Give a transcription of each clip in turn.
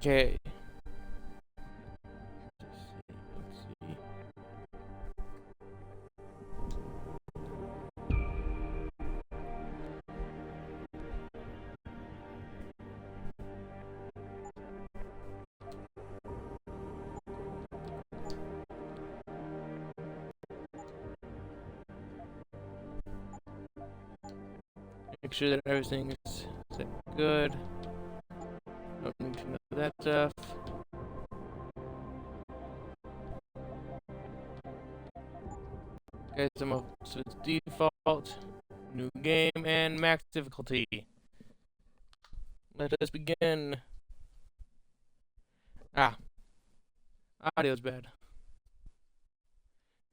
Okay. Let's see. Make sure that everything is set good. Don't need to know that stuff. Okay, so it's default, new game, and max difficulty. Let us begin. Ah, audio's bad.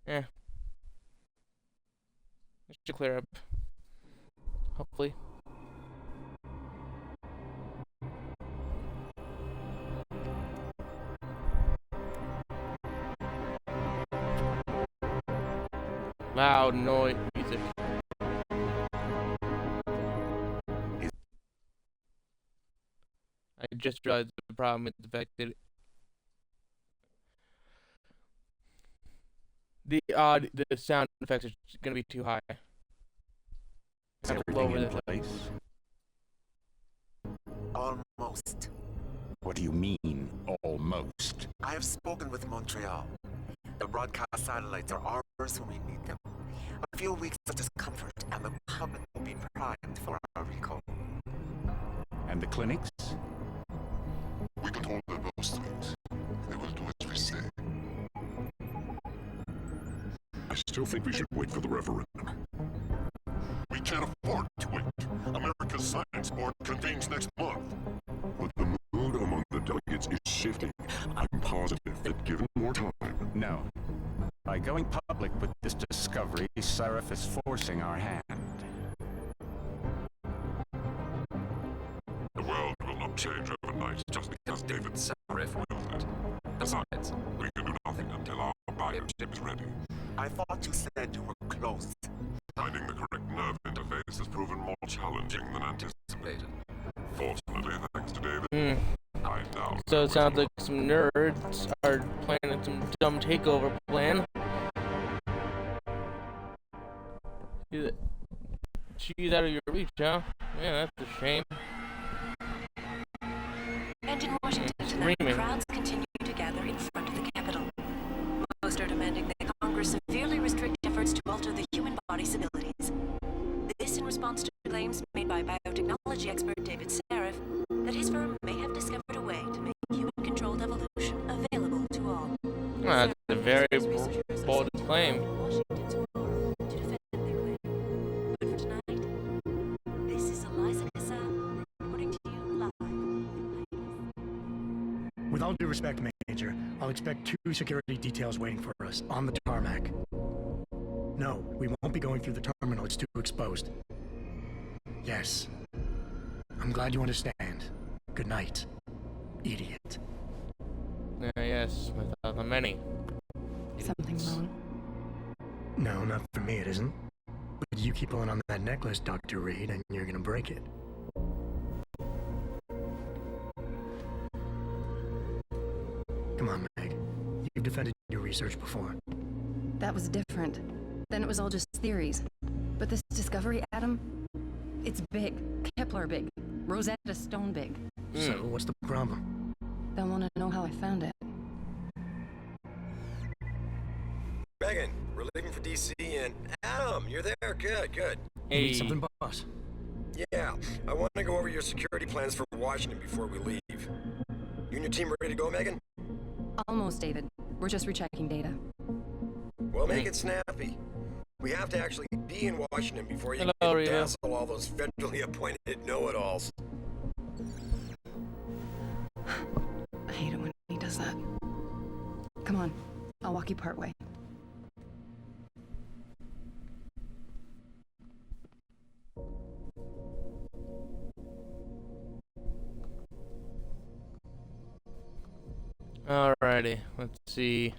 It should clear up. Hopefully. Loud noise music. I just realized the problem is the fact that the sound effects are gonna be too high. Is everything in place? Almost. What do you mean, almost? I have spoken with Montreal. The broadcast satellites are ours when we need them. A few weeks of discomfort and the public will be primed for our recall. And the clinics? We control those things. They will do as we say. I still think we should wait for the referendum. We can't afford to wait. America's Science Board convenes next month. But the mood among the delegates is shifting. I'm positive that given more time... No. By going public with this discovery, Seraph is forcing our hand. The world will not change overnight just because David Seraph wills it. Besides, we can do nothing until our biochip is ready. I thought you said you were close. Finding the correct nerve interface has proven more challenging than anticipated. Fortunately, thanks to David, I now... So it sounds like some nerds are planning some dumb takeover plan. She's out of your reach, huh? Yeah, that's a shame. And in Washington tonight, crowds continue to gather in front of the Capitol. Most are demanding that Congress severely restrict efforts to alter the human body's abilities. This in response to claims made by biotechnology expert David Seraph that his firm may have discovered a way to make human-controlled evolution available to all. Well, that's a very bold claim. With all due respect, Major, I'll expect 2 security details waiting for us on the tarmac. No, we won't be going through the terminal. It's too exposed. Yes. I'm glad you understand. Good night, idiot. Yes, without the many. Something wrong? No, not for me, it isn't. But you keep pulling on that necklace, Dr. Reed, and you're gonna break it. Come on, Meg. You've defended your research before. That was different. Then it was all just theories. But this discovery, Adam, it's big. Kepler big. Rosetta Stone big. So, what's the problem? They'll want to know how I found it. Megan, we're leaving for DC, and Adam, you're there. Good, good. Hey. Need something, boss? Yeah, I want to go over your security plans for Washington before we leave. You and your team ready to go, Megan? Almost, David. We're just rechecking data. Well, make it snappy. We have to actually be in Washington before you Hello, can Rita. dazzle all those federally appointed know-it-alls. I hate it when he does that. Come on. I'll walk you part way. Alrighty, let's see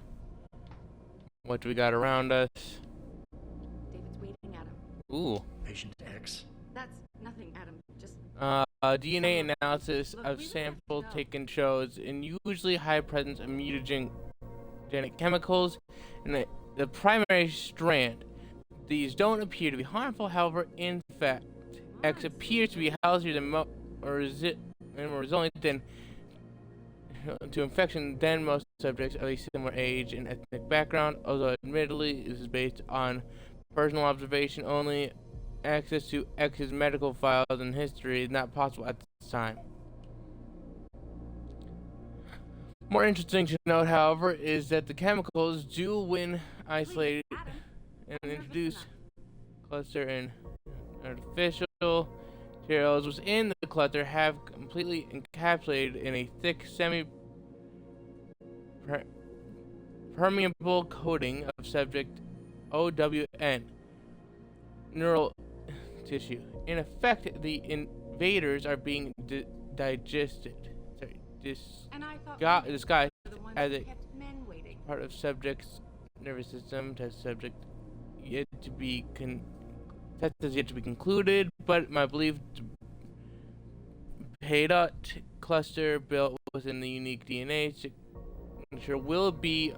what we got around us. David's waiting, Adam. Ooh. Patient X. That's nothing, Adam. Just... DNA analysis of samples taken shows an usually high presence of mutagenic chemicals in the primary strand. These don't appear to be harmful, however, in fact, X appears to be healthier than more resilient than to infection than most subjects of a similar age and ethnic background, although admittedly this is based on personal observation only. Access to X's medical files and history is not possible at this time. More interesting to note, however, is that the chemicals do, when isolated and introduced cluster and artificial materials within the cluster, have completely encapsulated in a thick semi-permeable coating of subject OWN neural tissue. In effect, the invaders are being disguised as a part of subject's nervous system. Test has yet to be concluded, but my belief Peridot cluster built within the unique DNA signature will be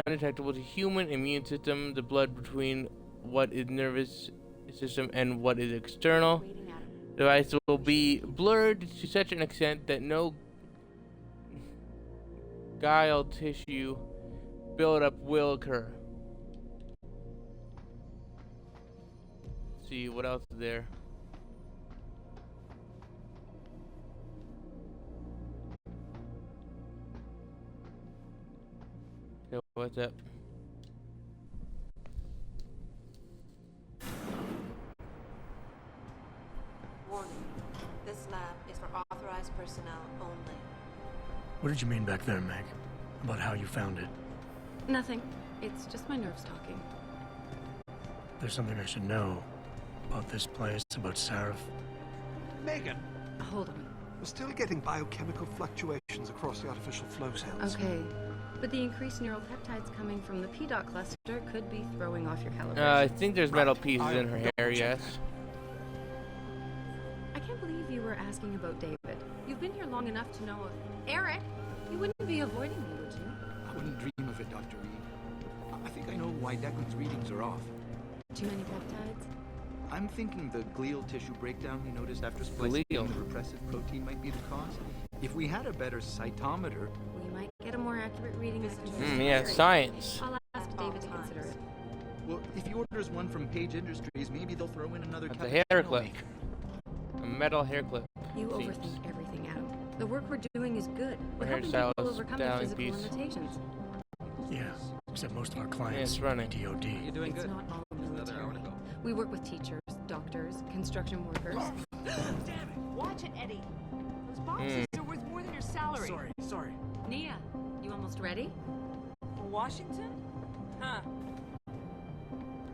undetectable to human immune system. The blood between what is nervous system and what is external device will be blurred to such an extent that no glial tissue buildup will occur. Let's see what else is there. Okay, what's up? Warning. This lab is for authorized personnel only. What did you mean back there, Meg? About how you found it? Nothing. It's just my nerves talking. There's something I should know about this place, about Sarif. Megan, Hold on. we're still getting biochemical fluctuations across the artificial flow cells. Okay. But the increased neural peptides coming from the PDOT cluster could be throwing off your calibration. I think there's metal pieces in her hair, yes. I can't believe you were asking about David. You've been here long enough to know of Eric. You wouldn't be avoiding me, would you? I wouldn't dream of it, Dr. Reed. I think I know why Declan's readings are off. Too many peptides? I'm thinking the glial tissue breakdown we noticed after splicing the repressive protein might be the cause. If we had a better cytometer, We might get a more accurate reading. Yeah, science. I'll ask David to consider it. well, if he orders one from Page Industries, maybe they'll throw in another That's a hair cappuccino clip. maker. A metal hair clip. You Seems. overthink everything, Adam. The work we're doing is good. We're Hair helping style people is overcome their styling physical piece. limitations. Yeah, except most of our clients it's running. DOD. You're doing It's good. not all Another hour to military. go. We work with teachers, doctors, construction workers. Watch it, Eddie. Those boxes are worth more than your salary. Sorry. Nia, you almost ready? For Washington? Huh.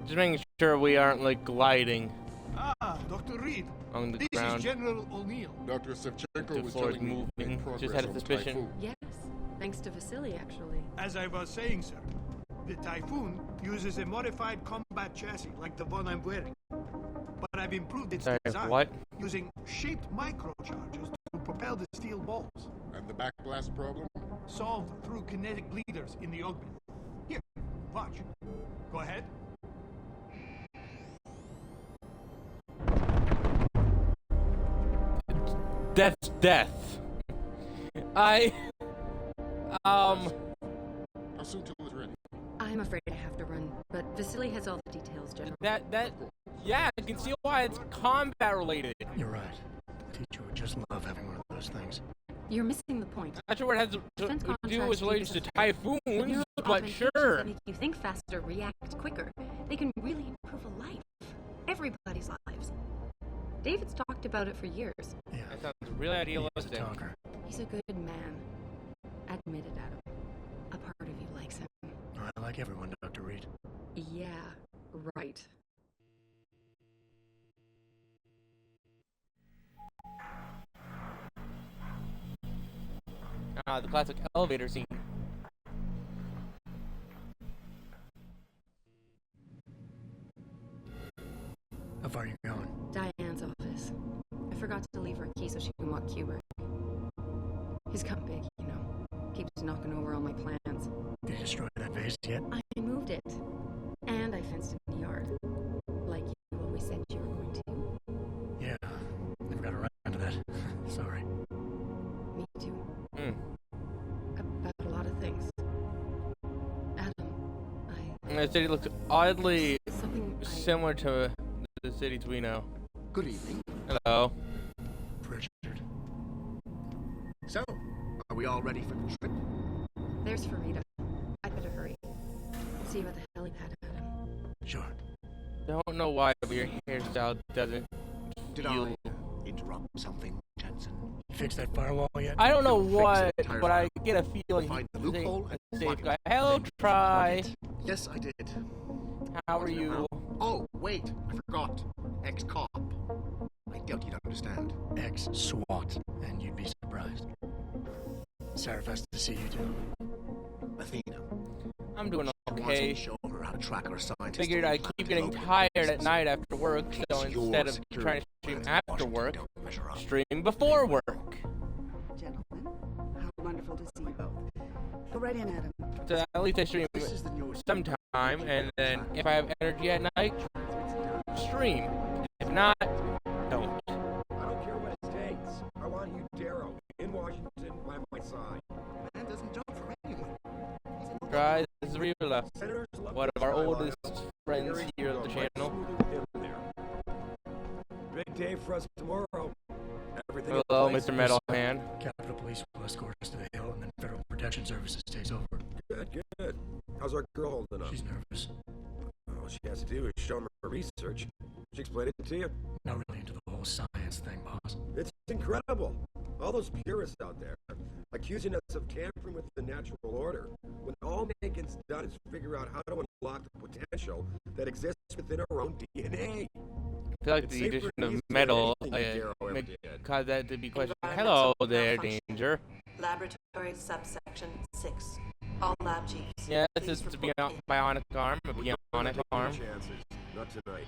Just making sure we aren't like gliding Ah, Dr. Reed. on the This ground. is General O'Neill. Dr. Sevchenko The was floor is telling me you made moving. progress Just had a on suspicion. Typhoon. Yes, thanks to Vasily, actually. As I was saying, sir, the Typhoon uses a modified combat chassis like the one I'm wearing. But I've improved its Sorry, design what? using shaped microcharges to propel the steel balls. And the backblast problem? Solved through kinetic bleeders in the augment. Here, watch. Go ahead. That's death. How soon till it's ready? I'm afraid I have to run, but Vasily has all the details, General. Yeah, I can see why it's combat related. You're right. The teacher would just love having one of those things. You're missing the point. Not sure what it has to Defense do contracts with keep relations us to afloat. typhoons, Neural but augmentations sure. that make you think faster, react quicker. They can really improve a life. Everybody's lives. David's talked about it for years. Yeah. That sounds really He's a idealistic. talker. He's a good man. Admit it, Adam. A part of you likes him. I like everyone, Dr. Reed. Yeah, right. Ah, the classic elevator scene. How far are you going? Diane's office. I forgot to gave her a key so she can walk Kubrick. He's come big, you know. Keeps knocking over all my plans. Did you destroy that vase yet? I moved it. And I fenced in the yard. Like you always said you were going to. Yeah, never got around to that. Sorry. Me too. About a lot of things. Adam, The city looks oddly similar to the cities we know. Good evening. Hello. Richard. So, are we all ready for the trip? there's Farida. I'd better hurry. See you at the helipad, Adam. Sure. Don't know why, but your hairstyle doesn't Did feel... I interrupt something, Jensen? Fix that firewall yet? I don't know what, the entire but I line. get a feeling Find the he's loophole and safe block guy. it. Hello, Then Try. plug it. Yes, I did. How are you? Oh, wait, I forgot. Ex-cop. I doubt you'd understand. Ex-SWAT, and you'd be surprised. Seraph has to see you too. Athena. I'm doing Wants me okay. to show her how to track our scientists. Figured to I implant keep getting local tired at devices. night after work, so Case your instead of security trying to stream plans in after Washington work, don't measure up. stream before work. Gentlemen, how wonderful to see you both. Go right in, Adam. So at least I stream sometime, and then if I have energy at night, stream. If not, don't. I don't care what it takes. I want you, Darrow, in Washington by my side. Man doesn't jump for anyone. Try this is Rila, one of our oldest friends here at the channel. Big day for us tomorrow. Everything Hello, Mr. Metal Hand. Capitol Police will escort us to the hill, and then Federal Protection Services takes over. Good, good. How's our girl holding up? She's nervous. All she has to do is show me her research. She explained it to you? Not really into the whole science thing, boss. It's incredible. All those purists out there accusing us of tampering with the natural order, when all Megan's done is figure out how to unlock the potential that exists within our own DNA. I feel like the addition of metal caused that to be questioned. Hello there, Danger. Laboratory subsection 6. All lab chiefs. Yeah, this is a bionic arm, a bionic arm. Chances. Not tonight.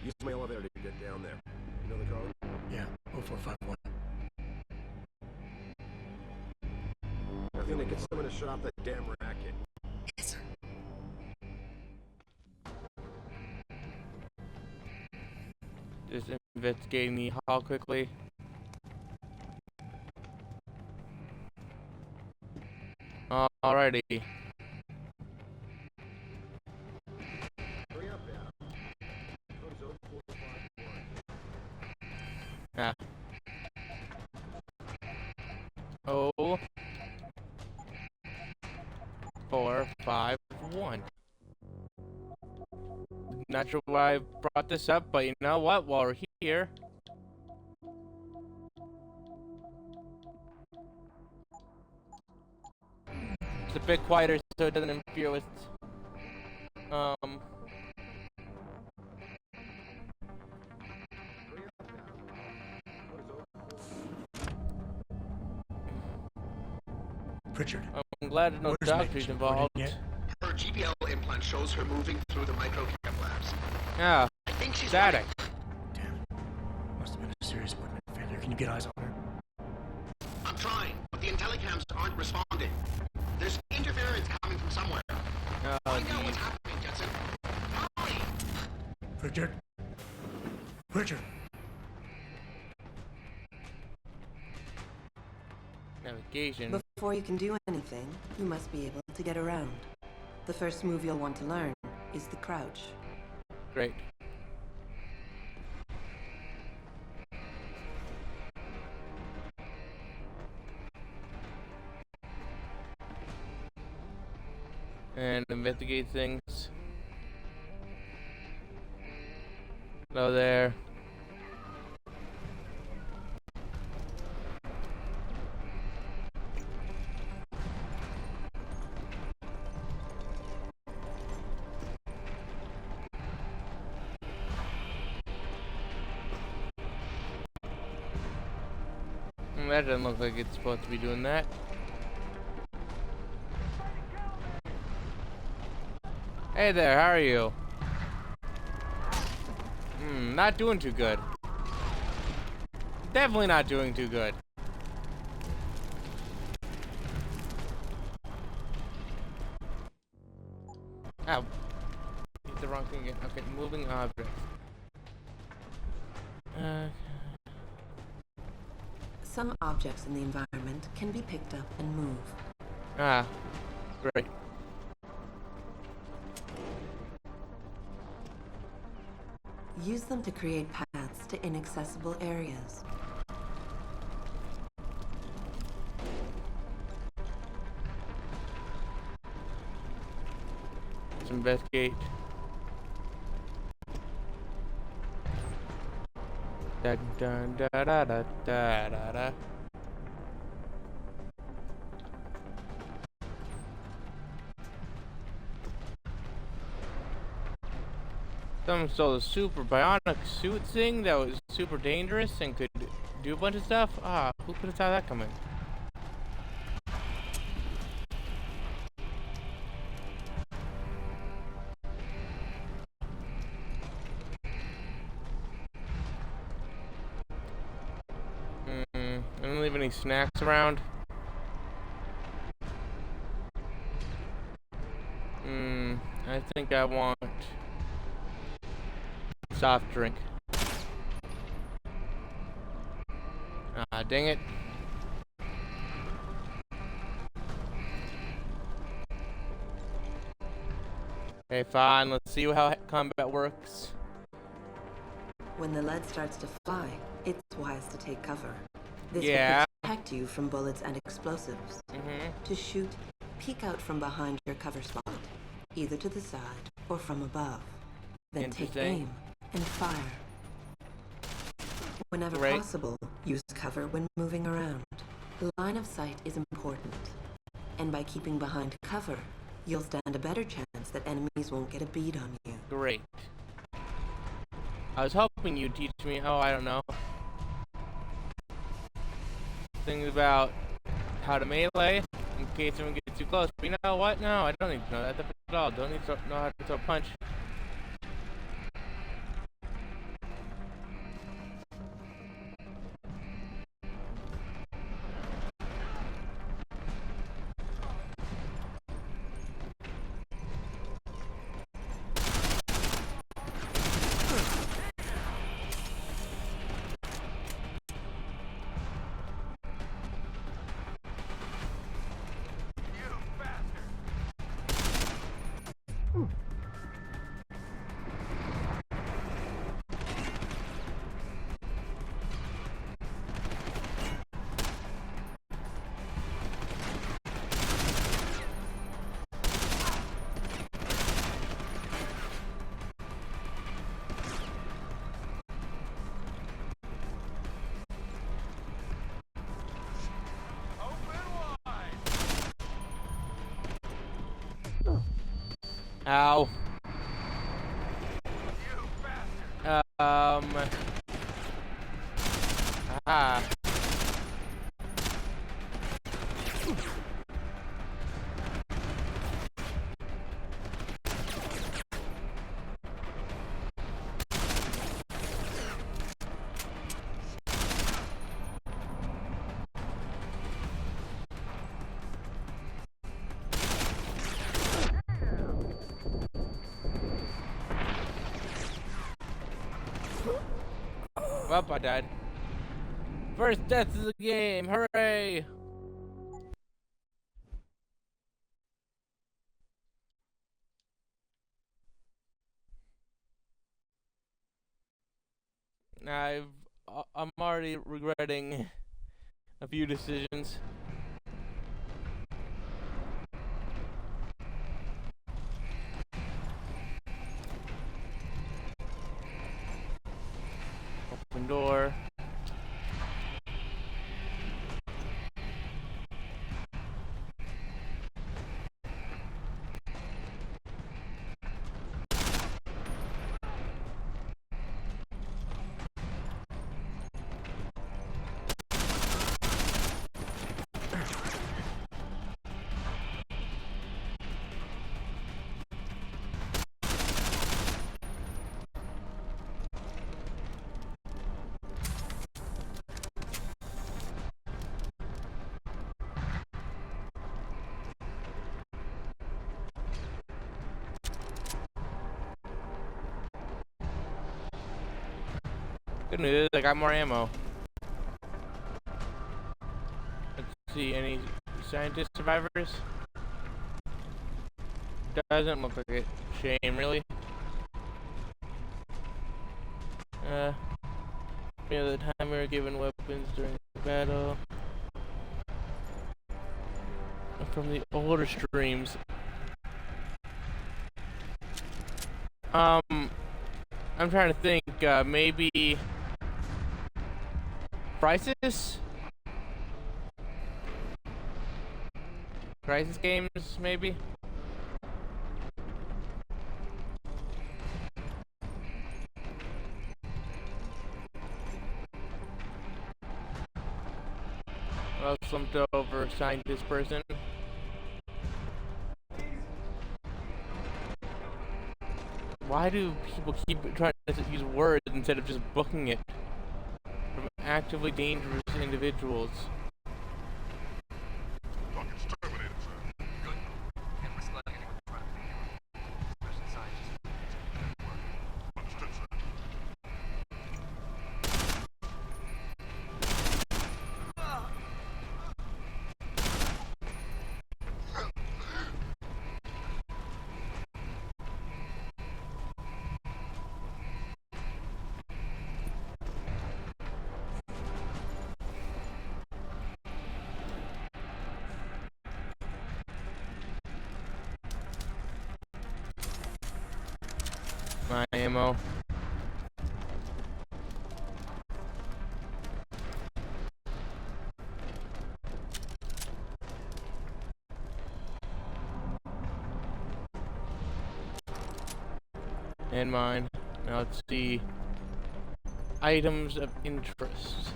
Use my elevator to get down there. You know the code? Yeah, 0451. I think they get someone to shut off that damn racket. Yes, sir. Just investigating the hall quickly. Alrighty. Hurry up, Adam. Code's 0451. Yeah. Oh. 4, 5, 1. Not sure why I brought this up, but you know what? While we're here, it's a bit quieter so it doesn't interfere with Richard. I'm glad there's no Where's doctors Megan? involved. Yeah. Her GPL implant shows her moving through the microcap labs. Yeah. I think she's Static. Damn it. Must have been a serious equipment failure. Can you get eyes on her? I'm trying, but the intellicams aren't responding. There's interference coming from somewhere. Find out what's happening, Jetson. Hurry! Richard? Richard! Navigation. Before you can do anything, you must be able to get around. The first move you'll want to learn is the crouch. Great. And investigate things. Hello there. That doesn't look like it's supposed to be doing that. Hey there, how are you? Not doing too good. definitely not doing too good. Ow. Hit the wrong thing again. Okay, moving objects. Some objects in the environment can be picked up and moved. Ah, great. Use them to create paths to inaccessible areas. Let's investigate. Dun dun da da da da da da. Someone stole a super bionic suit thing that was super dangerous and could do a bunch of stuff. Ah, who could have saw that coming? I don't leave any snacks around. I think I want soft drink. Ah, dang it. Okay, fine. Let's see how combat works. When the lead starts to fly, it's wise to take cover. This Yeah. will protect you from bullets and explosives. To shoot, peek out from behind your cover spot, either to the side or from above. Then take aim and fire. Whenever possible, use cover when moving around. The line of sight is important, and by keeping behind cover, you'll stand a better chance that enemies won't get a bead on you. Great. I was hoping you'd teach me, I don't know, things about how to melee in case someone gets too close. But you know what? No, I don't need to know that at all. Don't need to know how to throw a punch. Ow. Ah. Well, I died. First death of the game, hooray! I'm already regretting a few decisions. Open door. Good news, I got more ammo. Let's see, any scientist survivors? Doesn't look like it. Shame, really. The other time we were given weapons during the battle. From the older streams. I'm trying to think, maybe Crisis? Crisis games, maybe? Well, slumped over scientist person. Why do people keep trying to use words instead of just booking it from actively dangerous individuals? My ammo. And mine. Now let's see. Items of interest.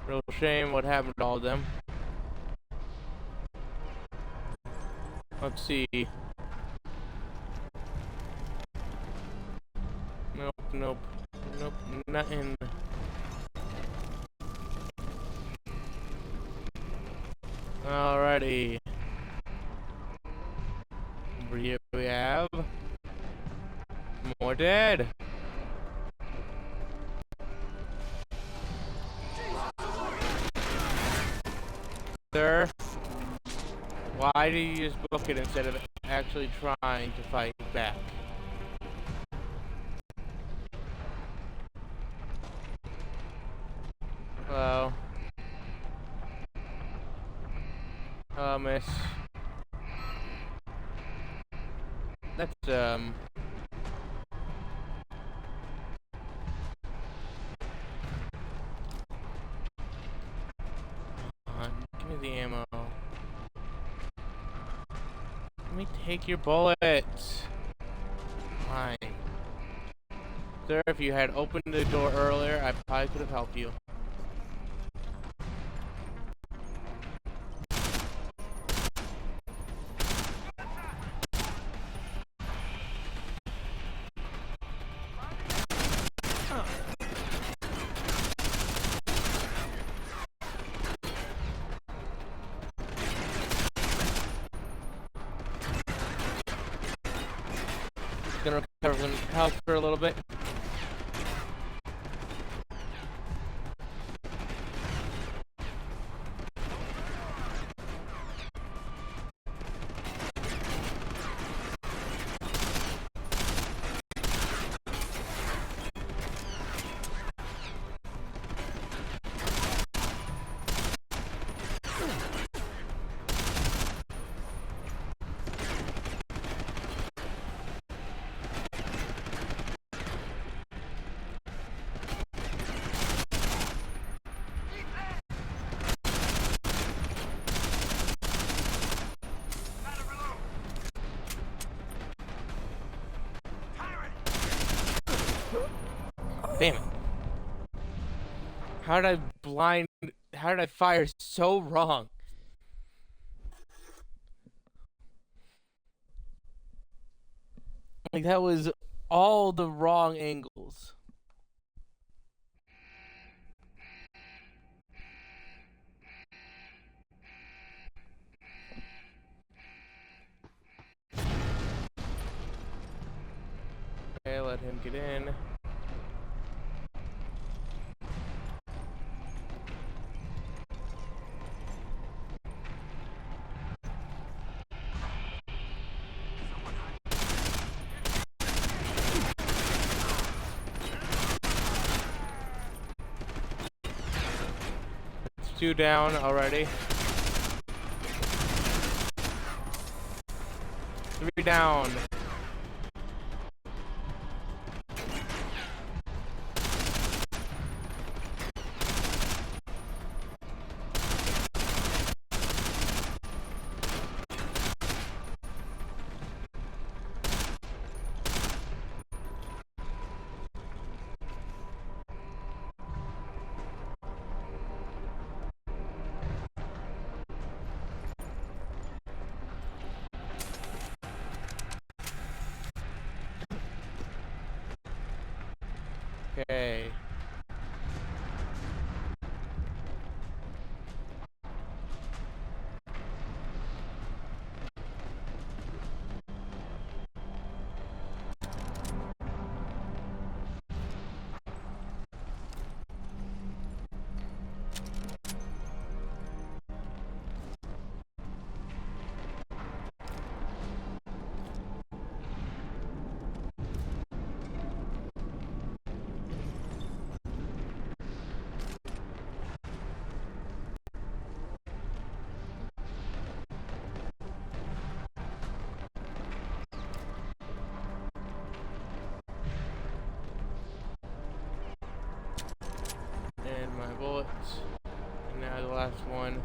Real shame what happened to all of them. Let's see. Nope, nope, nope, nothing. Alrighty. Over here we have more dead. Sir, why do you just book it instead of actually trying to fight back? Hello. Hello, miss. That's, give me the ammo. Let me take your bullets. Fine. Sir, if you had opened the door earlier, I probably could have helped you. Gonna recover some health for a little bit. Damn it. How did I fire so wrong? Like, that was all the wrong angles. Okay, let him get in. It's 2 down already. 3 down. Okay. And my bullets. And now the last one.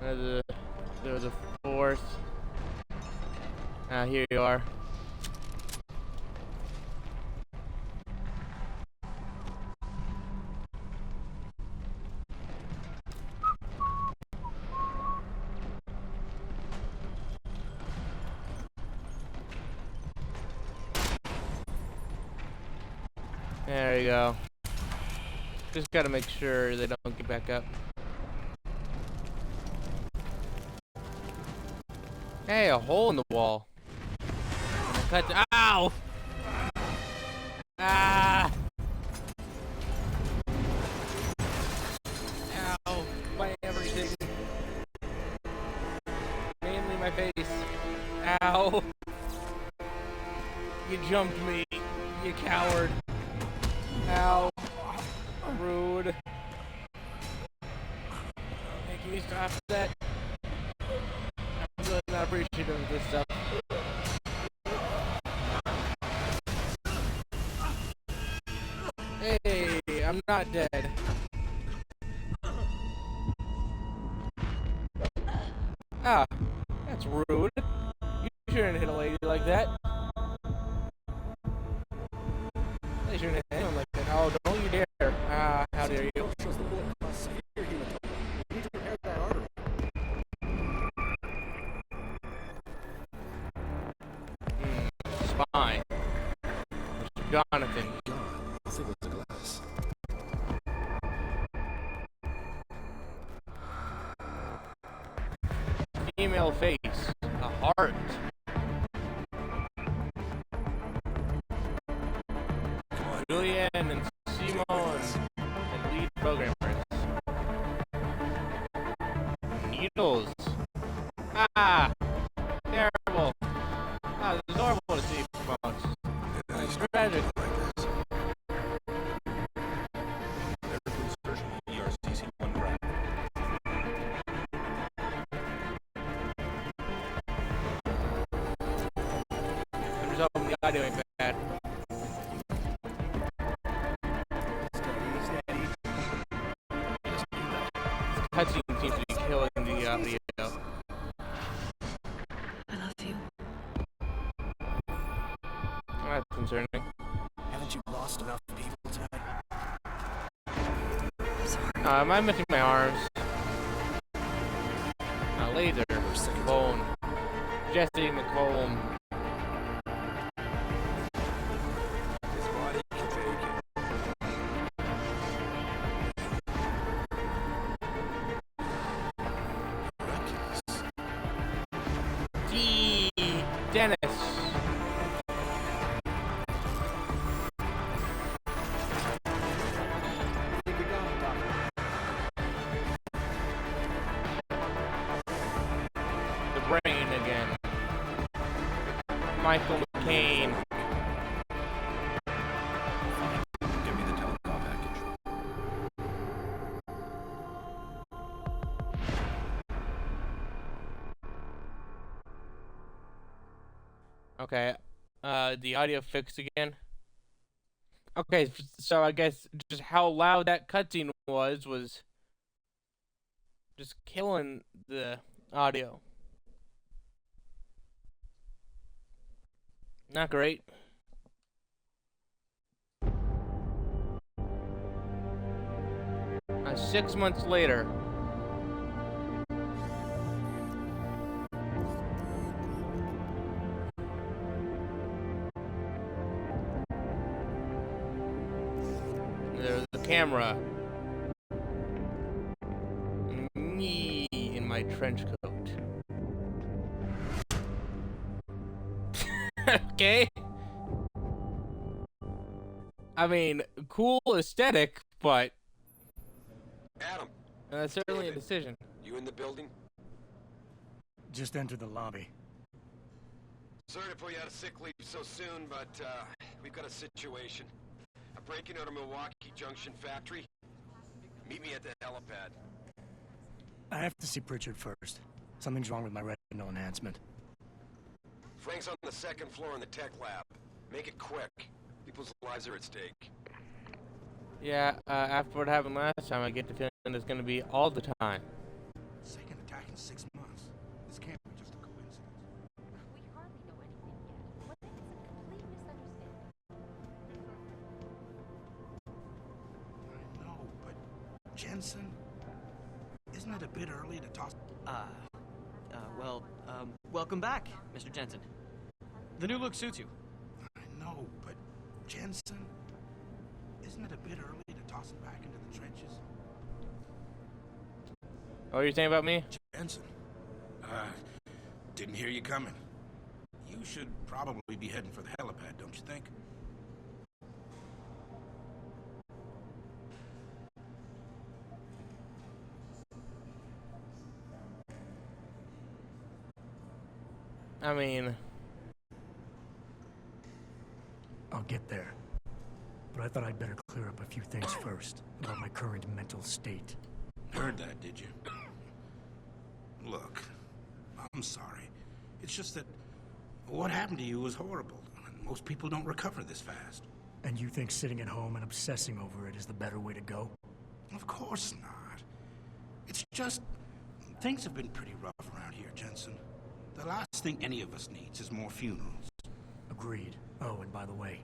There was a 4th. Here you are. There you go. Just gotta make sure they don't get back up. Hey, a hole in the wall. Ow! Ah! Ow! My everything. Mainly my face. Ow! You jumped me, you coward. Ow. Rude. Hey, can you stop that? I'm really not appreciative of this stuff. Hey, I'm not dead. Ah, that's rude. You shouldn't hit a lady like that. They shouldn't hit anyone like that. Oh, don't you dare. Ah, how dare you. Spine. Mr. Jonathan. I think it's a glass. Female face. A heart. Julian and Simone. And lead programmers. Needles. Ah! Terrible. Ah, this is horrible to see folks. It's tragic. I'm just hoping the audio ain't bad. Cutscene seems to be killing the audio. I love you. That's concerning. Haven't you lost enough people tonight? I'm sorry. Am I missing my arms? Laser. Bone. Jesse McComb. Dennis. The brain again. Michael McCain. Give me the telecom package. Okay, the audio fixed again. Okay, so I guess just how loud that cutscene was just killing the audio. Not great. Uh, 6 months later. There's the camera. Me in my trench coat. Okay. I mean, cool aesthetic, but Adam, that's certainly a decision. you in the building? Just entered the lobby. Sorry to pull you out of sick leave so soon, but we've got a situation. A break-in at a Milwaukee Junction factory. Meet me at the helipad. I have to see Pritchard first. Something's wrong with my retinal enhancement. Frank's on the second floor in the tech lab. Make it quick. People's lives are at stake. Yeah, after what happened last time, I get the feeling it's gonna be all the time. Second attack in 6 months. This can't be just a coincidence. We hardly know anything yet. What if it's a complete misunderstanding? I know, but Jensen, isn't it a bit early to toss? Welcome back, Mr. Jensen. The new look suits you. I know, but Jensen, isn't it a bit early to toss him back into the trenches? What are you saying about me? Jensen, didn't hear you coming. You should probably be heading for the helipad, don't you think? I mean, I'll get there. But I thought I'd better clear up a few things first about my current mental state. Heard that, did you? Look, I'm sorry. It's just that what happened to you was horrible. And most people don't recover this fast. And you think sitting at home and obsessing over it is the better way to go? Of course not. It's just, things have been pretty rough around here, Jensen. The last thing any of us needs is more funerals. Agreed. Oh, and by the way,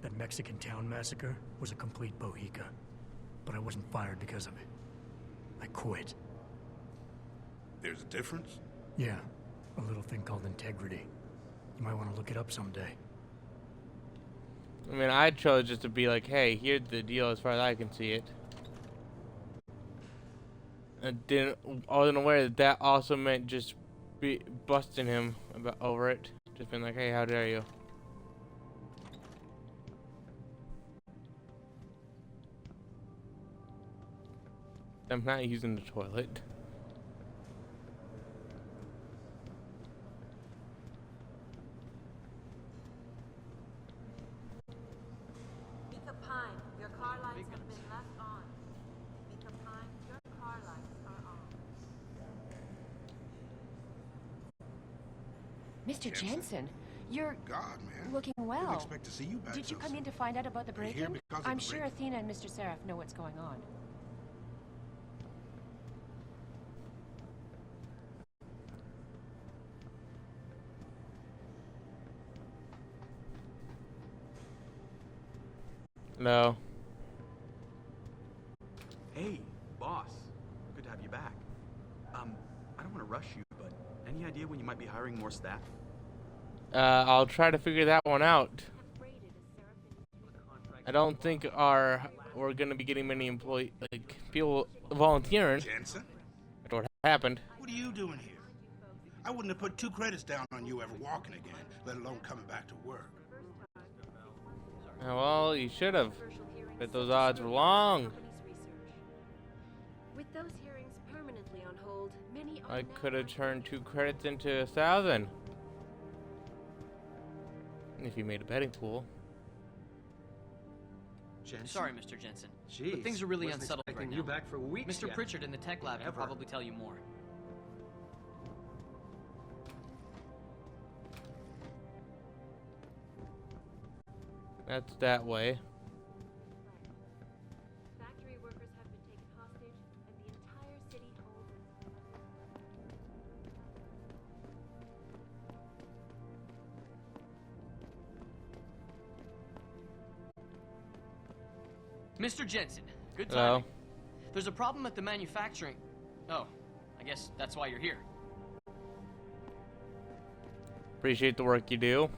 that Mexican town massacre was a complete bohica. But I wasn't fired because of it. I quit. There's a difference? Yeah, a little thing called integrity. You might want to look it up someday. I mean, I chose just to be like, hey, here's the deal as far as I can see it. I wasn't aware that that also meant just busting him over it. Just being like, hey, how dare you? I'm not using the toilet. Mika Pine, your car lights have been left on. Mika Pine, your car lights are on. Mr. Jensen, you're God, man. looking well. Didn't expect to see you back Did you so come soon. in to find out about the Are you here break-in? because of I'm the sure break-in? Athena and Mr. Seraph know what's going on. No. Hey, boss. Good to have you back. I don't want to rush you, but any idea when you might be hiring more staff? I'll try to figure that one out. I don't think we're gonna be getting many people volunteering. Jensen? That's what happened. What are you doing here? I wouldn't have put 2 credits down on you ever walking again, let alone coming back to work. Well, you should have. Bet those odds were long. With those hearings permanently on hold, many are I now could have turned 2 credits into 1,000. If you made a betting pool. Jensen? Sorry, Mr. Jensen. Jeez, but things are really wasn't unsettled right expecting now. you back for weeks Mr. yet. Pritchard in the tech lab can probably tell you more. That's that way. factory workers have been taken hostage, and the entire city holds Mr. Jensen, good Hello. timing. There's a problem at the manufacturing. Oh, I guess that's why you're here. Appreciate the work you do.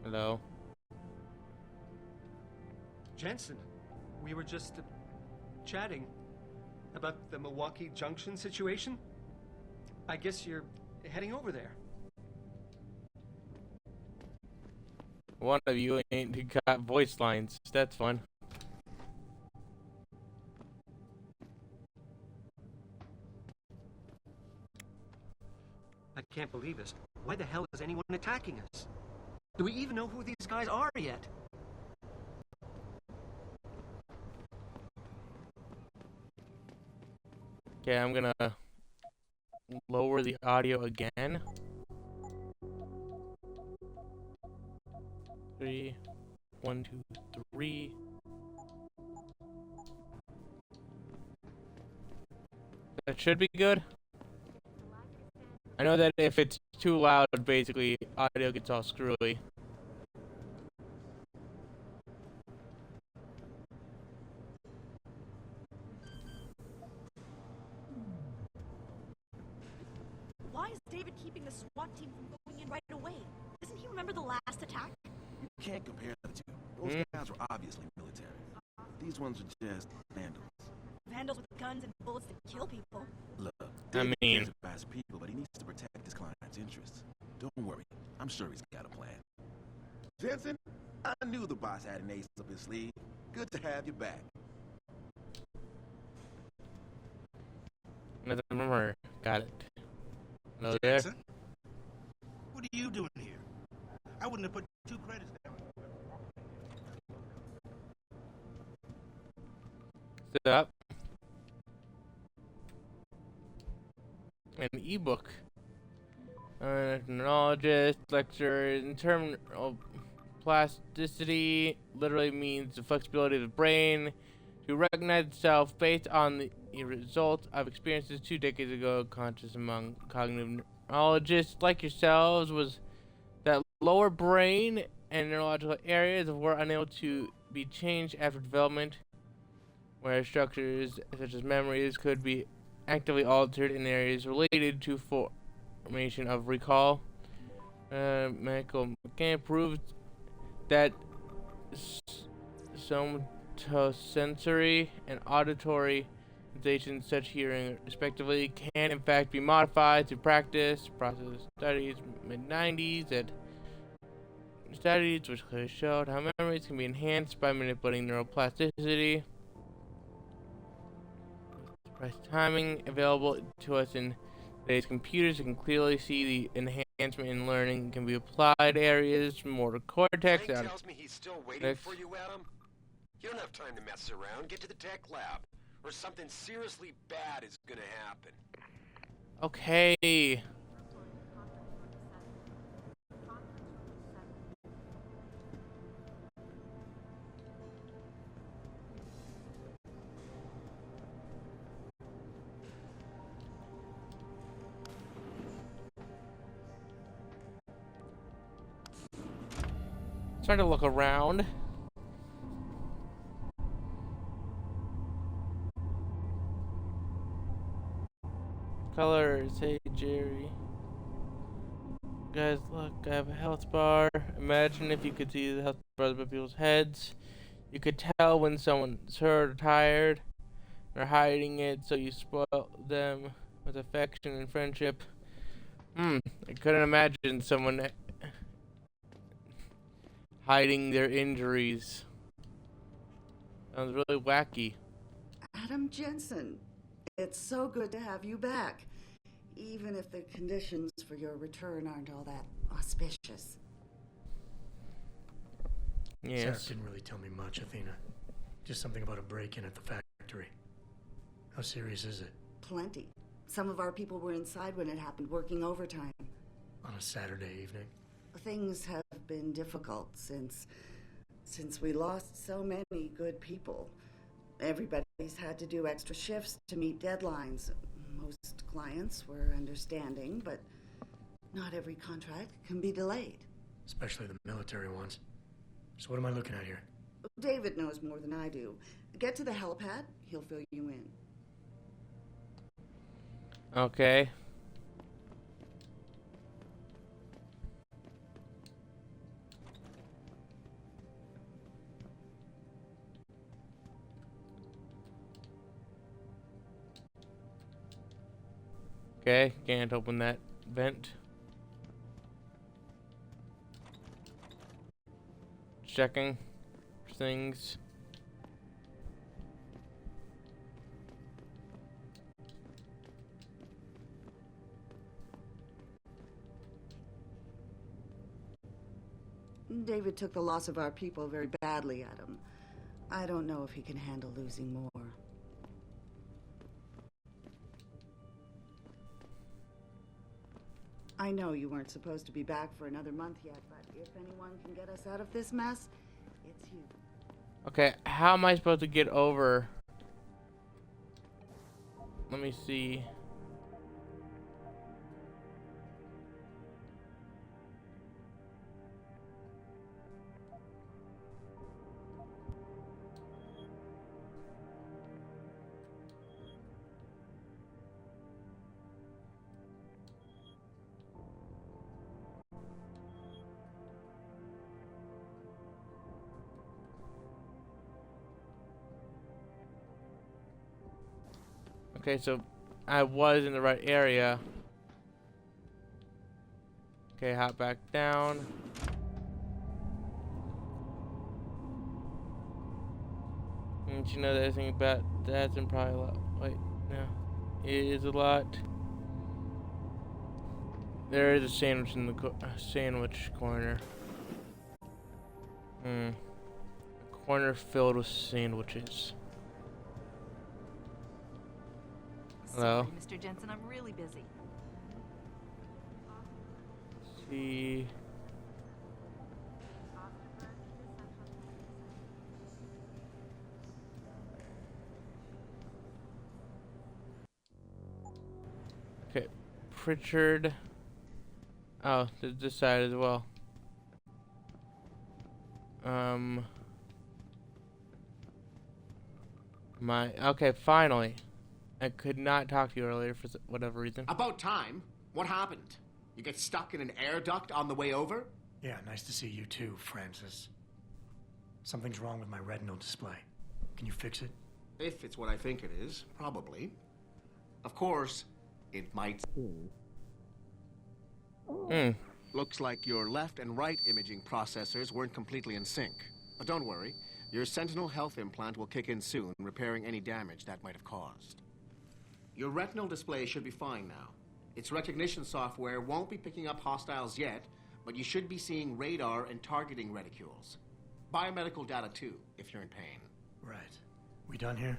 Hello. Jensen, we were just chatting about the Milwaukee Junction situation. I guess you're heading over there. One of you ain't got voice lines. That's fun. I can't believe this. Why the hell is anyone attacking us? Do we even know who these guys are yet? Okay, I'm gonna lower the audio again. 3, 1, 2, 3. That should be good. I know that if it's too loud, basically, audio gets all screwy. Why is David keeping the SWAT team from going in right away? Doesn't he remember the last attack? You can't compare the two. Those guys were obviously military. These ones are just vandals. Vandals with guns and bullets that kill people. Look, I David mean- cares about his people, but he needs to protect his client's interests. Don't worry, I'm sure he's got a plan. Jensen, I knew the boss had an ace up his sleeve. Good to have you back. Another murmur. Got it. Hello there. Jensen? What are you doing here? I wouldn't have put 2 credits down. Sit up. An ebook. Neurologist lecture in terminal plasticity literally means the flexibility of the brain to recognize itself based on the results of experiences 2 decades ago. Conscious among cognitive neurologists like yourselves was that lower brain and neurological areas were unable to be changed after development, where structures such as memories could be actively altered in areas related to formation of recall. Medical mechanic proved that somatosensory and auditory sensations, such hearing respectively, can in fact be modified through practice. Process studies mid-90s at studies which clearly showed how memories can be enhanced by manipulating neuroplasticity. Timing available to us in today's computers, you can clearly see the enhancement in learning can be applied areas, motor cortex. Frank tells me he's still waiting for you, Adam. You don't have time to mess around. Get to the tech lab, or something seriously bad is gonna happen. Okay. Trying to look around. Colors, hey Jerry. Guys, look, I have a health bar. Imagine if you could see the health bars above people's heads. You could tell when someone's hurt or tired. They're hiding it, so you spoil them with affection and friendship. I couldn't imagine someone hiding their injuries. Sounds really wacky. Adam Jensen, it's so good to have you back, even if the conditions for your return aren't all that auspicious. Yes. Sarah didn't really tell me much, Athena. Just something about a break-in at the factory. How serious is it? Plenty. Some of our people were inside when it happened, working overtime. On a Saturday evening? Things have been difficult since we lost so many good people. Everybody's had to do extra shifts to meet deadlines. Most clients were understanding, but not every contract can be delayed. Especially the military ones. So what am I looking at here? David knows more than I do. Get to the helipad, he'll fill you in. Okay. Okay, can't open that vent. Checking things. David took the loss of our people very badly, Adam. I don't know if he can handle losing more. I know you weren't supposed to be back for another month yet, but if anyone can get us out of this mess, it's you. Okay, how am I supposed to get over? Let me see. Okay, so I was in the right area. Okay, hop back down. Didn't you know that anything about that's in probably a lot? Wait, no. It is a lot. There is a sandwich in the sandwich corner. A corner filled with sandwiches. Hello. Sorry, Mr. Jensen, I'm really busy. Let's see. Okay, Pritchard. Oh, this side as well. Okay, finally. I could not talk to you earlier for whatever reason. About time. What happened? You get stuck in an air duct on the way over? Yeah, nice to see you too, Francis. Something's wrong with my retinal display. Can you fix it? If it's what I think it is, probably. Of course, it might. Looks like your left and right imaging processors weren't completely in sync. But don't worry, your Sentinel health implant will kick in soon, repairing any damage that might have caused. Your retinal display should be fine now. Its recognition software won't be picking up hostiles yet, but you should be seeing radar and targeting reticules. Biomedical data too, if you're in pain. Right. We done here?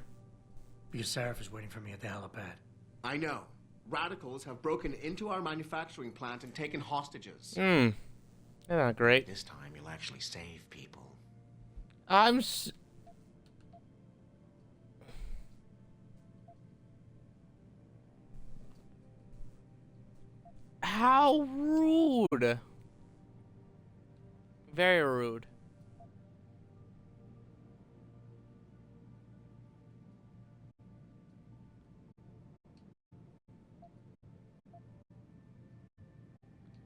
Because Sarah is waiting for me at the helipad. I know. Radicals have broken into our manufacturing plant and taken hostages. They're not great. This time you'll actually save people. How rude. Very rude.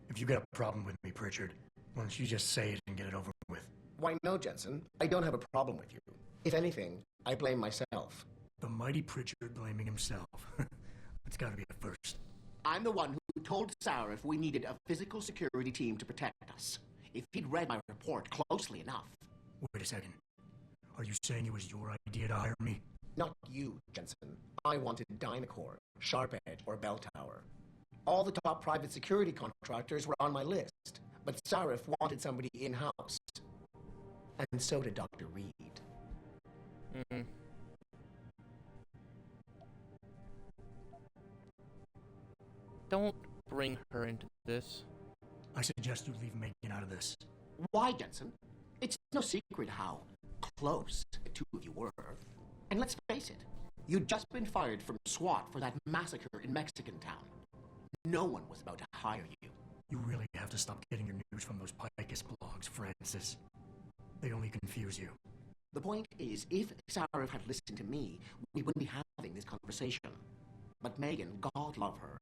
If you got a problem with me, Pritchard, why don't you just say it and get it over with? Why no, Jensen. I don't have a problem with you. If anything, I blame myself. The mighty Pritchard blaming himself. It's gotta be a first. I'm the one who told Sarah we needed a physical security team to protect us. If he'd read my report closely enough. Wait a second. Are you saying it was your idea to hire me? Not you, Jensen. I wanted Dynacore, Sharp Edge, or Bell Tower. All the top private security contractors were on my list, but Sarif wanted somebody in-house. And so did Dr. Reed. Don't bring her into this. I suggest you leave Megan out of this. Why, Jensen? It's no secret how close the two of you were. And let's face it, you'd just been fired from SWAT for that massacre in Mexican town. No one was about to hire you. You really have to stop getting your news from those Picus blogs, Francis. They only confuse you. The point is, if Sarif had listened to me, we wouldn't be having this conversation. But Megan, God love her,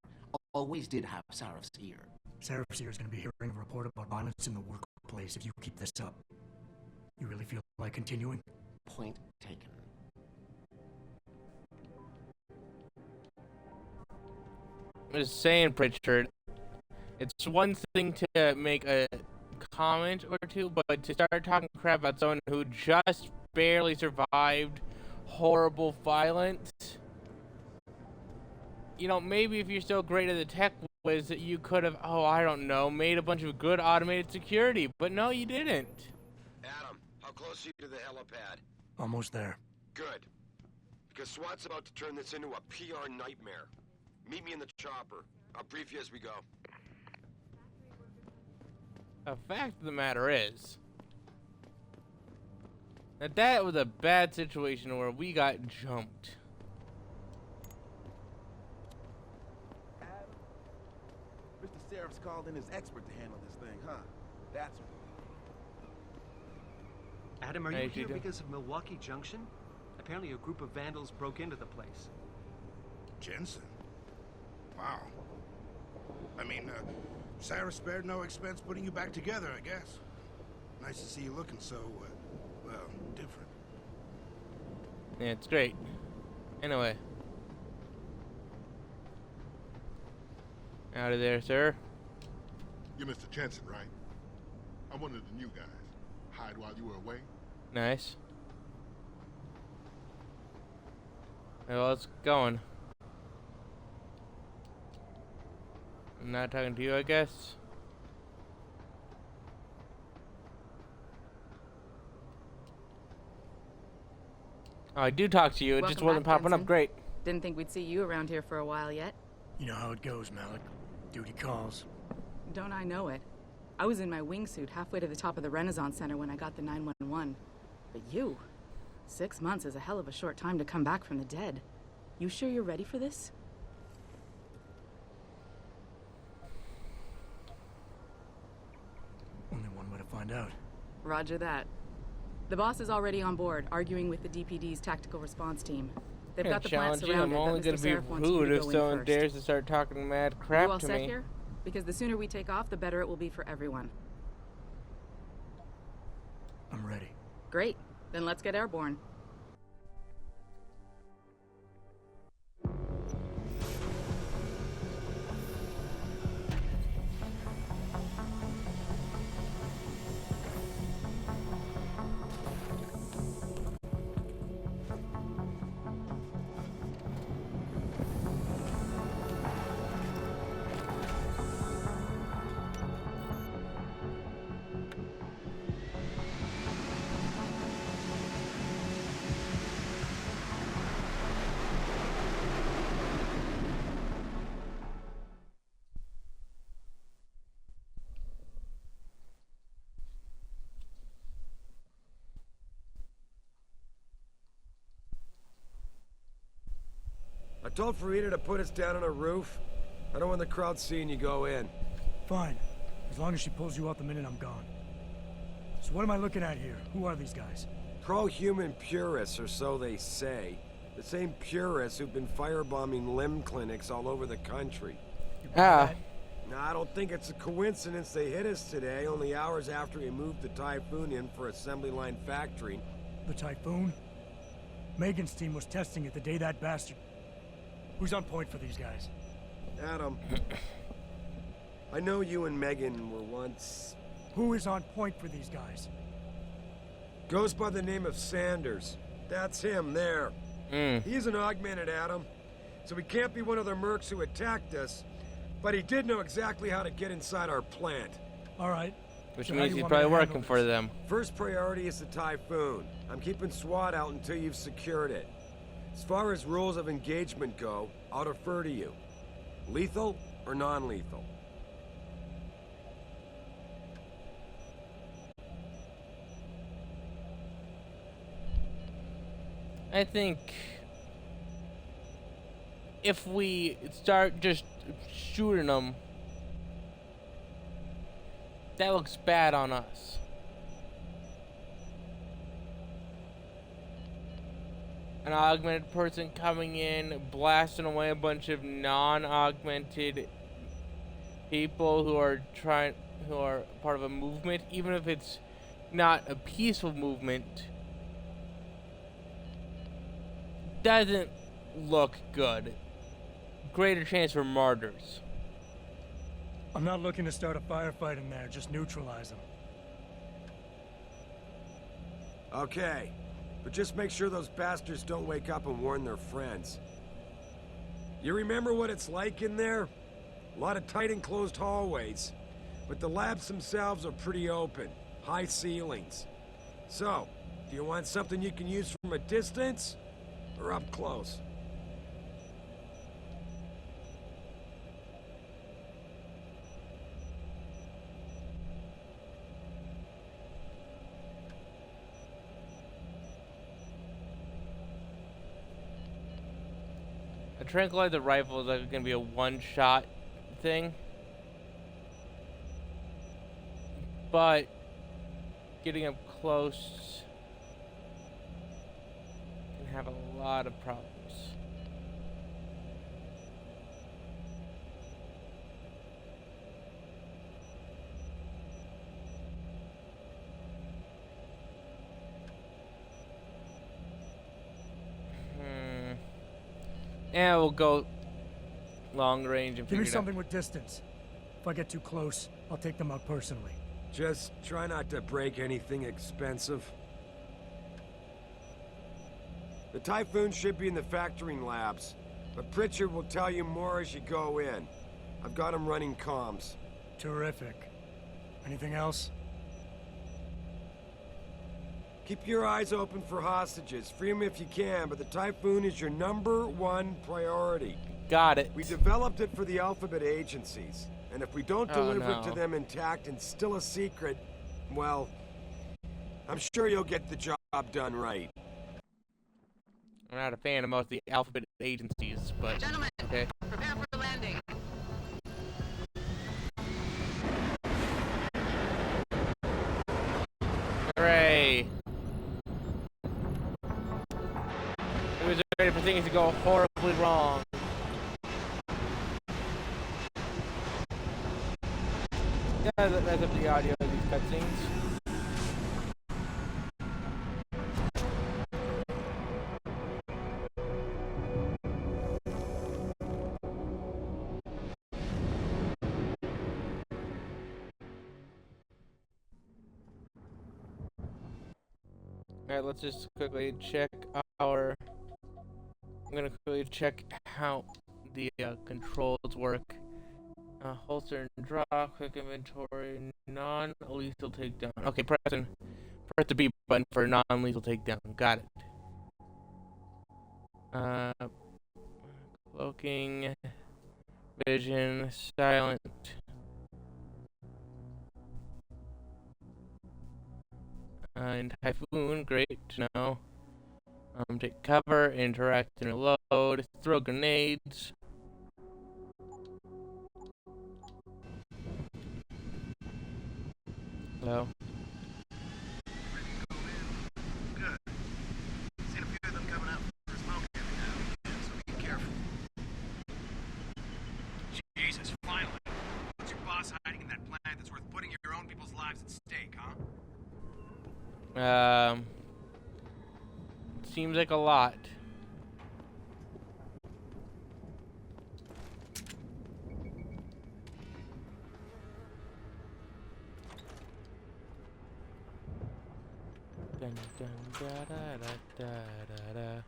always did have Sarif's ear. Sarif's ear is going to be hearing a report about violence in the workplace if you keep this up. You really feel like continuing? Point taken. I'm just saying, Pritchard, it's one thing to make a comment or two, but to start talking crap about someone who just barely survived horrible violence, you know, maybe if you're still great at the tech whiz, that you could have, oh, I don't know, made a bunch of good automated security, but no, you didn't. Adam, how close are you to the helipad? Almost there. Good. Because SWAT's about to turn this into a PR nightmare. Meet me in the chopper. I'll brief you as we go. The fact of the matter is that was a bad situation where we got jumped. Mr. Serif's called in his expert to handle this thing, huh? That's right. Adam, are you here because of Milwaukee Junction? Apparently a group of vandals broke into the place. Jensen? Wow. I mean, Sarah spared no expense putting you back together, I guess. Nice to see you looking so, well, different. Yeah, it's great. Anyway. Out of there, sir. You're Mr. Jensen, right? I'm one of the new guys. Hired while you were away? Nice. Well, it's going. I'm not talking to you, I guess. Oh, I do talk to you. It just wasn't popping up. Great. Didn't think we'd see you around here for a while yet. You know how it goes, Malik. Duty calls. Don't I know it? I was in my wingsuit halfway to the top of the Renaissance Center when I got the 911. But you, 6 months is a hell of a short time to come back from the dead. You sure you're ready for this? Only one way to find out. Roger that. The boss is already on board, arguing with the DPD's tactical response team. They've got the plant surrounded. I'm only going to be rude if someone dares to start talking mad crap you all to set me. Here? Because the sooner we take off, the better it will be for everyone. I'm ready. Great. Then let's get airborne. I told Farida to put us down on a roof. I don't want the crowd seeing you go in. Fine. As long as she pulls you out the minute I'm gone. So what am I looking at here? Who are these guys? Pro-human purists, or so they say. The same purists who've been firebombing limb clinics all over the country. Ah. No, I don't think it's a coincidence they hit us today, only hours after we moved the Typhoon in for assembly line factory. The Typhoon? Megan's team was testing it the day that bastard... Who's on point for these guys? Adam. I know you and Megan were once... Who is on point for these guys? Goes by the name of Sanders. That's him, there. He's an augmented Adam, so he can't be one of the mercs who attacked us, but he did know exactly how to get inside our plant. All right. Which means he's probably working for them. First priority is the Typhoon. I'm keeping SWAT out until you've secured it. As far as rules of engagement go, I'll defer to you. Lethal or non-lethal? I think if we start just shooting them, that looks bad on us. An augmented person coming in, blasting away a bunch of non-augmented people who are part of a movement, even if it's not a peaceful movement, doesn't look good. Greater chance for martyrs. I'm not looking to start a firefight in there, just neutralize them. Okay, but just make sure those bastards don't wake up and warn their friends. You remember what it's like in there? A lot of tight enclosed hallways, but the labs themselves are pretty open, high ceilings. So, do you want something you can use from a distance, or up close? A tranquilizer rifle is like gonna be a one-shot thing, but getting up close can have a lot of problems. Yeah, we'll go long range and Give me figure it out. something with distance. If I get too close, I'll take them out personally. Just try not to break anything expensive. The Typhoon should be in the factoring labs, but Pritchard will tell you more as you go in. I've got him running comms. Terrific. Anything else? Keep your eyes open for hostages. Free them if you can, but the Typhoon is your #1 priority. Got it. We developed it for the Alphabet agencies, and if we don't deliver it to no. them intact and still a secret, well, I'm sure you'll get the job done right. I'm not a fan of most of the Alphabet agencies, but Gentlemen, okay. prepare for landing. Hooray! It was ready for things to go horribly wrong. Yeah, that's up the audio of these cutscenes. Alright, let's just quickly check our... I'm gonna quickly check how the controls work. Holster and draw, quick inventory, non-lethal takedown. Okay, press the B button for non-lethal takedown. Got it. Cloaking, vision, silent. And Typhoon, great to know. Take cover, interact and reload, throw grenades. Hello. Good. Seen a few of them coming out for smoke every now and again, so be careful. Jesus, finally. What's your boss hiding in that plant that's worth putting your own people's lives at stake, huh? seems like a lot. Dun, dun, da, da, da, da, da.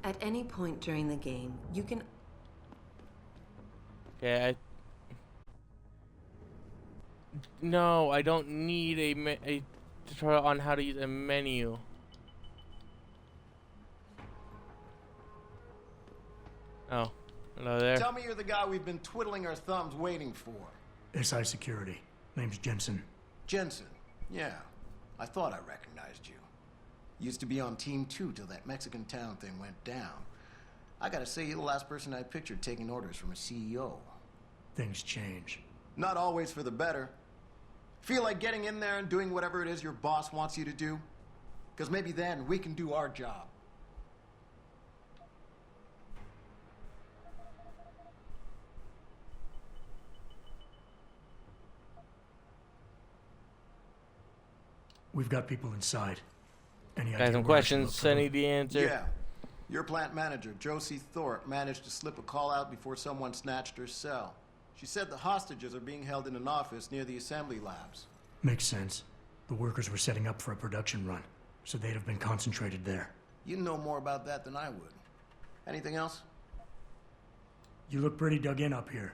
At any point during the game, you can... Okay, no, I don't need a tutorial on how to use a menu. Oh, hello there. Tell me you're the guy we've been twiddling our thumbs waiting for. SI Security. Name's Jensen. Jensen. Yeah, I thought I recognized you. Used to be on Team 2 till that Mexican town thing went down. I gotta say, you're the last person I pictured taking orders from a CEO. Things change. Not always for the better. Feel like getting in there and doing whatever it is your boss wants you to do? Because maybe then we can do our job. We've got people inside. Any Got idea some where I should questions, look for Sonny them? the answer. Yeah. Your plant manager, Josie Thorpe, managed to slip a call out before someone snatched her cell. She said the hostages are being held in an office near the assembly labs. Makes sense. The workers were setting up for a production run, so they'd have been concentrated there. You know more about that than I would. Anything else? You look pretty dug in up here.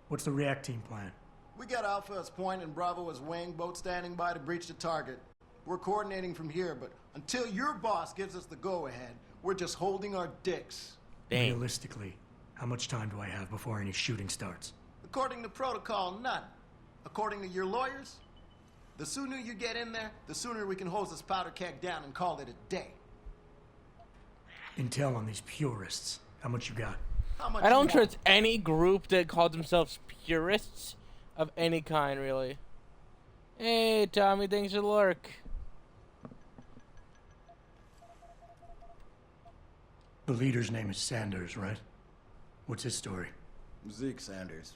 What's the react team plan? We got Alpha as point and Bravo as wing, both standing by to breach the target. We're coordinating from here, but until your boss gives us the go-ahead, we're just holding our dicks. Damn. Realistically, how much time do I have before any shooting starts? According to protocol, none. According to your lawyers, the sooner you get in there, the sooner we can hose this powder keg down and call it a day. Intel on these purists. How much you got? How much I don't you want? trust any group that calls themselves purists of any kind, really. Hey, Tommy, thanks for the lurk. The leader's name is Sanders, right? What's his story? Zeke Sanders.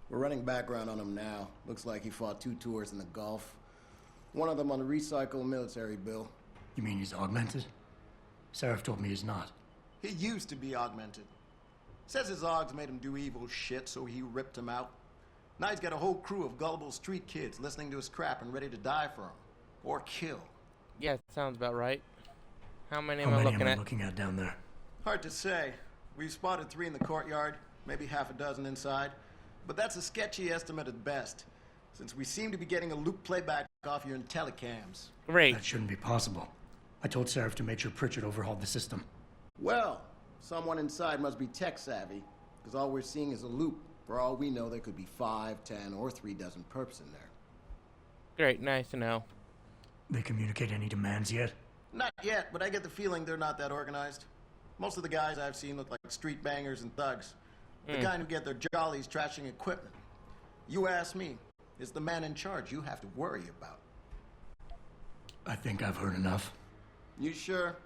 We're running background on him now. Looks like he fought 2 tours in the Gulf. One of them on a recycled military bill. You mean he's augmented? Seraph told me he's not. He used to be augmented. Says his Augs made him do evil shit, so he ripped him out. Now he's got a whole crew of gullible street kids listening to his crap and ready to die for him. Or kill. Yeah, sounds about right. How many How am I many looking am I at? looking at down there? Hard to say. We've spotted 3 in the courtyard, maybe half a dozen inside. But that's a sketchy estimate at best, since we seem to be getting a loop playback off your telecams. Great. That shouldn't be possible. I told Seraph to make sure Pritchard overhauled the system. Well, someone inside must be tech savvy, because all we're seeing is a loop. For all we know, there could be 5, 10, or 3 dozen perps in there. Great, nice to know. They communicate any demands yet? Not yet, but I get the feeling they're not that organized. Most of the guys I've seen look like street bangers and thugs. The kind who get their jollies trashing equipment. You ask me, it's the man in charge you have to worry about. I think I've heard enough. You sure?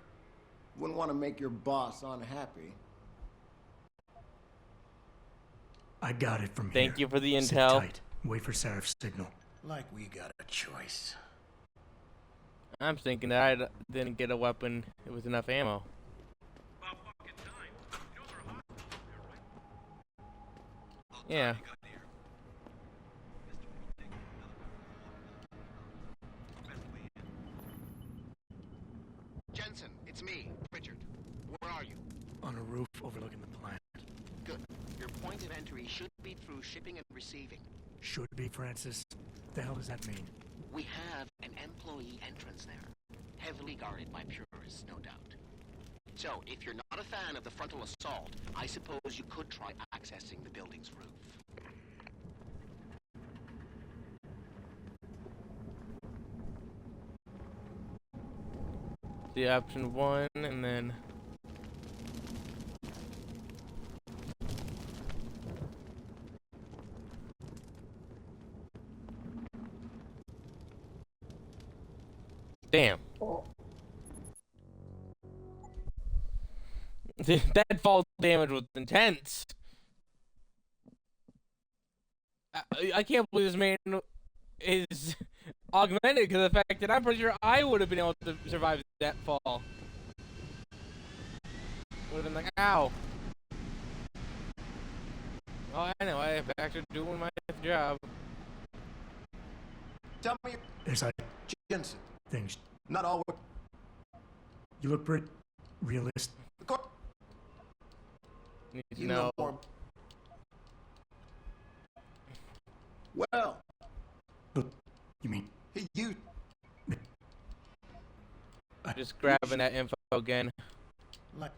Wouldn't want to make your boss unhappy. I got it from here. Thank you for the Sit intel. tight. Wait for Seraph's signal. Like we got a choice. I'm thinking that I didn't get a weapon with enough ammo. Yeah. Jensen, it's me, Pritchard. Where are you? On a roof overlooking the plant. Good. Your point of entry should be through shipping and receiving. Should be, Francis. The hell does that mean? We have an employee entrance there. Heavily guarded by purists, no doubt. So, if you're not a fan of the frontal assault, I suppose you could try accessing the building's roof. The option 1, and then... Damn. That fall damage was intense. I can't believe this man is augmented because of the fact that I'm pretty sure I would have been able to survive that fall. Would have been like, ow. Oh, I know. I'm back to doing my job. Tell me, As I Jensen. things, Not all. you look pretty realistic. Need to You know. more. Well, Look, you mean hey, you. Just grabbing that info again. like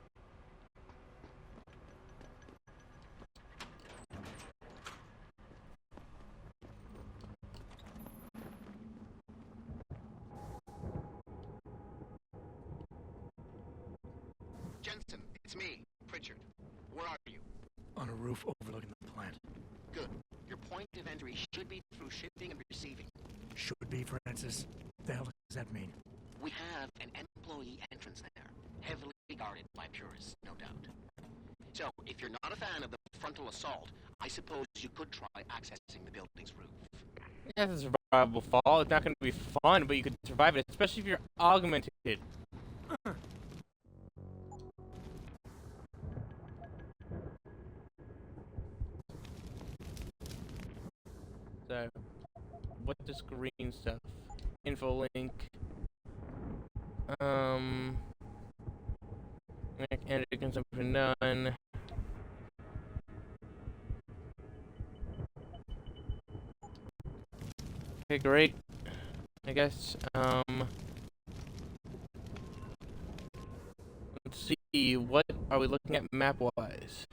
Jensen, it's me, Pritchard. Where are you? on a roof overlooking the plant? Good. Your point of entry should be through shipping and receiving. Should be, Francis. The hell does that mean? We have an employee entrance there, heavily guarded by purists, no doubt. So, if you're not a fan of the frontal assault, I suppose you could try accessing the building's roof. Yeah, it's a survivable fall. It's not going to be fun, but you could survive it, especially if you're augmented. So, what's this green stuff? Info link. Energy consumption done. Okay, great. I guess, let's see, what are we looking at map-wise?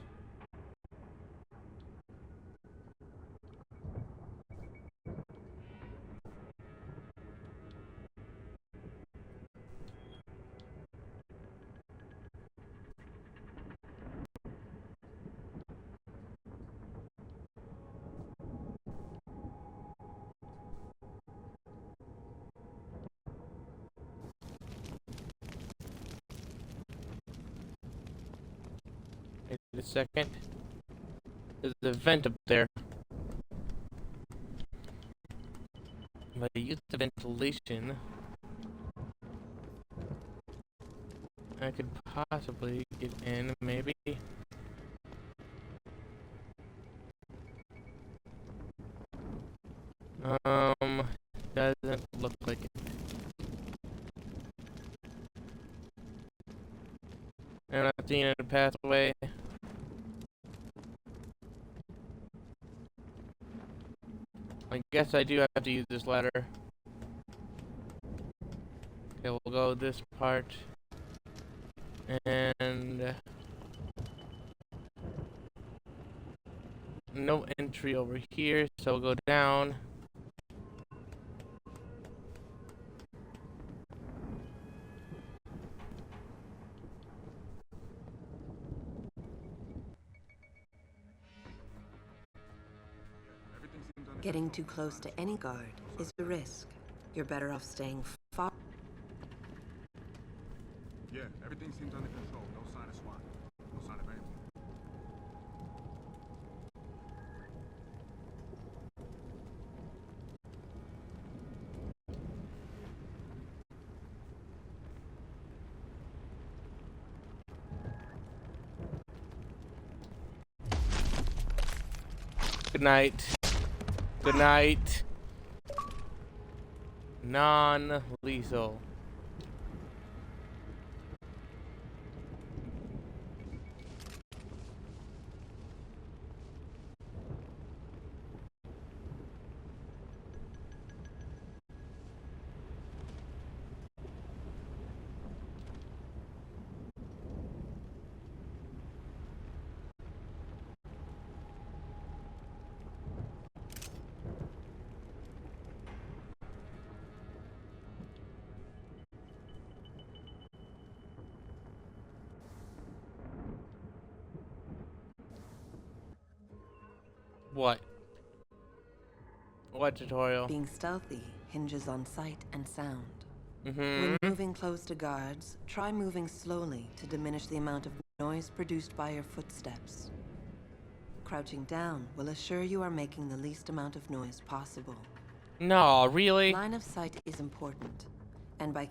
Wait a second. There's a vent up there. If I use the ventilation, I could possibly get in, maybe. Doesn't look like it. I'm not seeing a pathway. I guess I do have to use this ladder. Okay, we'll go this part. And no entry over here, so we'll go down. Getting too close to any guard is a risk. You're better off staying far. Yeah, everything seems under control. No sign of SWAT. No sign of anything. Good night. Good night. Non-lethal. What? What tutorial? Being stealthy hinges on sight and sound. Mm-hmm. When moving close to guards, try moving slowly to diminish the amount of noise produced by your footsteps. crouching down will assure you are making the least amount of noise possible. No, really? Line of sight is important, and by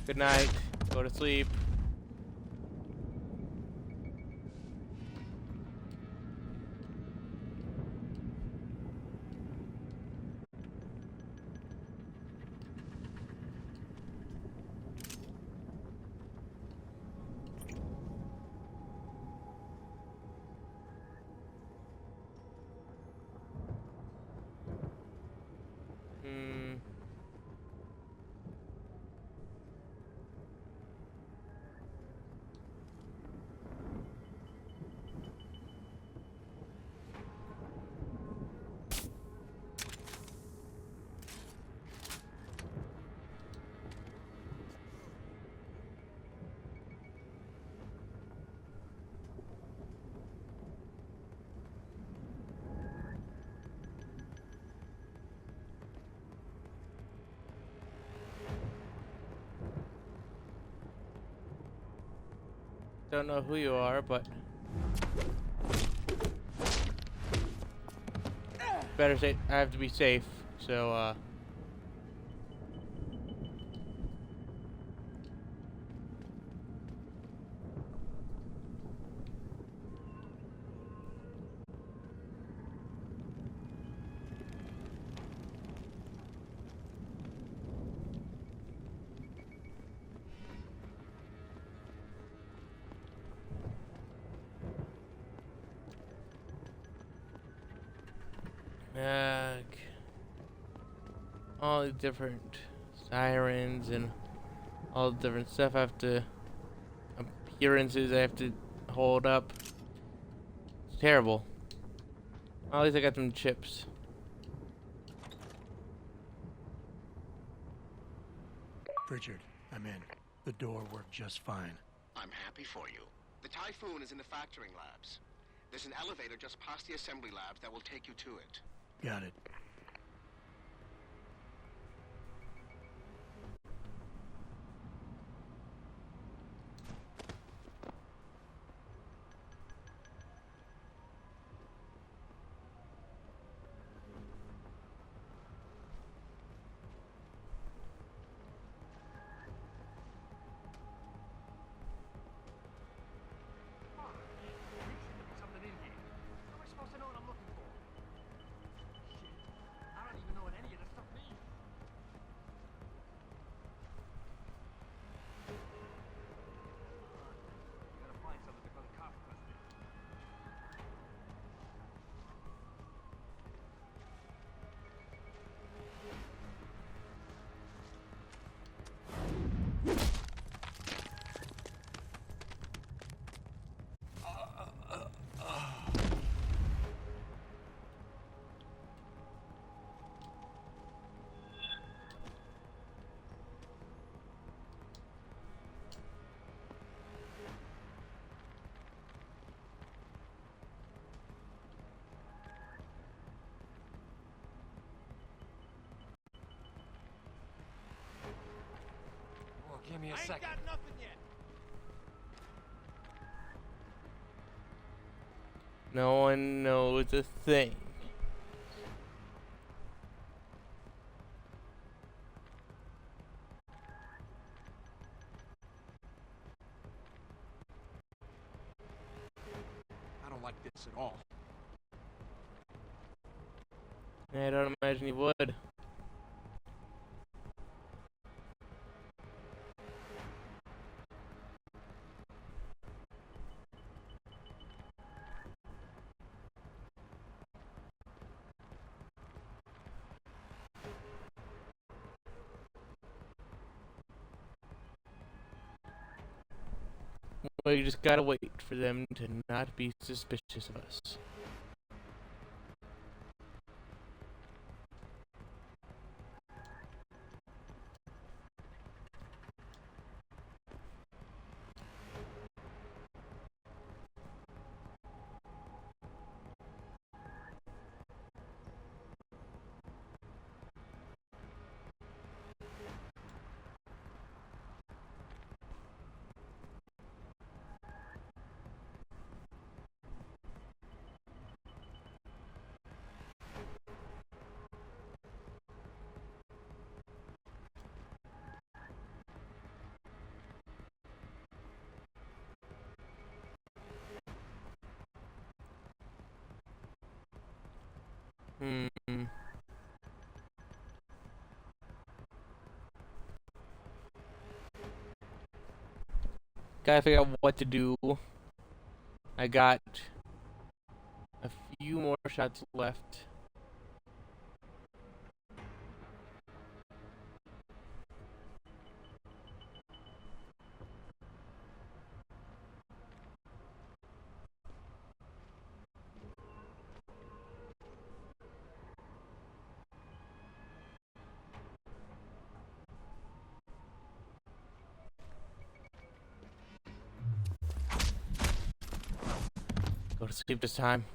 Good night. Go to sleep. Don't know who you are, but better say I have to be safe. So all the different sirens and all the different stuff I have to appearances I have to hold up. It's terrible. At least I got some chips. Richard, I'm in. The door worked just fine. I'm happy for you. The Typhoon is in the factoring labs. There's an elevator just past the assembly labs that will take you to it. Got it. Give me a second. I ain't got nothing yet. No one knows a thing. like this at all. I don't imagine he would. Well, you just gotta wait for them to not be suspicious of us. Gotta figure out what to do. I got a few more shots left. Go to sleep this time.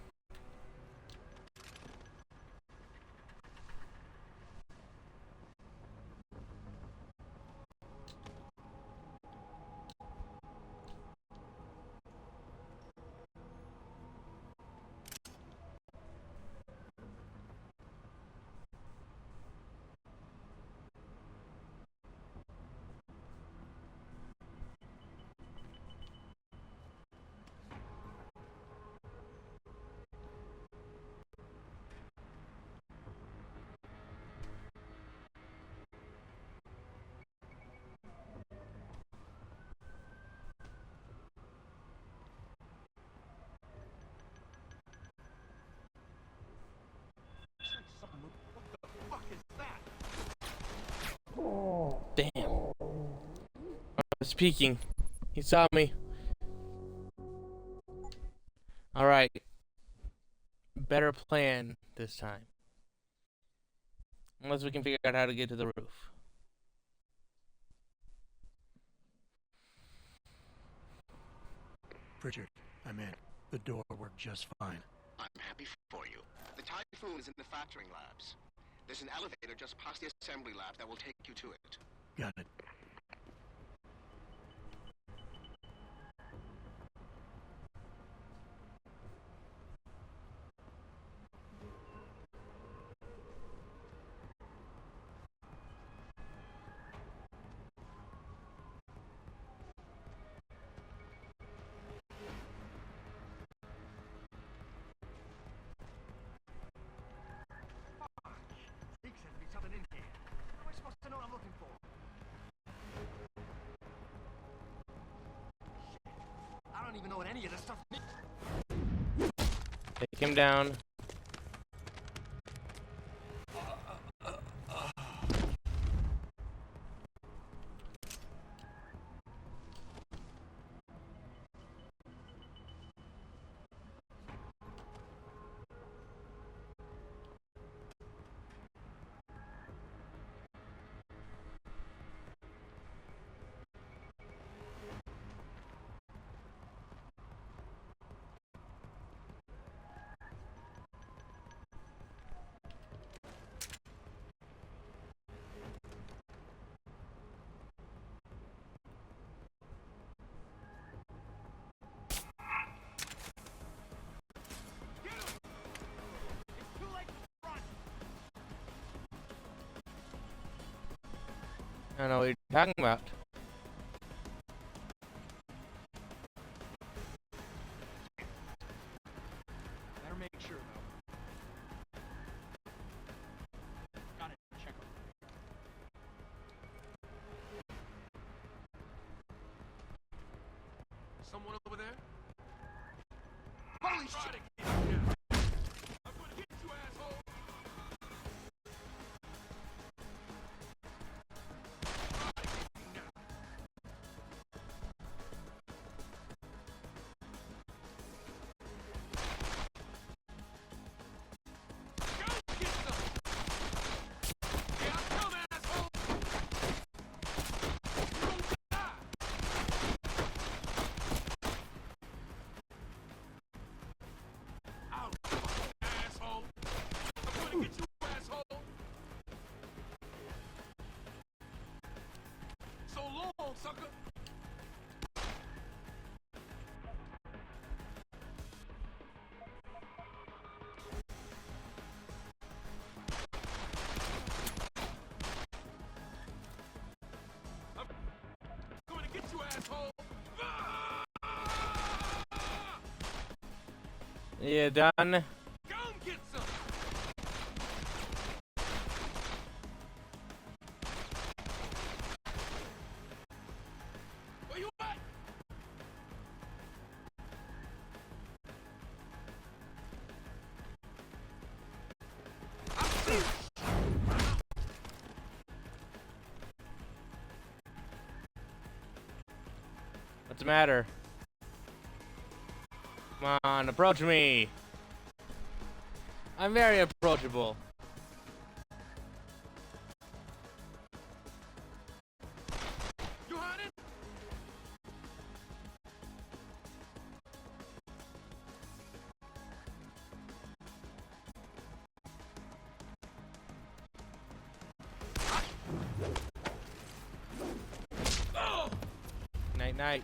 Damn. I was peeking. He saw me. Alright. Better plan this time. Unless we can figure out how to get to the roof. Pritchard, I'm in. The door worked just fine. I'm happy for you. The Typhoon is in the factoring labs. There's an elevator just past the assembly lab that will take you to it. Got it. I don't even know what any of this stuff means. Take him down. I don't know what you're talking about. someone over there? Holy shit! I'm gonna get you, asshole! Sucker! I'm going to get you, asshole! Yeah, done. Go and get some! Where you at? What's the matter? Come on, approach me. I'm very approachable. You hiding? Night, night.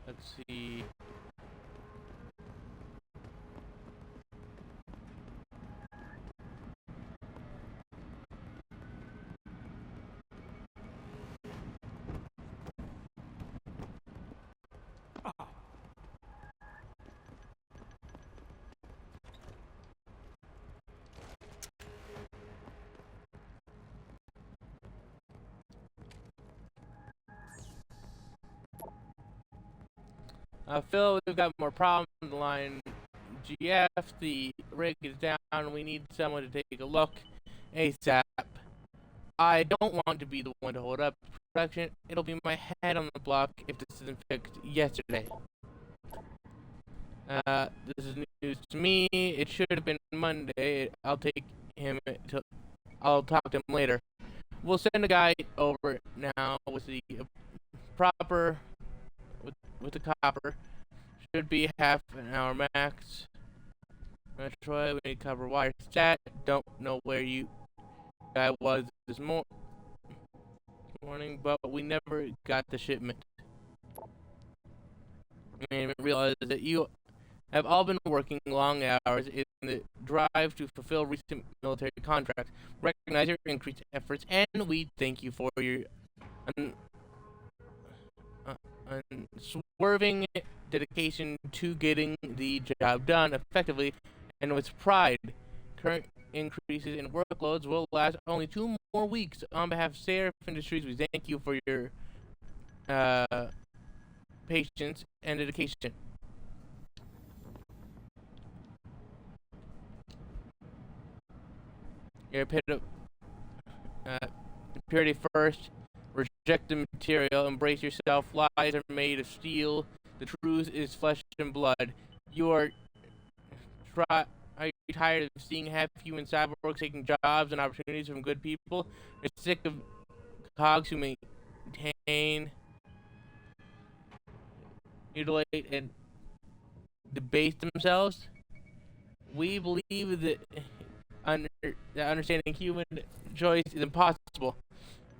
Let's see. Phil, we've got more problems on the line. GF, the rig is down. We need someone to take a look ASAP. I don't want to be the one to hold up production. It'll be my head on the block if this isn't fixed yesterday. This is news to me. It should have been Monday. I'll talk to him later. We'll send a guy over now with the proper with the copper. Should be half an hour max. Troy, we need copper wire stat. Don't know where you guy was this morning, but we never got the shipment. I didn't even realize that you have all been working long hours in the drive to fulfill recent military contracts. Recognize your increased efforts, and we thank you for your unswerving dedication to getting the job done effectively and with pride. Current increases in workloads will last only 2 more weeks. On behalf of Seraph Industries, we thank you for your patience and dedication. Your purity first. Reject the material. Embrace yourself. Lies are made of steel. The truth is flesh and blood. Are you tired of seeing half-human cyborgs taking jobs and opportunities from good people? You're sick of cogs who maintain, mutilate, and debase themselves? We believe that understanding human choice is impossible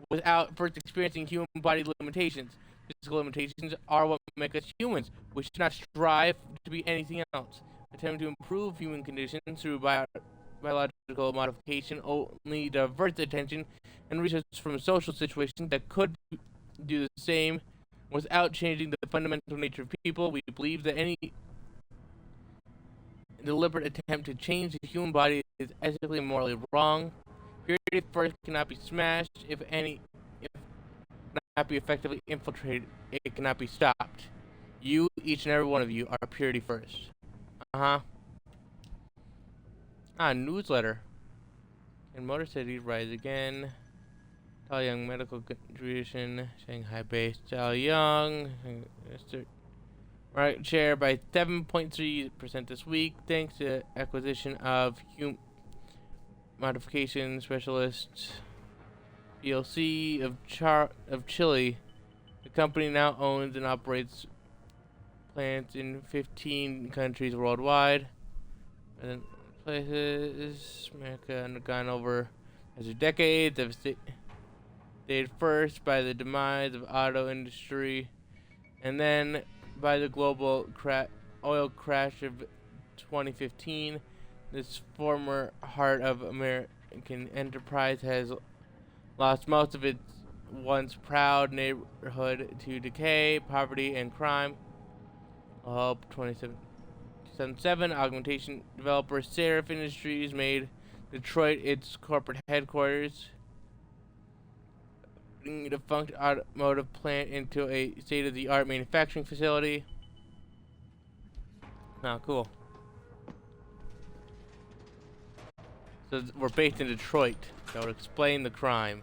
without first experiencing human body limitations. Physical limitations are what make us humans. We should not strive to be anything else. Attempting to improve human conditions through biological modification only diverts attention and research from social situations that could do the same without changing the fundamental nature of people. We believe that any deliberate attempt to change the human body is ethically and morally wrong. Purity first cannot be smashed. If not be effectively infiltrated, it cannot be stopped. You, each and every one of you, are purity first. Newsletter. In Motor City, rise again. Tell Young medical contribution. Shanghai based Tell Young. Right share by 7.3% this week, thanks to acquisition of modification specialist PLC of Chile. The company now owns and operates plants in 15 countries worldwide. And places America undergone over as of decades have stayed first by the demise of auto industry, and then by the global oil crash of 2015. This former heart of American enterprise has lost most of its once proud neighborhood to decay, poverty, and crime. Help 2077 augmentation developer Seraph Industries made Detroit its corporate headquarters, bringing a defunct automotive plant into a state-of-the-art manufacturing facility. Cool. So we're based in Detroit. That would explain the crime.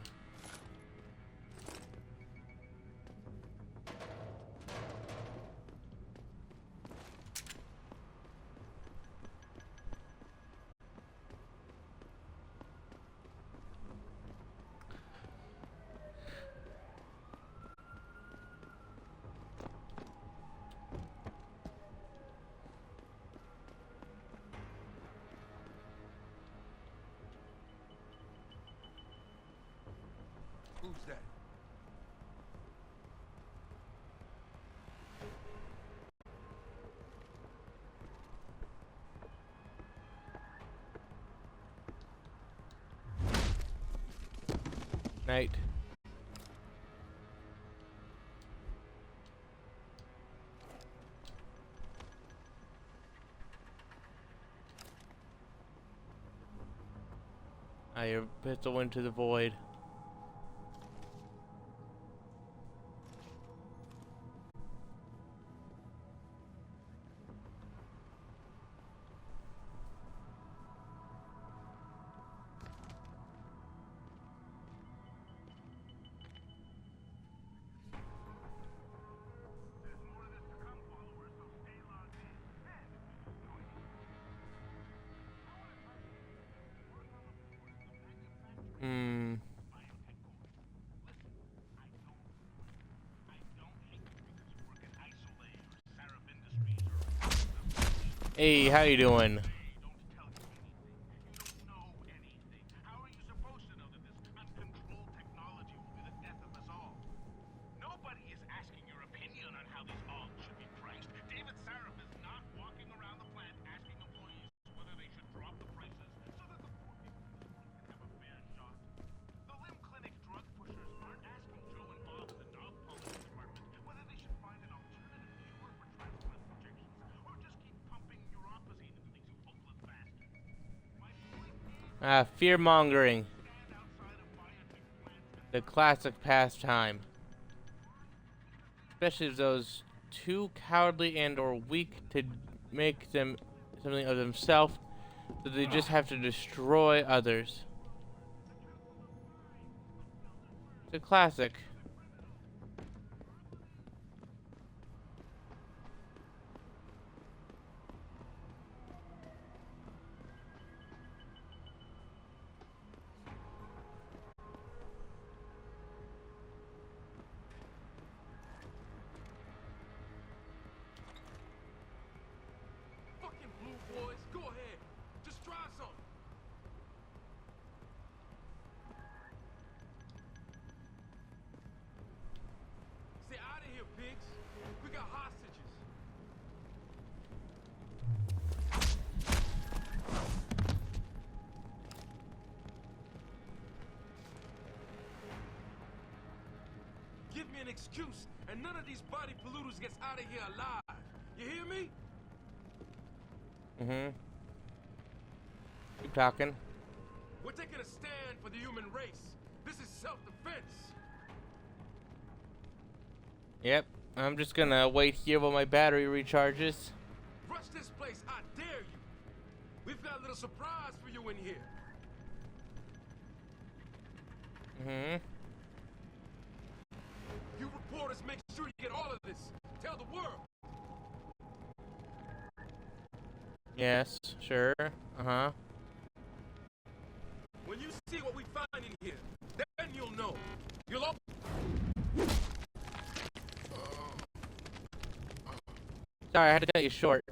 Who's that? Night. Your pistol went to the void. Hey, how you doing? Fear mongering. the classic pastime. Especially if those too cowardly and or weak to make them something of themselves, so they just have to destroy others. It's a classic. Give me an excuse, and none of these body polluters gets out of here alive. You hear me? Keep talking. We're taking a stand for the human race. This is self-defense. Yep, I'm just gonna wait here while my battery recharges. Rush this place, I dare you. We've got a little surprise for you in here. You reporters make sure you get all of this. Tell the world. Yes, sure. When you see what we find in here, then you'll know. You'll all... Sorry, I had to cut you short.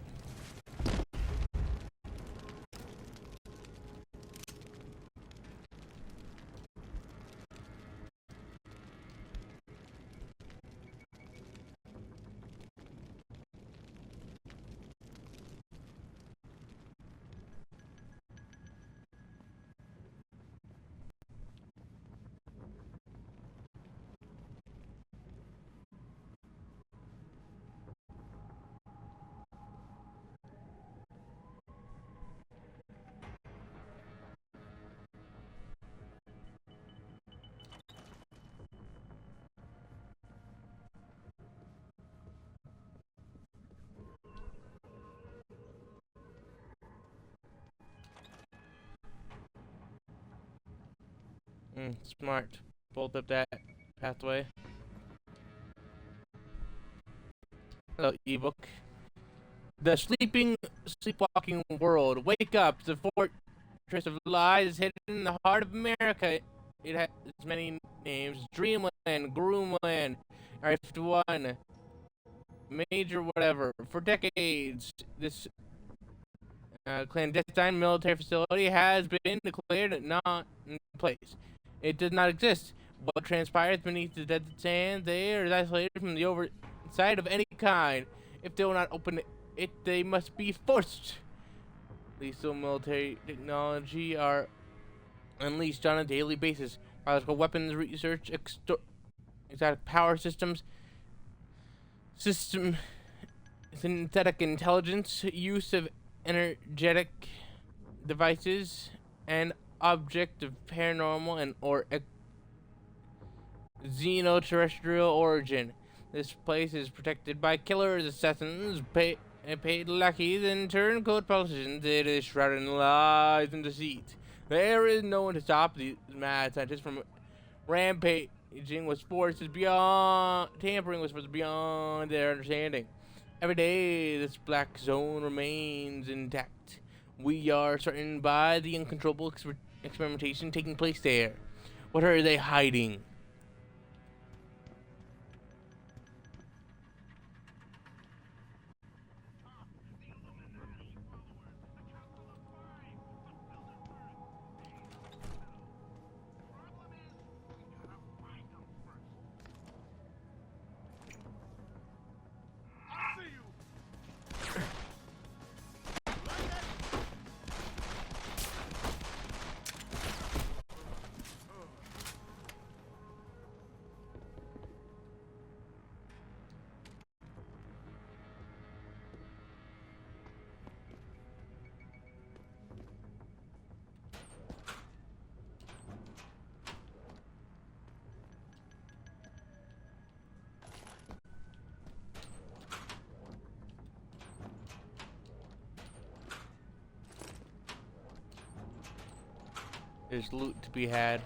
Smart. Bolt up that pathway. Hello, ebook. The sleepwalking world. Wake up. The fortress of lies is hidden in the heart of America. It has many names. Dreamland, Groomland, Rift One, Major whatever. For decades, this clandestine military facility has been declared not in place. It does not exist. What transpires beneath the dead sand there is isolated from the oversight of any kind. If they will not open it, they must be forced. Lethal military technology are unleashed on a daily basis. Biological weapons research, exotic power systems, synthetic intelligence, use of energetic devices, and object of paranormal and or xenoterrestrial origin. This place is protected by killers, assassins, paid lackeys, and turncoat politicians. It is shrouded in lies and deceit. There is no one to stop these mad scientists from rampaging with forces beyond tampering with forces beyond their understanding. Every day, this black zone remains intact. We are certain by the uncontrollable experimentation taking place there. What are they hiding? There's loot to be had.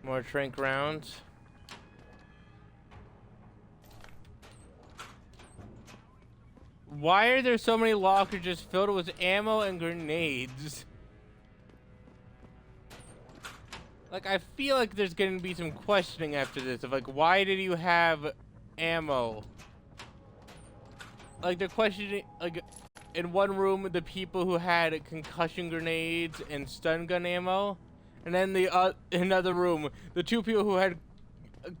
More trank rounds. Why are there so many lockers just filled with ammo and grenades? Like, I feel like there's gonna be some questioning after this of like, why did you have ammo? Like, they're questioning, like, in one room, the people who had concussion grenades and stun gun ammo, and then the another room, the two people who had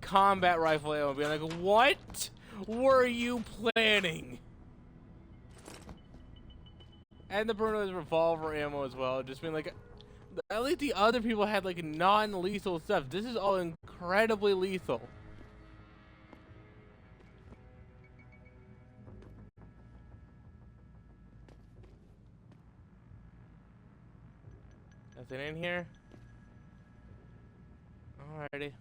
combat rifle ammo, being like, what were you planning? And the Bruno's revolver ammo as well, just being like, at least the other people had like non-lethal stuff. This is all incredibly lethal. Nothing in here? Alrighty.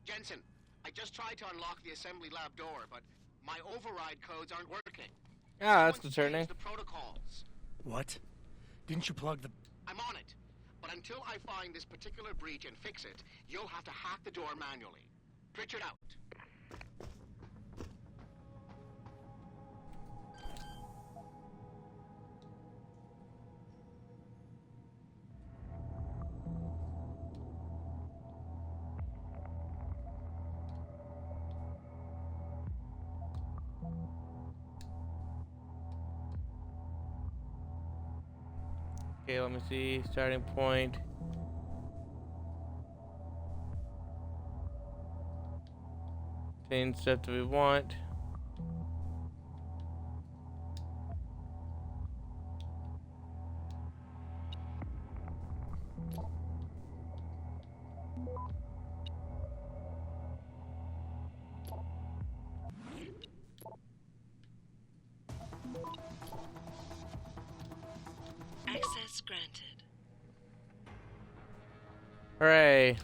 Jensen, I just tried to unlock the assembly lab door, but my override codes aren't working. Ah, that's concerning. The protocols. What? Didn't you plug the... I'm on it. But until I find this particular breach and fix it, you'll have to hack the door manually. Pritchard out. Okay, let me see. Starting point. Contain stuff that we want. Access granted. Hooray.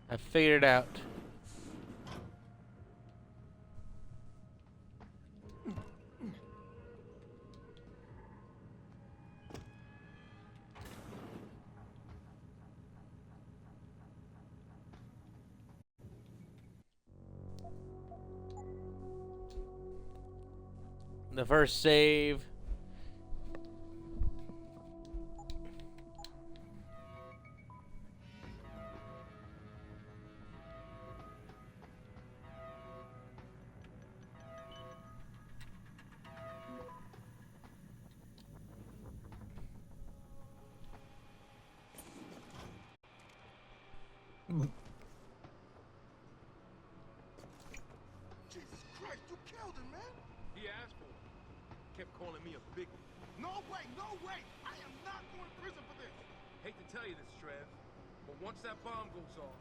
I figured it out. The first save. Jesus Christ, you killed him, man! He asked for it. Kept calling me a big... No way, no way! I am not going to prison for this! Hate to tell you this, Trev, but once that bomb goes off,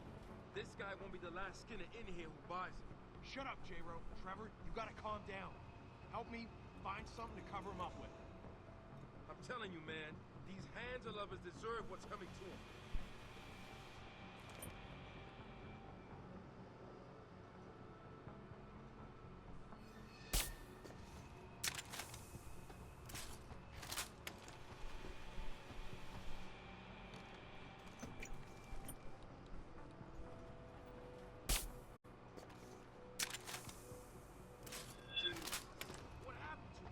this guy won't be the last Skinner in here who buys it. Shut up, J-Ro. Trevor, you gotta calm down. Help me find something to cover him up with. I'm telling you, man, these hands of lovers deserve what's coming to them. What happened to him?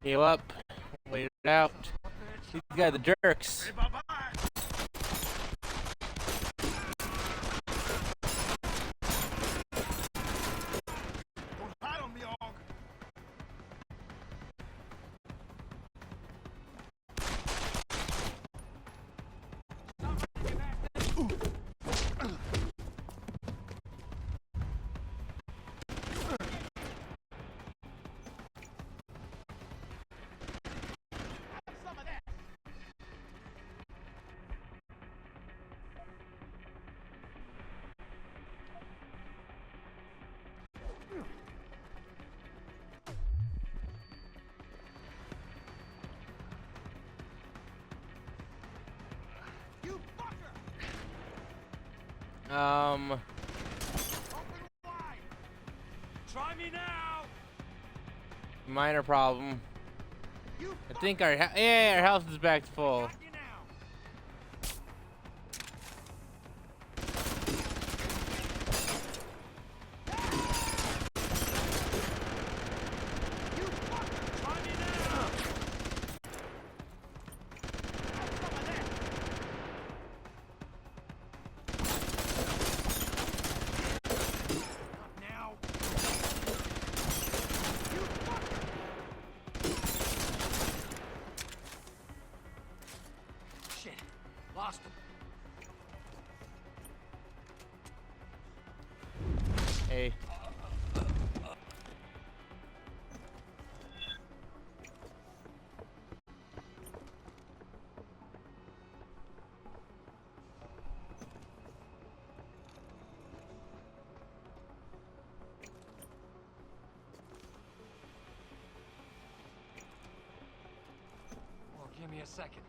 Heal up. Wait it out. These guys are the jerks. Try me now. Minor problem. I think our health is back to full. Lost him. Hey. Well, give me a second.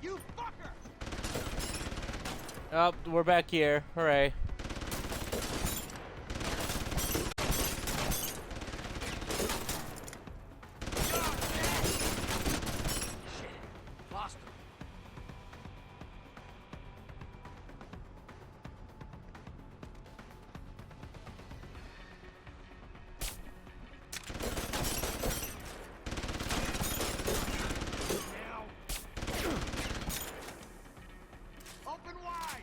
You fucker! Oh, we're back here. Hooray. Lost him. Open wide!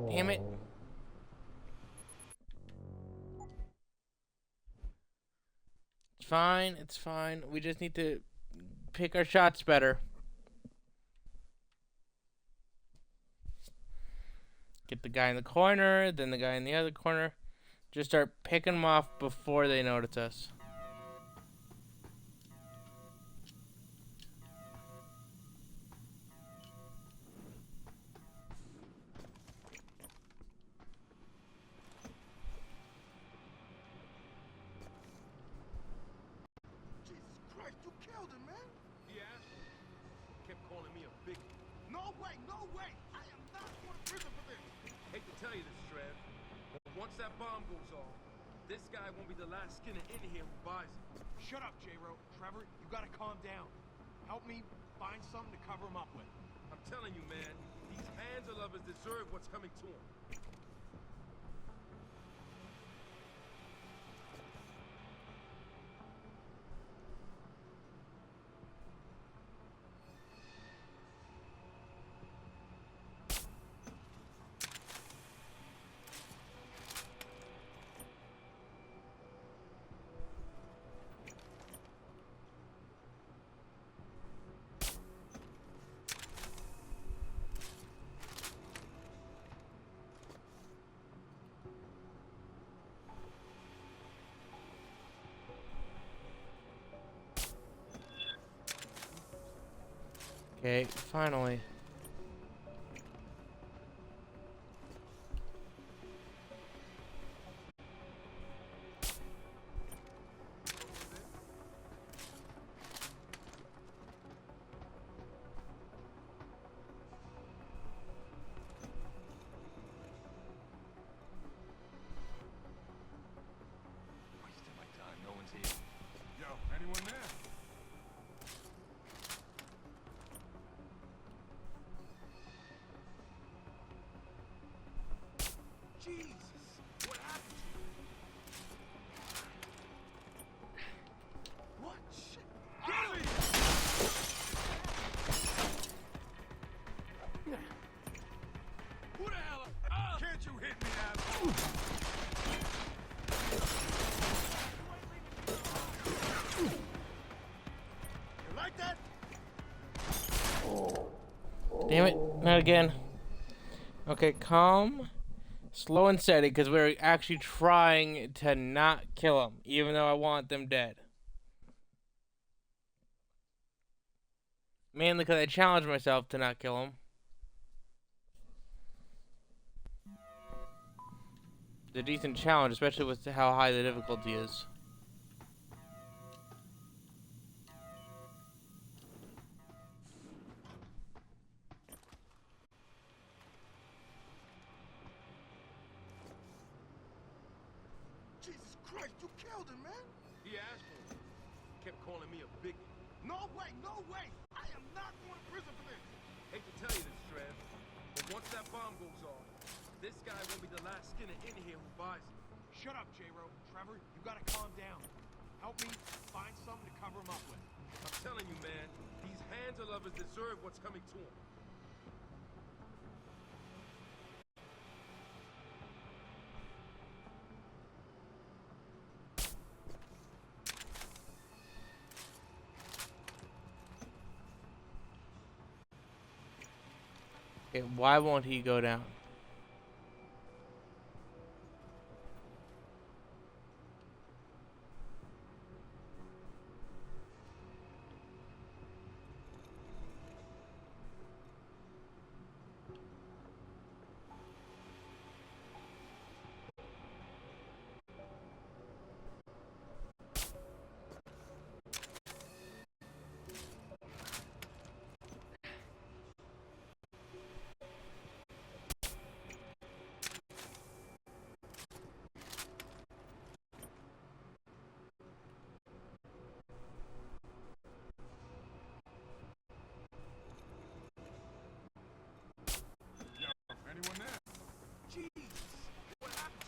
Damn it. It's fine. It's fine. We just need to pick our shots better. Get the guy in the corner, then the guy in the other corner. Just start picking them off before they notice us. Jesus Christ, you killed him, man. Yeah. Kept calling me a big. No way, no way. I am not going to prison for this. Hate to tell you this, Trev, but once that bomb goes off, this guy won't be the last skinner in here who buys it. Shut up, J-Ro. Trevor, you gotta calm down. Help me find something to cover him up with. I'm telling you, man, these Hansa lovers deserve what's coming to them. Okay, finally. Damn it, not again. Okay, calm, slow and steady, because we're actually trying to not kill them, even though I want them dead. Mainly because I challenged myself to not kill them. It's a decent challenge, especially with how high the difficulty is. Jesus Christ, you killed him, man! He asked for it. Kept calling me a bigot. No way, no way! I am not going to prison for this! Hate to tell you this, Trev, but once that bomb goes off, this guy won't be the last skinner in here who buys it. Shut up, J-Ro. Trevor, you gotta calm down. Help me find something to cover him up with. I'm telling you, man, these handle lovers deserve what's coming to them. Okay, why won't he go down? Anyone there? Jeez, what happened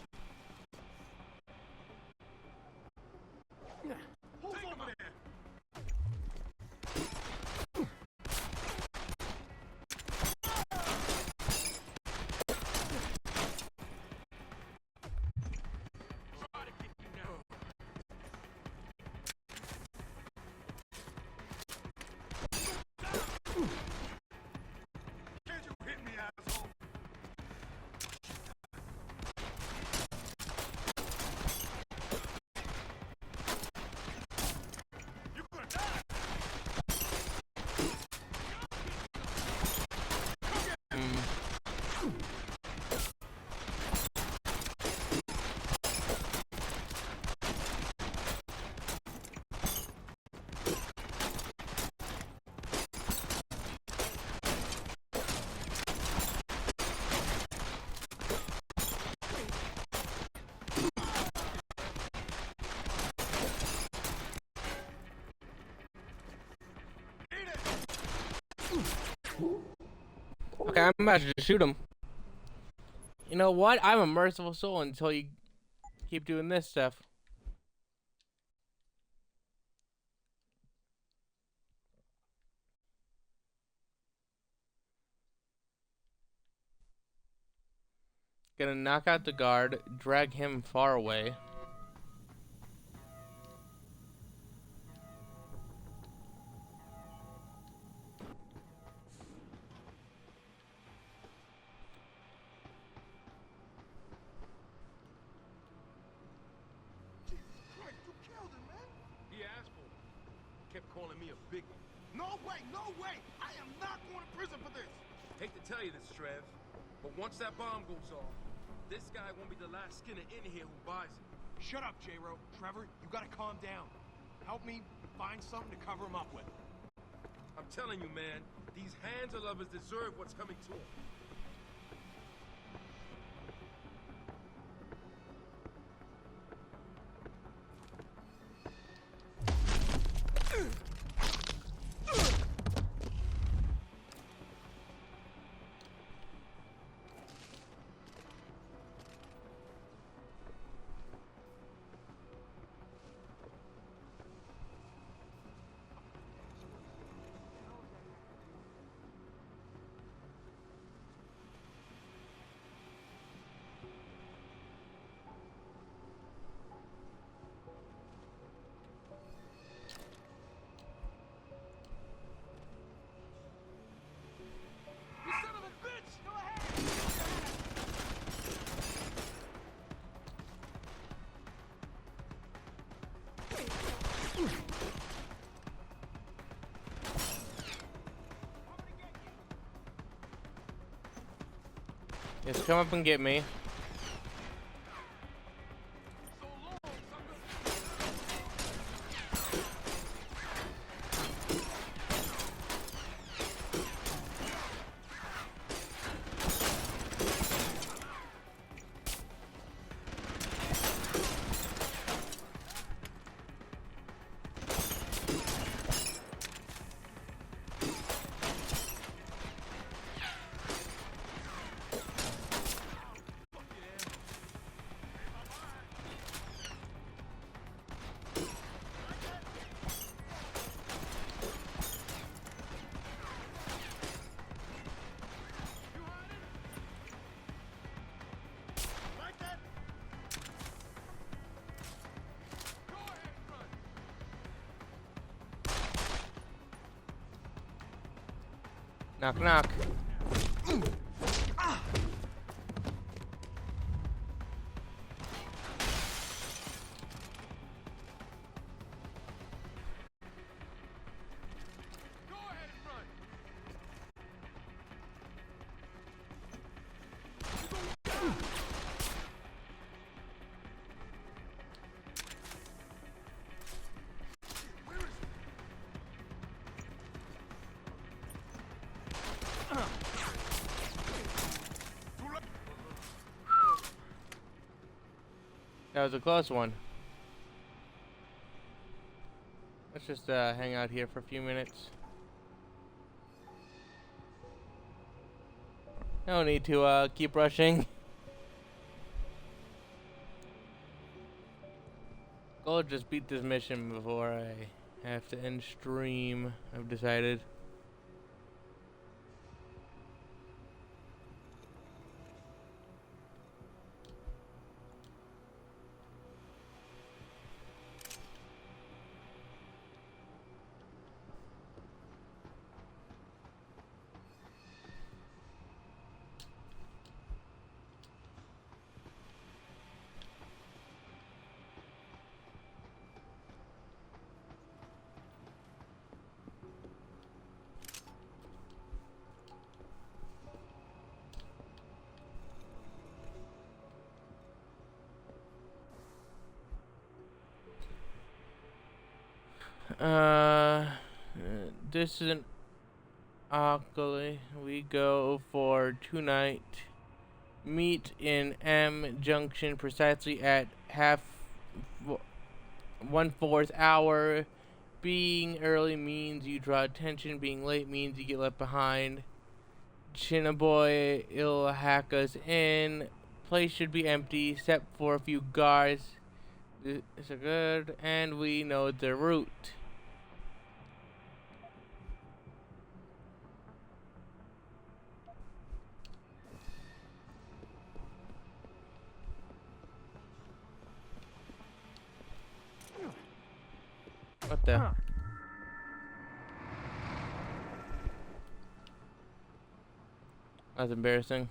to you? Who's over there? Try to get you now. Can't you hit me, asshole? You're gonna die! Okay, I'm about to just shoot him. You know what? I'm a merciful soul until you keep doing this stuff. Gonna knock out the guard, drag him far away. Christ, you killed him, man! He asked for it. Kept calling me a bigot. No way, no way! I am not going to prison for this! Hate to tell you this, Trev, but once that bomb goes off, this guy won't be the last skinner in here who buys it. Shut up, J-Ro. Trevor, you gotta calm down. Help me find something to cover him up with. I'm telling you, man, these handle lovers deserve what's coming to them. Just come up and get me. Knock, knock. That was a close one. Let's just hang out here for a few minutes. No need to keep rushing. I'll just beat this mission before I have to end stream, I've decided. This is an Ockley. We go for tonight. Meet in M Junction precisely at 1/4 hour. Being early means you draw attention. Being late means you get left behind. Chinaboy, it'll hack us in. Place should be empty, except for a few guards. This is good, and we know the route. What the? That's embarrassing.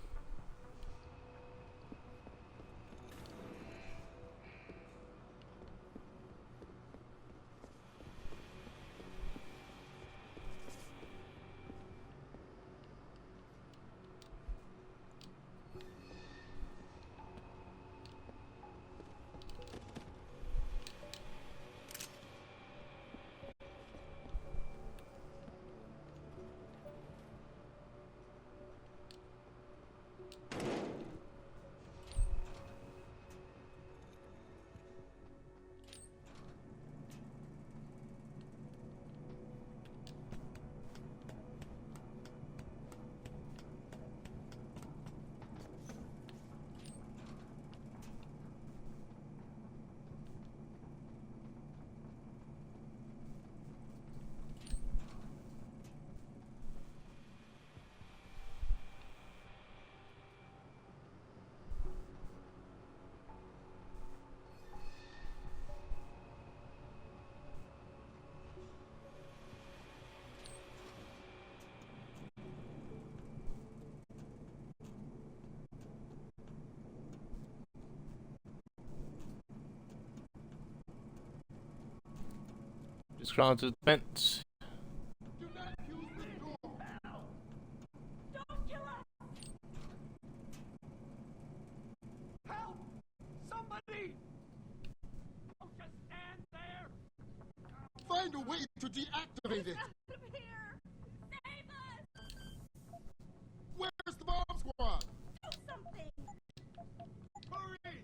Just crawling through the fence. Please! Don't just stand there! Find a way to deactivate it! Out of here! Save us! Where's the bomb squad? Do something! Hurry!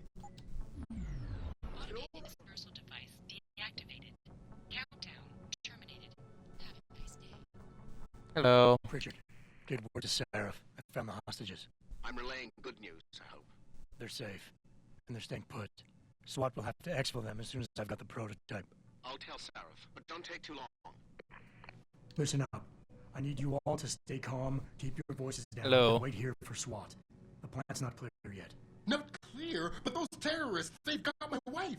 Automated universal device deactivated. Countdown terminated. Have a nice day. Hello. Richard, get word to Seraph. I found the hostages. I'm relaying good news, I hope. They're safe, and they're staying put. SWAT will have to exfil them as soon as I've got the prototype. I'll tell Seraph, but don't take too long. Listen up. I need you all to stay calm, keep your voices down, Hello. and wait here for SWAT. The plant's not clear yet. Not clear, but those terrorists, they've got my wife.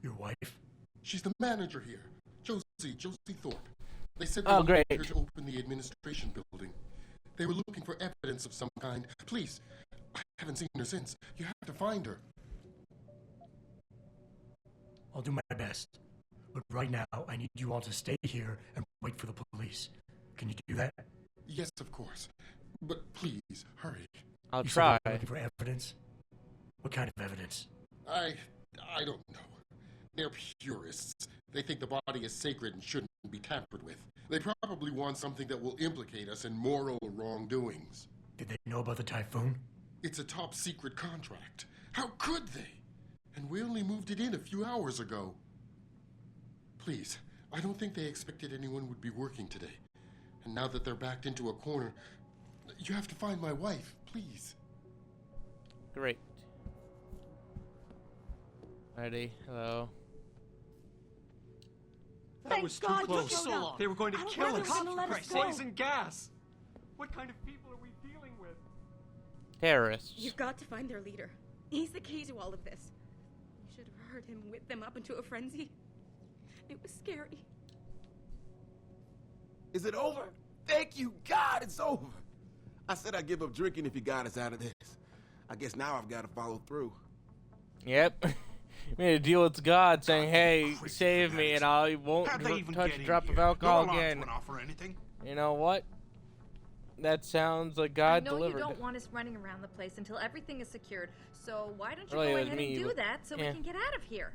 Your wife? She's the manager here. Josie Thorpe. They said they Oh, wanted great. her to open the administration building. They were looking for evidence of some kind. Please, I haven't seen her since. You have to find her. I'll do my best. But right now, I need you all to stay here and wait for the police. Can you do that? Yes, of course. But please, hurry. I'll You said try. you're looking for evidence? What kind of evidence? I don't know. They're purists. They think the body is sacred and shouldn't be tampered with. They probably want something that will implicate us in moral wrongdoings. Did they know about the typhoon? It's a top secret contract. How could they? And we only moved it in a few hours ago. Please, I don't think they expected anyone would be working today. And now that they're backed into a corner, you have to find my wife, please. Great. Ready? Hello. That was too close. They were going to kill us. Poison gas. What kind of people are we dealing with? Terrorists. You've got to find their leader. He's the key to all of this. You should have heard him whip them up into a frenzy. It was scary. Is it over? Thank you, God, it's over. I said I'd give up drinking if you got us out of this. I guess now I've got to follow through. Yep. Made a deal with God saying, hey, save me and I won't touch a drop of alcohol again. You know what? That sounds like God delivered. I know you don't want us running around the place until everything is secured, so why don't you Really, go it was ahead me, and do but- that so yeah. we can get out of here?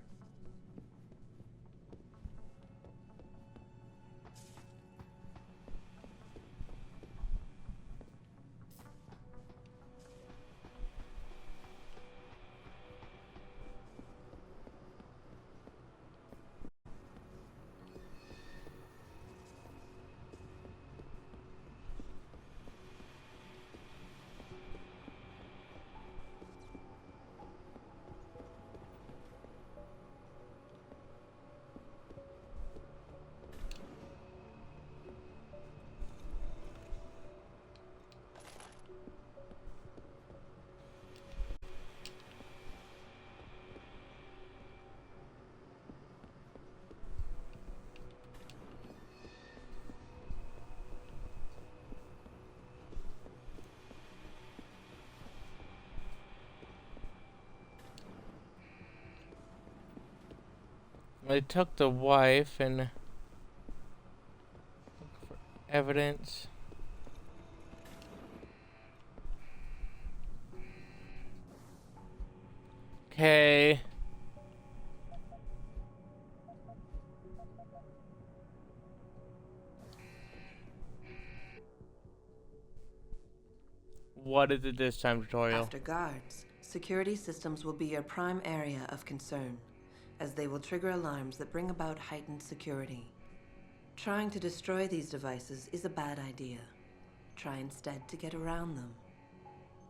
They took the wife and looked for evidence. Okay. What is it this time, tutorial? After guards, security systems will be your prime area of concern, as they will trigger alarms that bring about heightened security. Trying to destroy these devices is a bad idea. Try instead to get around them.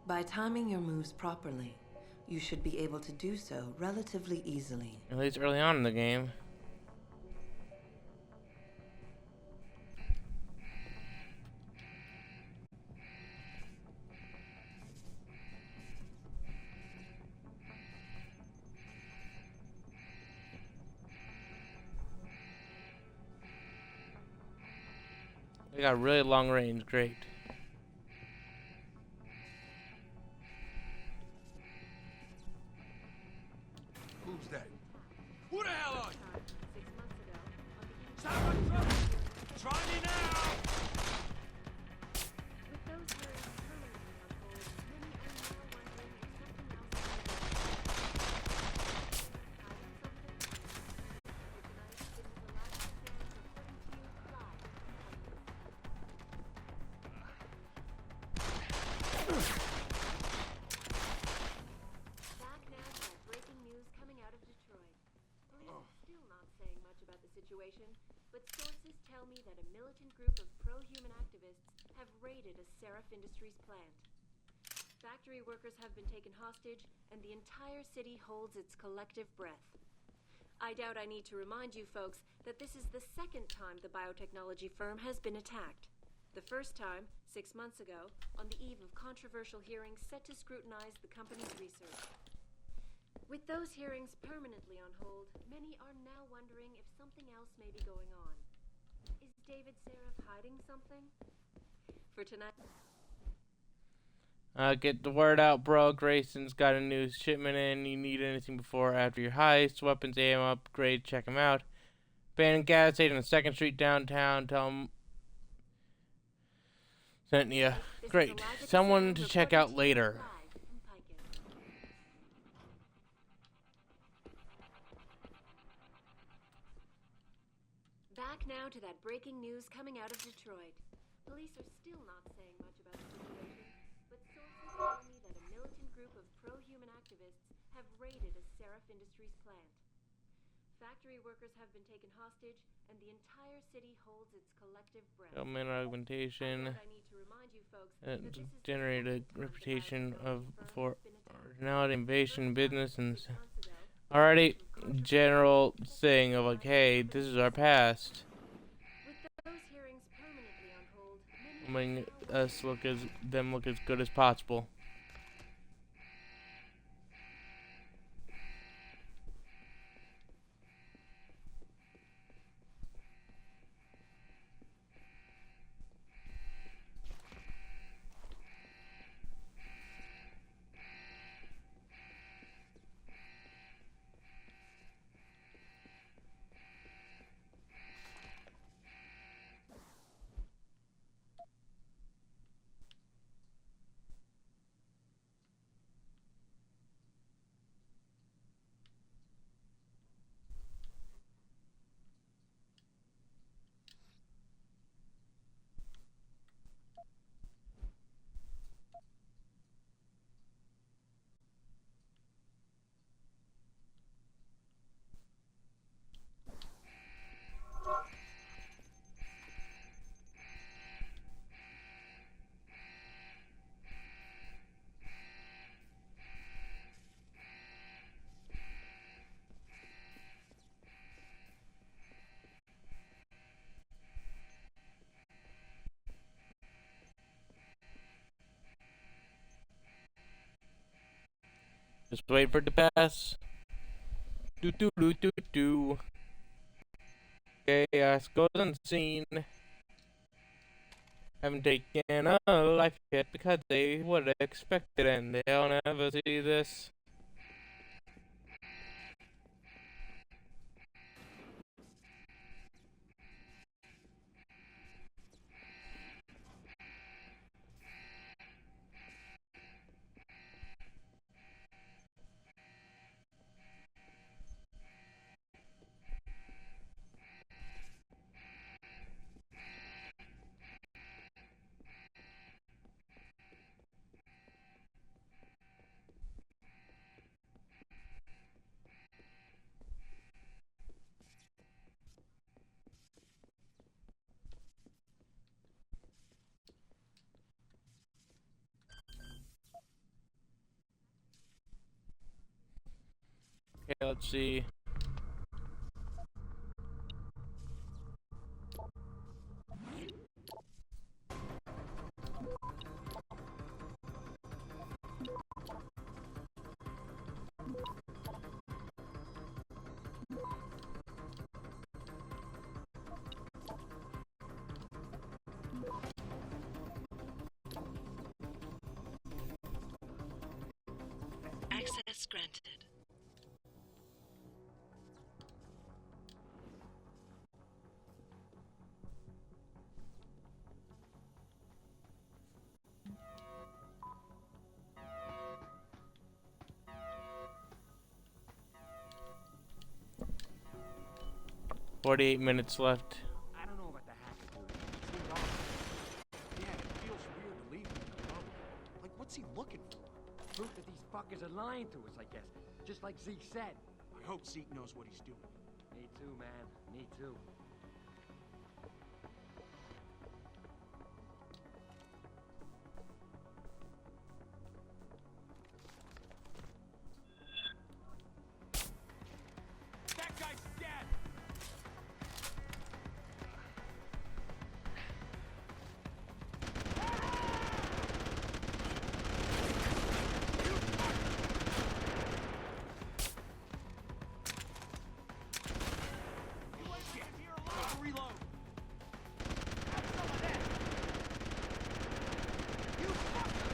By timing your moves properly, you should be able to do so relatively easily. At least early on in the game. They got really long range, great. Who's that? Who the hell are you? 6 months ago, Sound like trouble? Try me now! with those words permanently on hold, many are now wondering if something else might have Still not saying much about the situation, but sources tell me that a militant group of pro-human activists have raided a Seraph Industries plant. Factory workers have been taken hostage, and the entire city holds its collective breath. I doubt I need to remind you folks that this is the second time the biotechnology firm has been attacked. The first time, 6 months ago, on the eve of controversial hearings set to scrutinize the company's research. With those hearings permanently on hold, many are now wondering if something else may be going on. Is David Seraph hiding something? For tonight... Get the word out, bro. Grayson's got a new shipment in. You need anything before or after your heist? Weapons, ammo, upgrade, check them out. Abandoned gas station on 2nd Street downtown. Tell them... Sent ya. Great. Someone to check out later. Back now to that breaking news coming out of Detroit. Police are still not saying much about the situation, but sources tell me that a militant group of pro-human activists have raided a Seraph Industries plant. Factory workers have been taken hostage, and the entire city holds its collective breath. Element augmentation. I need to remind you folks that this is Generate a reputation for originality, innovation, business, and already general thing of like, hey, this is our past. Making us look as good as possible. Just wait for it to pass. Do. Chaos goes unseen. Haven't taken a life yet because they would expect it and they'll never see this. Okay, let's see. Access granted. $48 minutes left. I don't know about the hacker dude. It seems odd. Yeah, it feels weird to leave him in the bubble. Like, what's he looking for? Proof that these fuckers are lying to us, I guess. Just like Zeke said. I I hope Zeke knows what he's doing. Me too, man. Me too. That guy's dead! Reload! Have some of that! You fucker!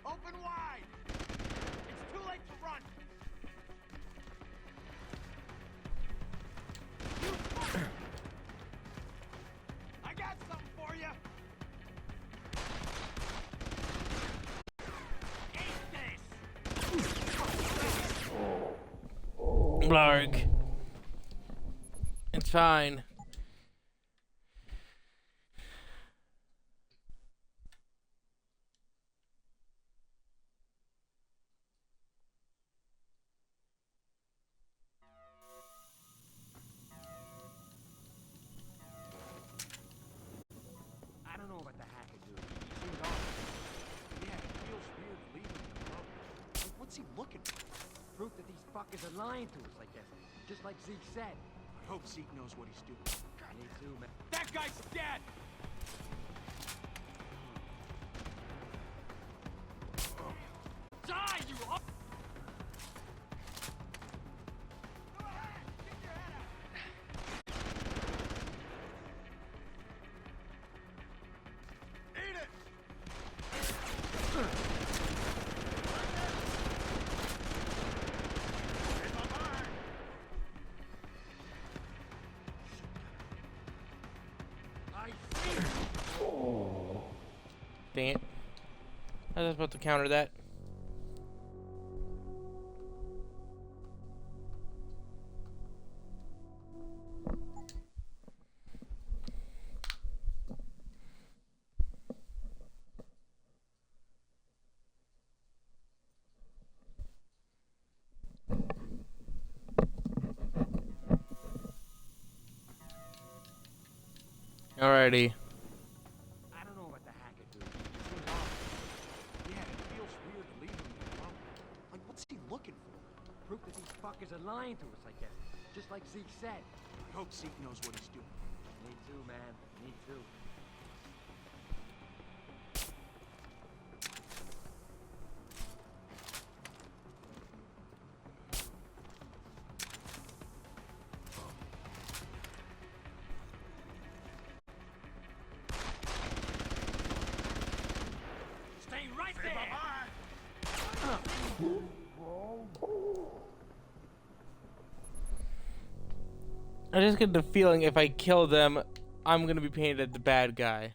Open wide! It's too late to run! You fucker! I got something for you! Blarg. It's fine. I don't know what the hacker do. He seems off. Yeah, it feels weird leaving him alone. Like, what's he looking for? Proof that these fuckers are lying to us, I guess. Just like Zeke said. I hope Zeke knows what he's doing. Me too, man. That guy's dead! Die, you up! Eat it! Dang it. I was about to counter that. Alrighty. I don't know what the hacker do. He seems off. Yeah, it feels weird leaving him alone. Like, what's he looking for? Proof that these fuckers are lying to us, I guess. Just like Zeke said. I hope Zeke knows what he's doing. Me too, man. Me too. Stay right there! I just get the feeling if I kill them, I'm gonna be painted as the bad guy.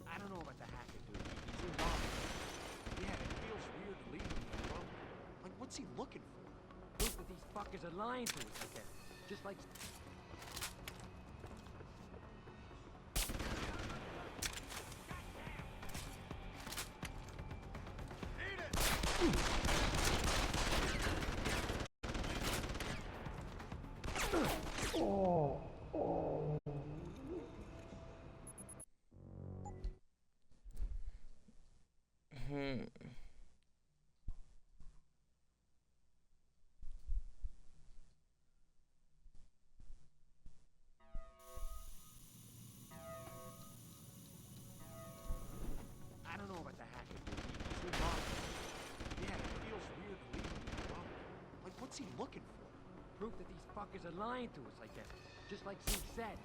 I don't know what the hacker do. He seems off. Yeah, it feels weird leaving him alone. Like, what's he looking for? Proof that these fuckers are lying to us, I guess. Just like... I don't know what the hacker do. He seems off. Yeah, it feels weird leaving him alone. Like, what's he looking for? Proof that these fuckers are lying to us, I guess. Just like Zeke said.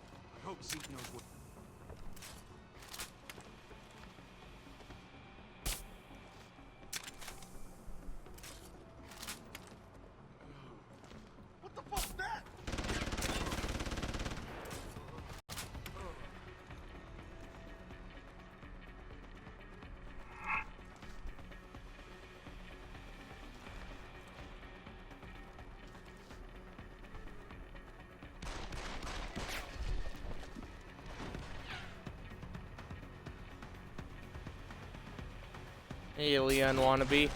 I hope Zeke knows what... What the fuck's that? Alien wannabe.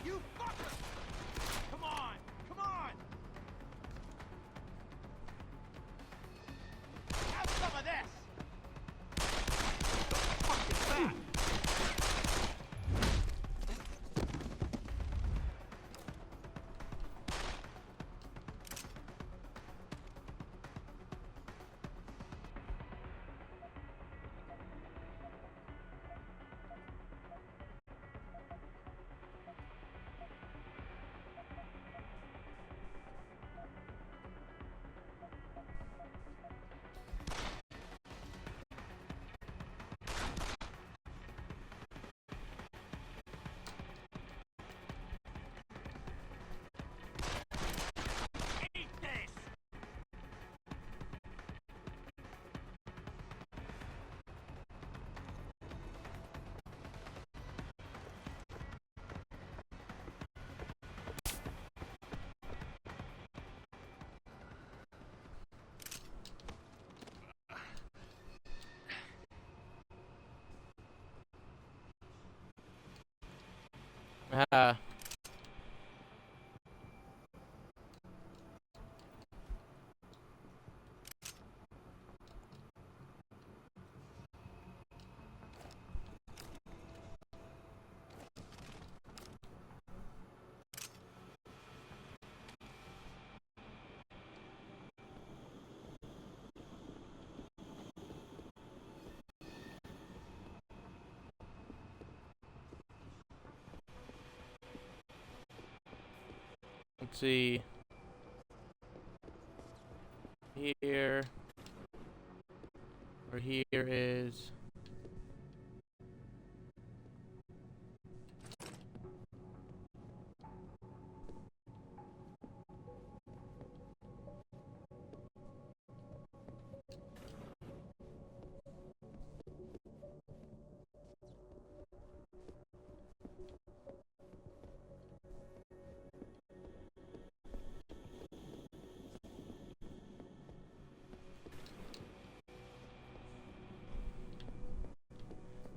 You fucker! Come on! Come on! Have some of this! What the fuck is that? Eat this! Ah. Let's see. Here. Or here is.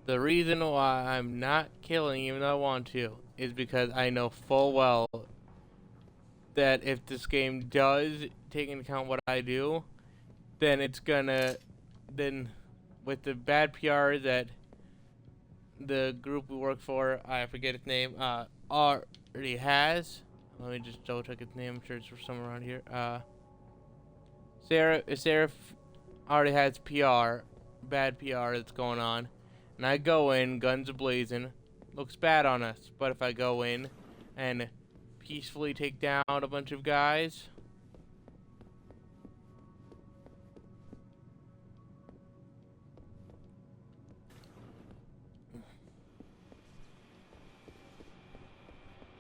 The reason why I'm not killing even though I want to is because I know full well that if this game does take into account what I do, then it's gonna, then with the bad PR that the group we work for, I forget its name, already has. Let me just double check its name. I'm sure it's somewhere around here. Sarah already has PR, bad PR that's going on. And I go in, guns a-blazing, looks bad on us. But if I go in and peacefully take down a bunch of guys,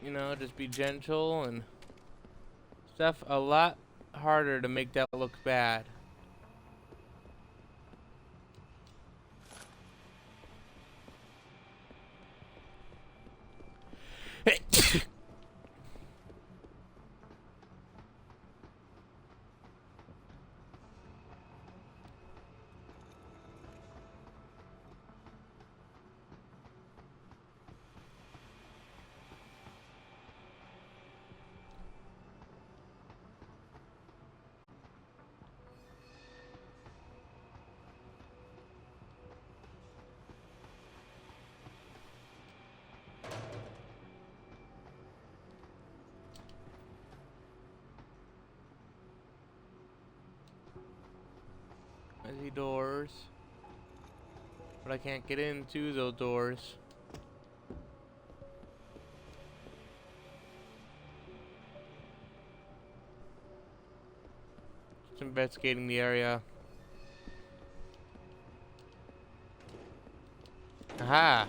you know, just be gentle and stuff, a lot harder to make that look bad. I see doors, but I can't get into those doors. Just investigating the area. Aha!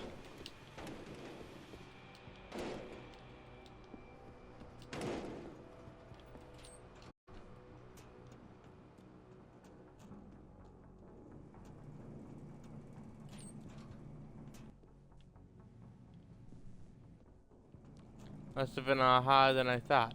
Must have been aha than I thought.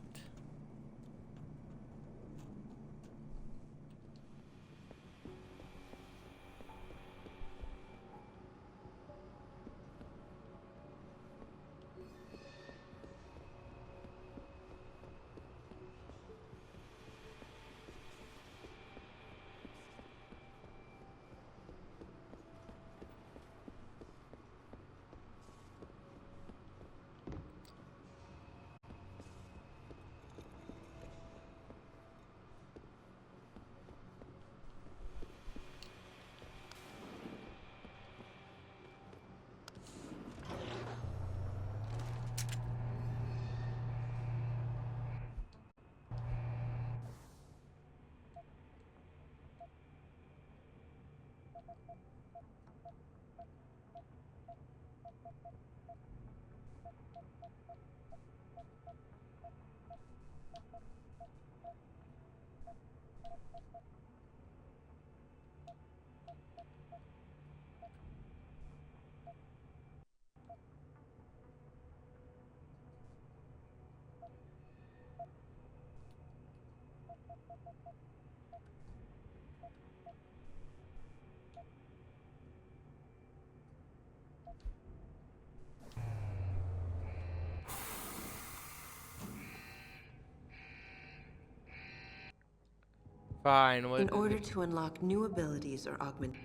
Fine. What In order to unlock new abilities or augment...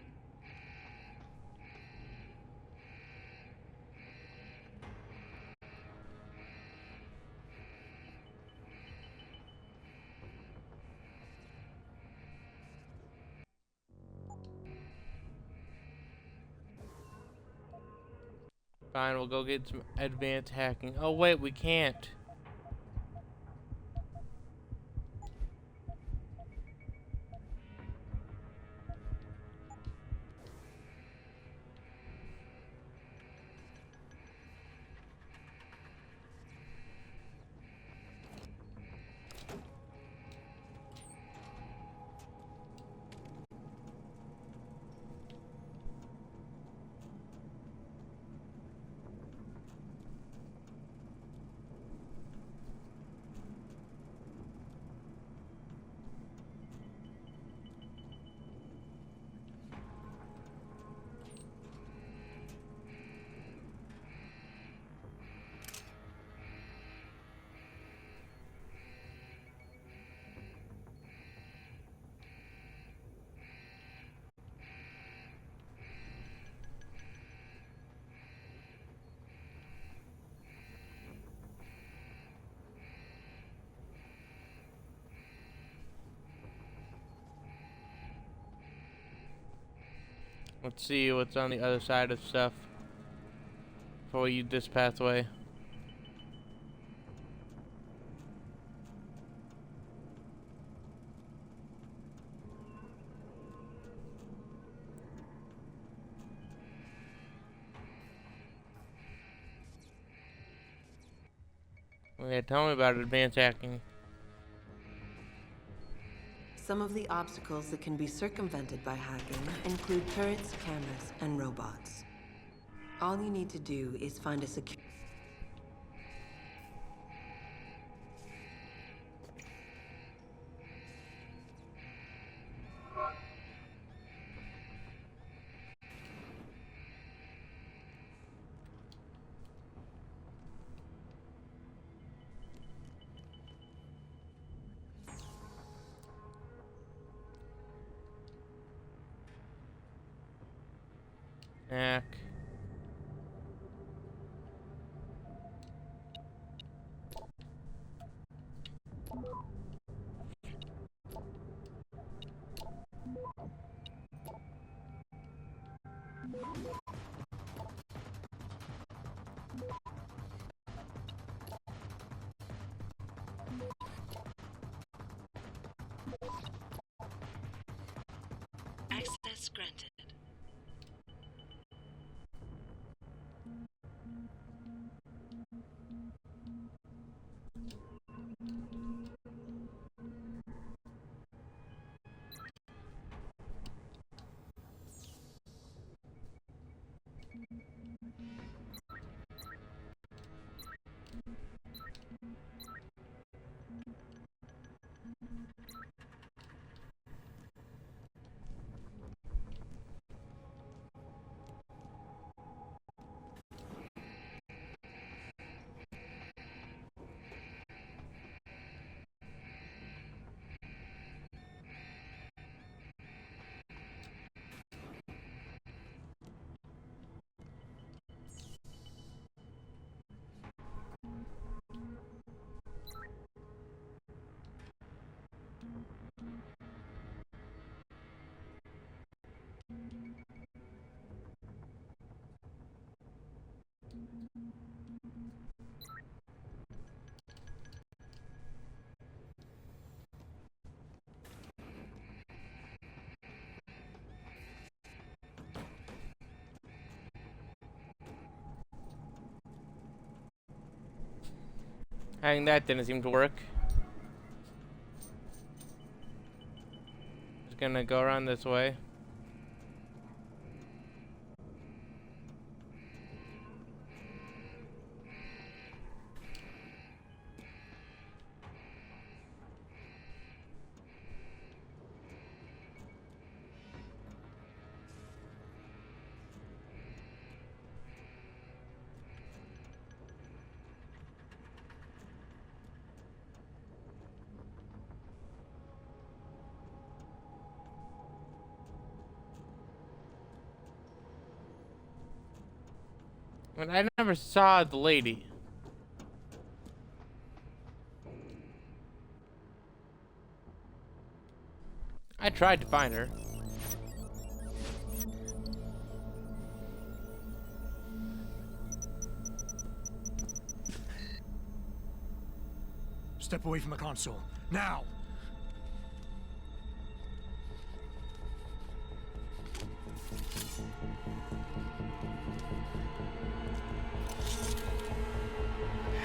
Fine, we'll go get some advanced hacking. Oh wait, we can't. Let's see what's on the other side of stuff before we use this pathway. Yeah, tell me about advanced hacking. Some of the obstacles that can be circumvented by hacking include turrets, cameras, and robots. All you need to do is find a secure... Hack. Access granted. And that didn't seem to work. Just gonna go around this way. And I never saw the lady. I tried to find her. Step away from the console. Now!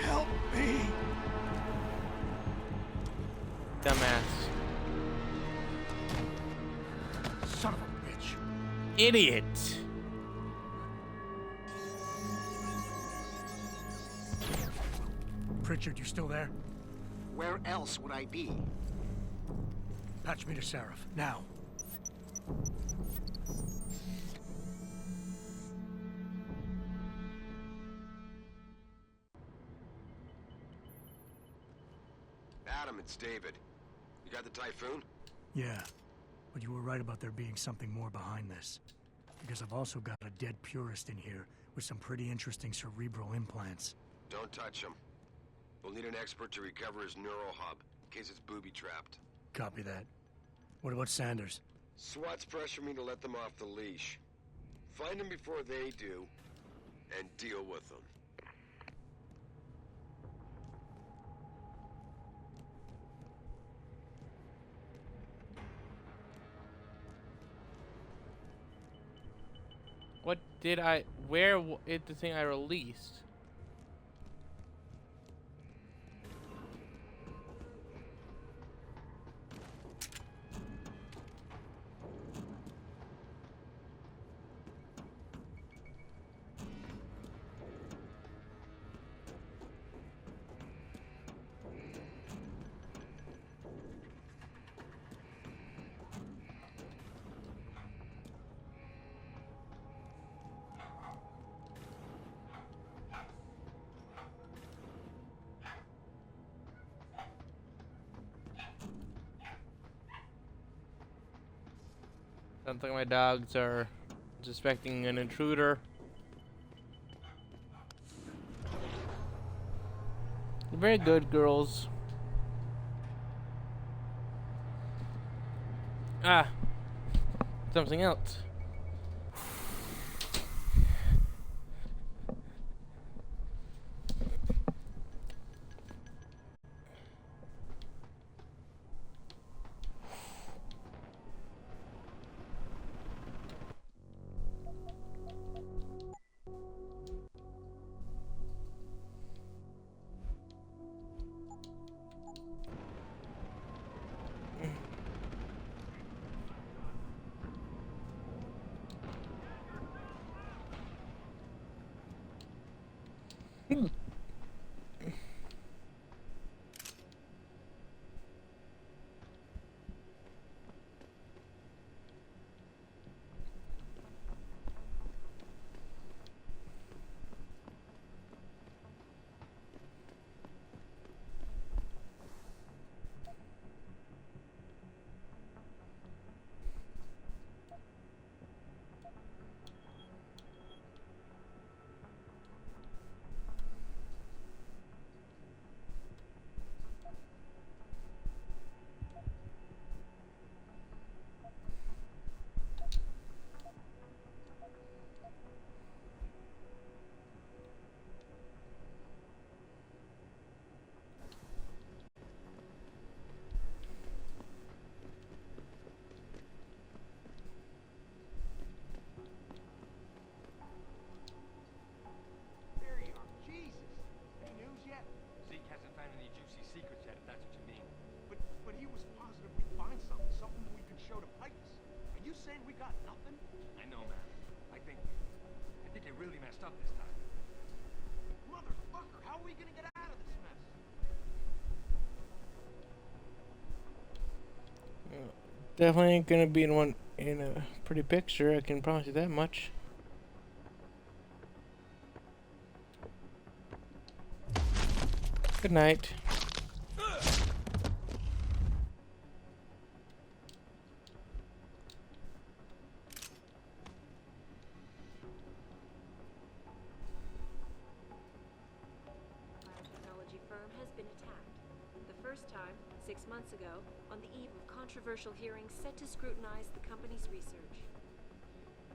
Help me! Dumbass. Son of a bitch. Idiot. Pritchard, you still there? Where else would I be? Patch me to Seraph, now. Adam, it's David. You got the Typhoon? Yeah, but you were right about there being something more behind this. Because I've also got a dead purist in here with some pretty interesting cerebral implants. Don't touch him. We'll need an expert to recover his neural hub, in case it's booby-trapped. Copy that. What about Sanders? SWAT's pressure me to let them off the leash. Find them before they do, and deal with them. What did I... Where is the thing I released? Sounds like my dogs are suspecting an intruder. Very good, girls. Ah, something else. up this time. Motherfucker, how are we gonna get out of this mess? Definitely ain't gonna be in a pretty picture. I can promise you that much. Good night. Biotechnology firm has been attacked. The first time, 6 months ago, on the eve of controversial hearings set to scrutinize the company's research.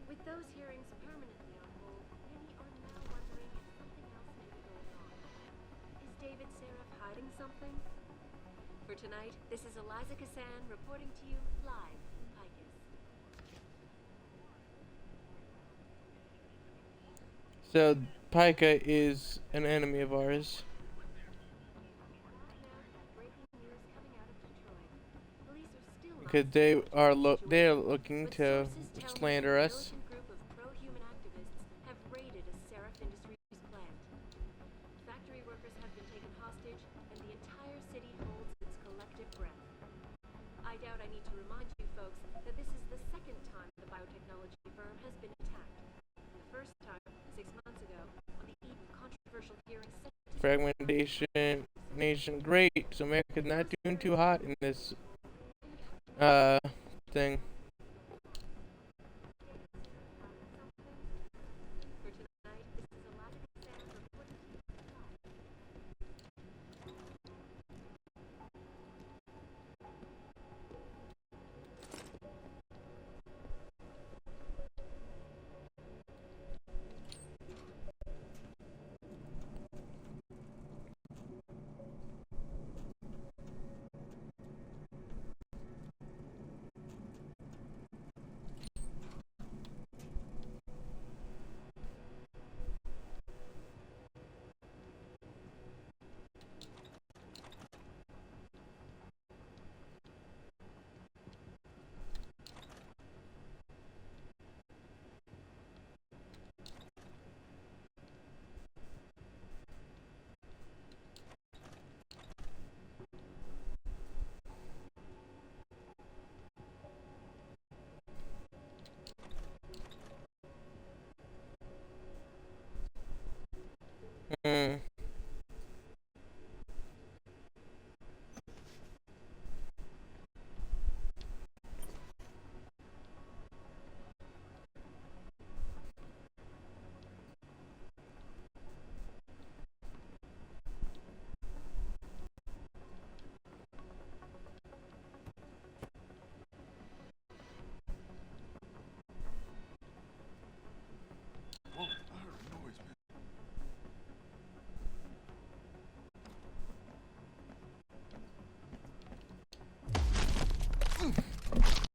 With those hearings permanently on hold, many are now wondering if something else may be going on. Is David Seraph hiding something? For tonight, this is Eliza Kassan reporting to you live from Picus. So Pika is an enemy of ours. Because they are looking to slander us. Pro-human activists have raided a Seraph Industries plant. Factory workers have been taken hostage, and the entire city holds its collective breath. I doubt I need to remind you folks that this is the second time the biotechnology firm has been attacked. The first time, 6 months ago, on the eve of controversial hearings. Fragmentation nation, great. So America's not doing too hot in this thing.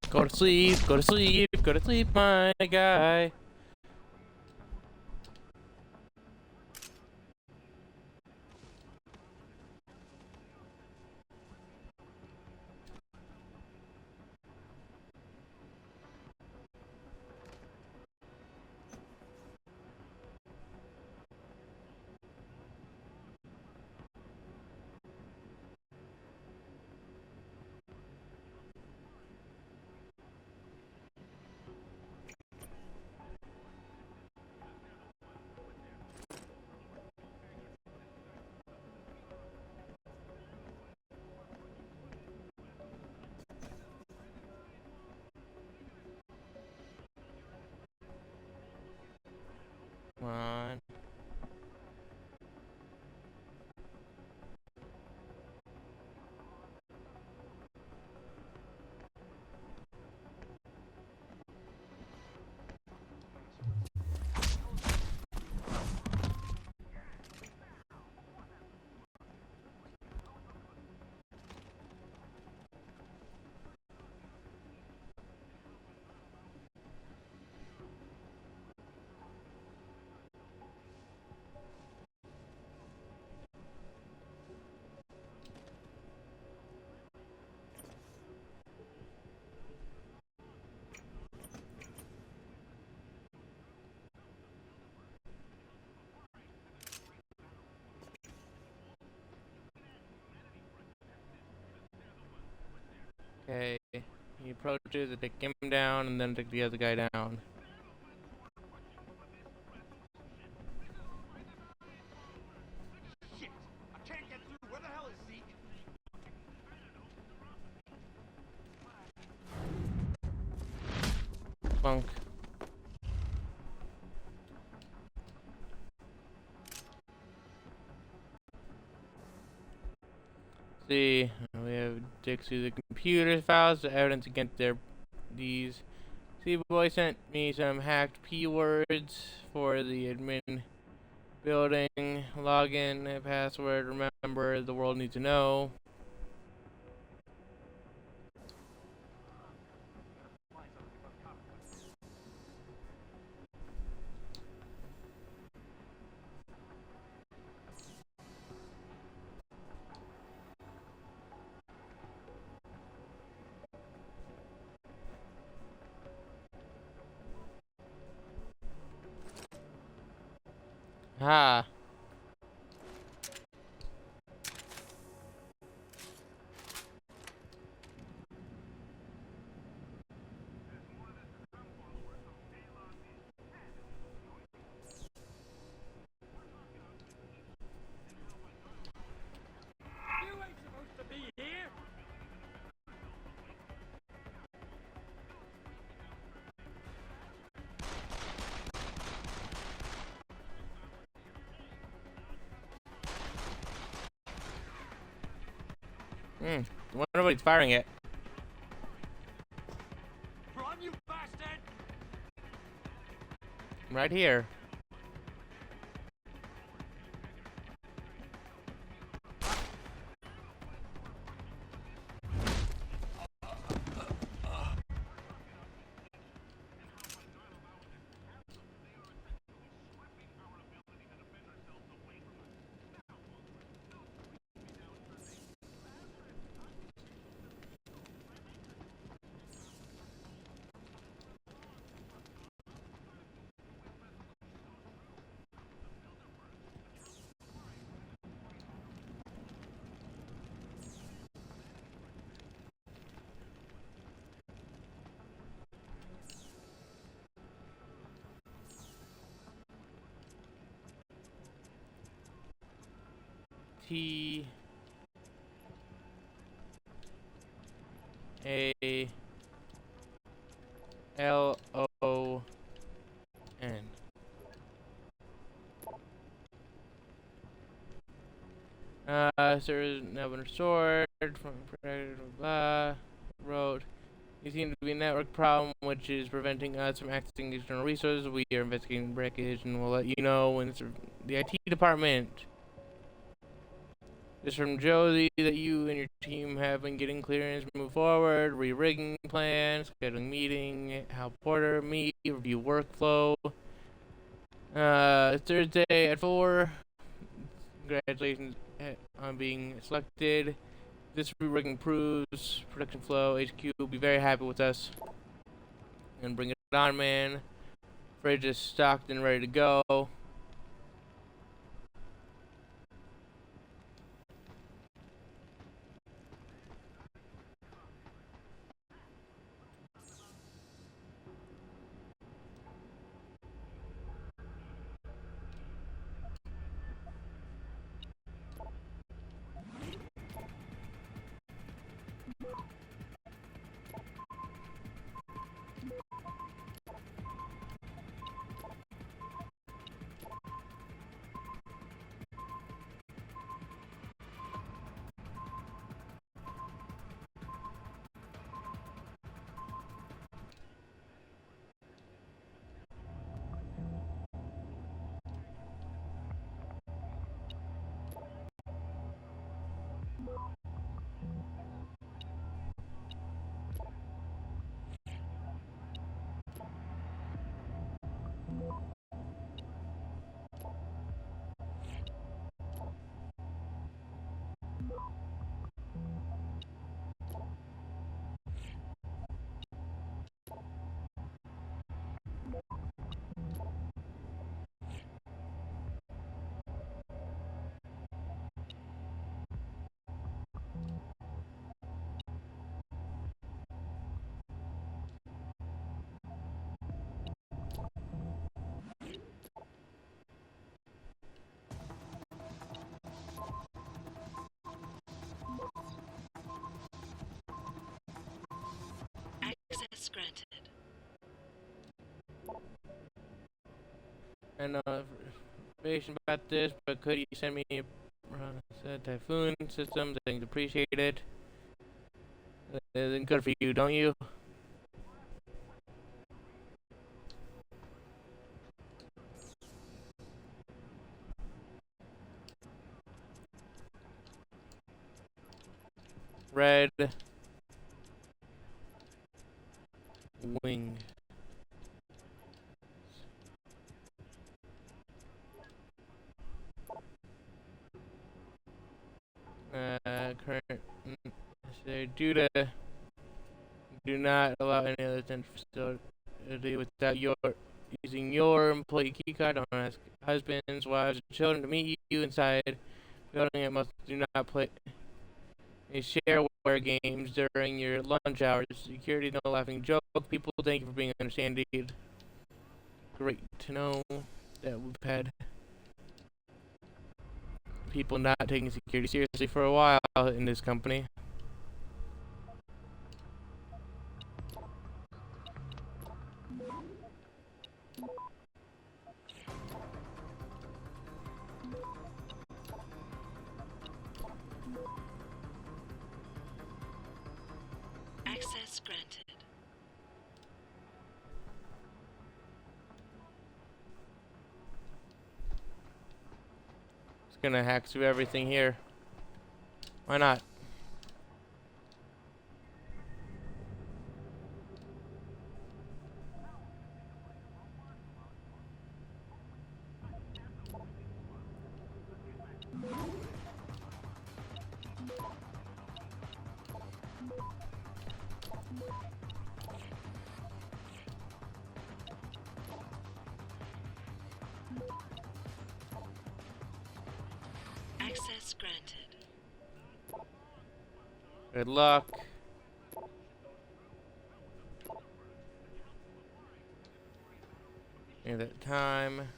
Go to sleep, go to sleep, go to sleep, my guy. Okay. He approaches, I take him down, and then take the other guy down. Shit! I can't get through. Where the hell is Zeke? Bunk. See, we have dig through the computer files, the evidence against these. See, boy sent me some hacked P-words for the admin building, login, password, remember, the world needs to know. Ha. You ain't supposed to be here! Wonder what he's firing at. Run, you bastard! Right here. T A L O N. Sir is now been restored from blah. Wrote. You seem to be a network problem which is preventing us from accessing external resources. We are investigating breakage and we'll let you know when it's the IT department. This is from Josie that you and your team have been getting clearance to move forward, re-rigging plans, scheduling meeting, Hal Porter, meet, review workflow. Thursday at 4. Congratulations on being selected. This re-rigging proves production flow. HQ will be very happy with us. And bring it on, man. Fridge is stocked and ready to go. know information about this, but could you send me Typhoon systems? I think appreciate it. Then good for you, don't you? Red wing. Current. So do not allow any other facility without your using your employee keycard. Don't ask husbands, wives, or children to meet you inside. Building it must do not play shareware games during your lunch hours. Security, no laughing joke. People, thank you for being understanding. Great to know that we've had people not taking security seriously for a while in this company. Access granted. It's gonna hack through everything here. Why not? Access granted. Good luck. At that time.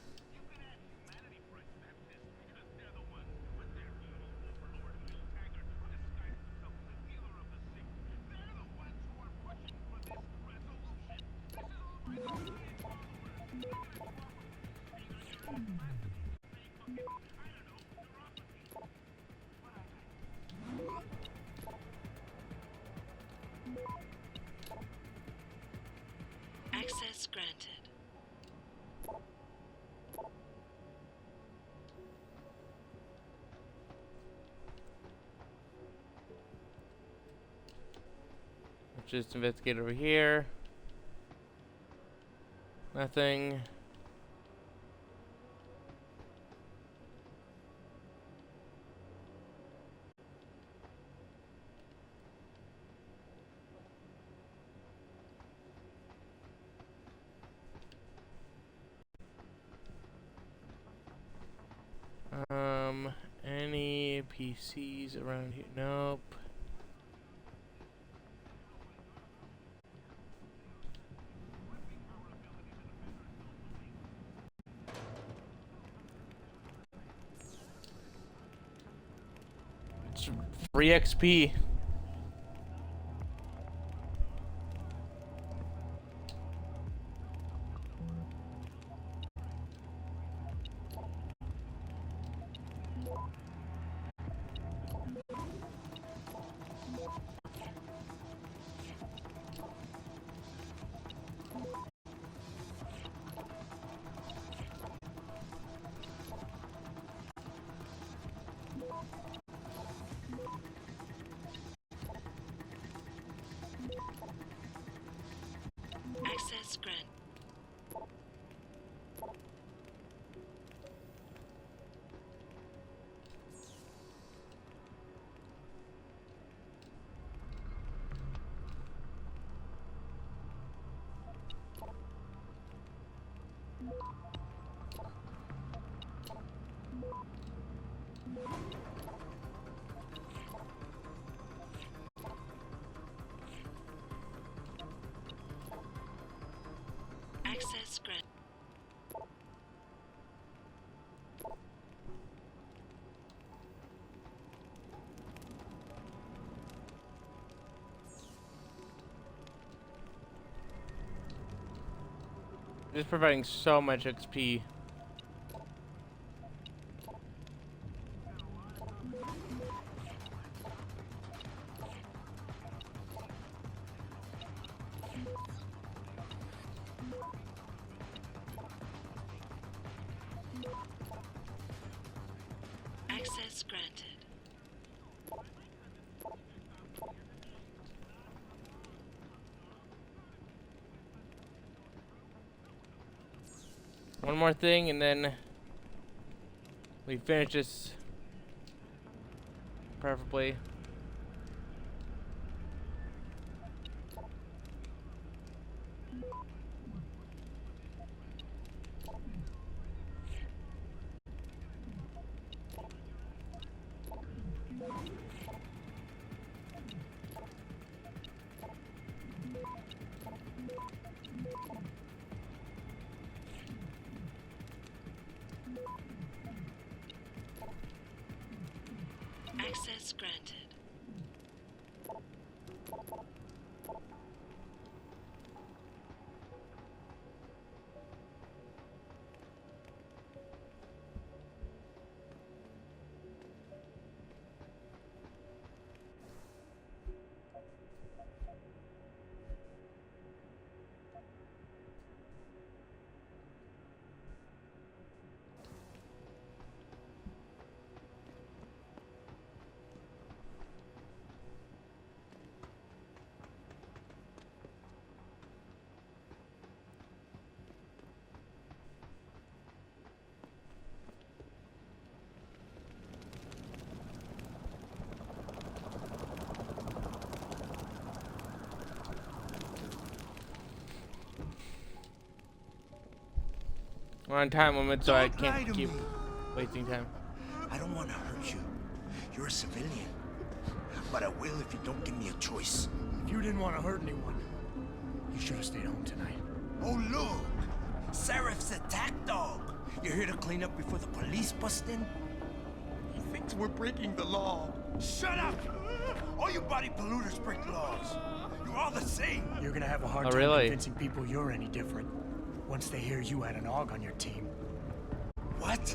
Access granted. Let's just investigate over here. Nothing. Any PCs around here? Nope. It's free XP. Access granted. Access granted. It's providing so much XP. Access granted. One more thing, and then we finish this. Preferably. Access granted. We're on time limit, so I can't keep wasting time. I don't want to hurt you. You're a civilian. But I will if you don't give me a choice. If you didn't want to hurt anyone, you should have stayed home tonight. Oh, look! Serif's attack dog! You're here to clean up before the police bust in? He thinks we're breaking the law. Shut up! All you body polluters break laws. You're all the same. You're gonna have a hard time convincing people you're any different once they hear you had an AUG on your team. What?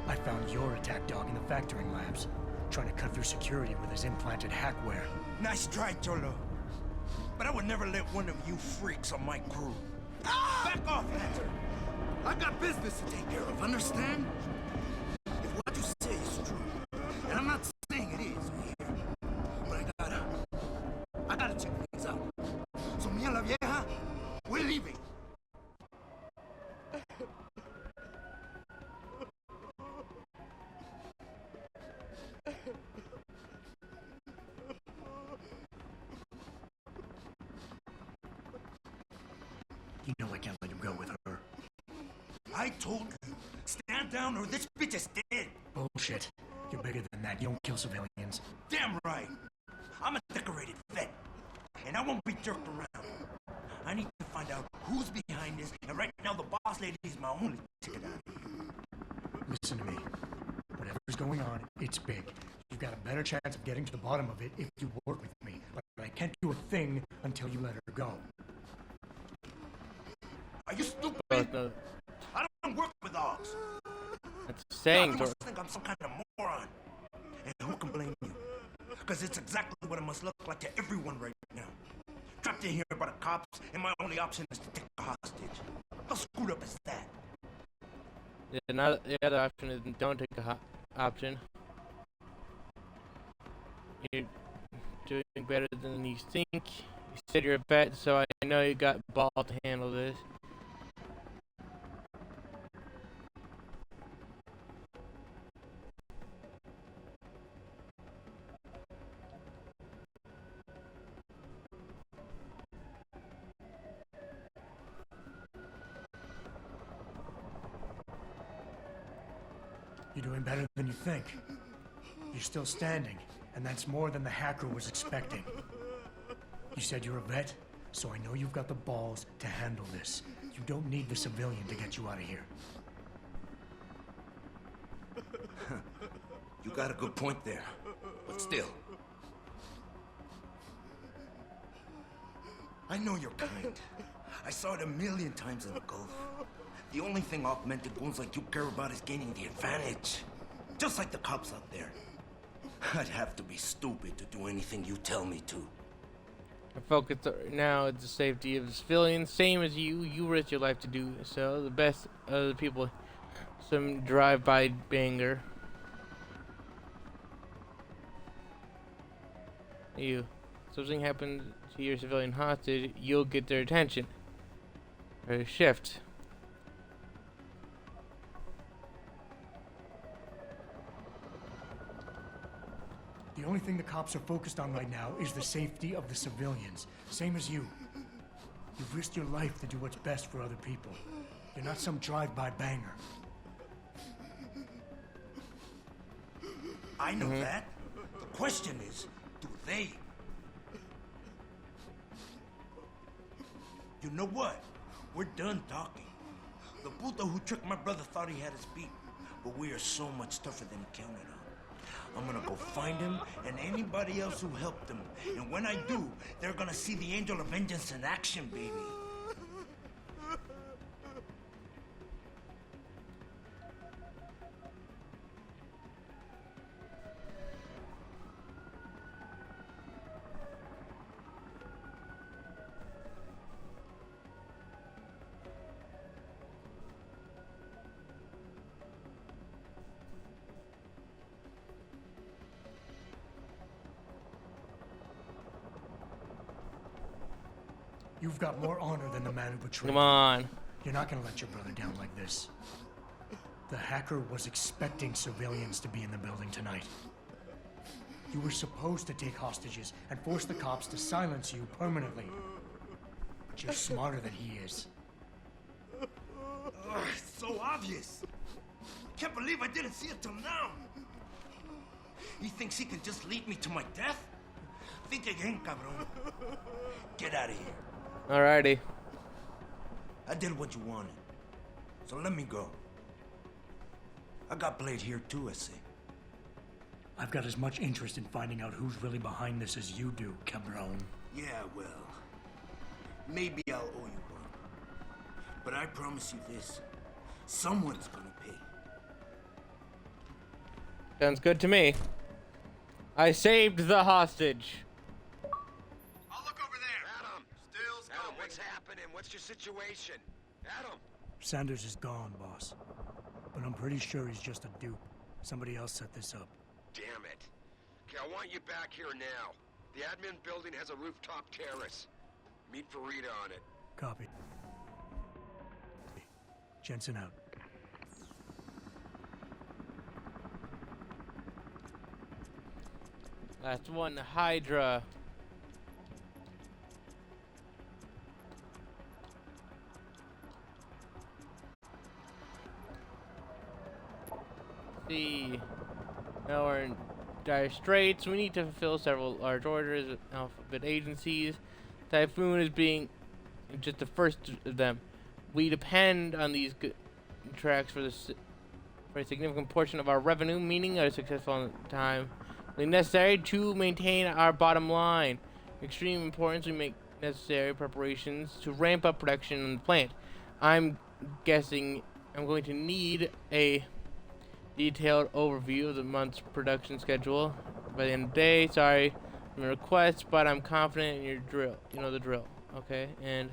I found your attack dog in the factoring labs, trying to cut through security with his implanted hackware. Nice try, Cholo. But I would never let one of you freaks on my crew. Back off, Hunter! I got business to take care of, understand? If what you say is true, and I'm not saying it is here, but I gotta check things out. So me and la vieja, we're leaving. You know I can't let him go with her. I told you, stand down or this bitch is dead. Bullshit. You're bigger than that. You don't kill civilians. Damn right. I'm a decorated vet, and I won't be jerked around. I need to find out who's behind this, and right now the boss lady is my only ticket out of here. Listen to me. Whatever's going on, it's big. You've got a better chance of getting to the bottom of it if you work with me. But I can't do a thing until you let her go. Are you stupid? I don't work with dogs. That's saying. You must think I'm some kind of moron. And who can blame you? Because it's exactly what it must look like to everyone right now. Trapped in here by the cops, and my only option is to take a hostage. How screwed up is that? The other option is don't take a option. You're doing better than you think. You said you're a vet, so I know you got ball to handle this. You're doing better than you think. You're still standing, and that's more than the hacker was expecting. You said you're a vet, so I know you've got the balls to handle this. You don't need the civilian to get you out of here. You got a good point there, but still. I know you're kind. I saw it a million times in the Gulf. The only thing augmented goons like you care about is gaining the advantage. Just like the cops out there. I'd have to be stupid to do anything you tell me to. Our focus now is the safety of the civilians, same as you. You risk your life to do so. The best of the people, some drive-by banger. you. Something happens to your civilian hostage, you'll get their attention. Or shift. The only thing the cops are focused on right now is the safety of the civilians. Same as you. You've risked your life to do what's best for other people. You're not some drive-by banger. I know that. The question is, do they? You know what? We're done talking. The puto who tricked my brother thought he had us beat, but we are so much tougher than he counted on. I'm gonna go find him and anybody else who helped him. And when I do, they're gonna see the Angel of Vengeance in action, baby. You've got more honor than the man who betrayed you. Come on. You're not gonna let your brother down like this. The hacker was expecting civilians to be in the building tonight. You were supposed to take hostages and force the cops to silence you permanently. But you're smarter than he is. It's so obvious. Can't believe I didn't see it till now. He thinks he can just lead me to my death? Think again, cabron. Get out of here. Alrighty. I did what you wanted, so let me go. I got Blade here too, I see. I've got as much interest in finding out who's really behind this as you do, cabron. Yeah, well, maybe I'll owe you one. But I promise you this, someone's gonna pay. Sounds good to me. I saved the hostage. Adam, what's happening? What's your situation? Adam! Sanders is gone, boss. But I'm pretty sure he's just a dupe. Somebody else set this up. Damn it. Okay, I want you back here now. The admin building has a rooftop terrace. Meet for Rita on it. Copy. Jensen out. Last one, Hydra. See, now we're in dire straits. We need to fulfill several large orders with alphabet agencies. Typhoon is being just the first of them. We depend on these tracks for a significant portion of our revenue, meaning a successful time necessary to maintain our bottom line. Extreme importance, we make necessary preparations to ramp up production in the plant. I'm guessing I'm going to need a detailed overview of the month's production schedule by the end of the day. Sorry for my request, but I'm confident in your drill. You know the drill. Okay, and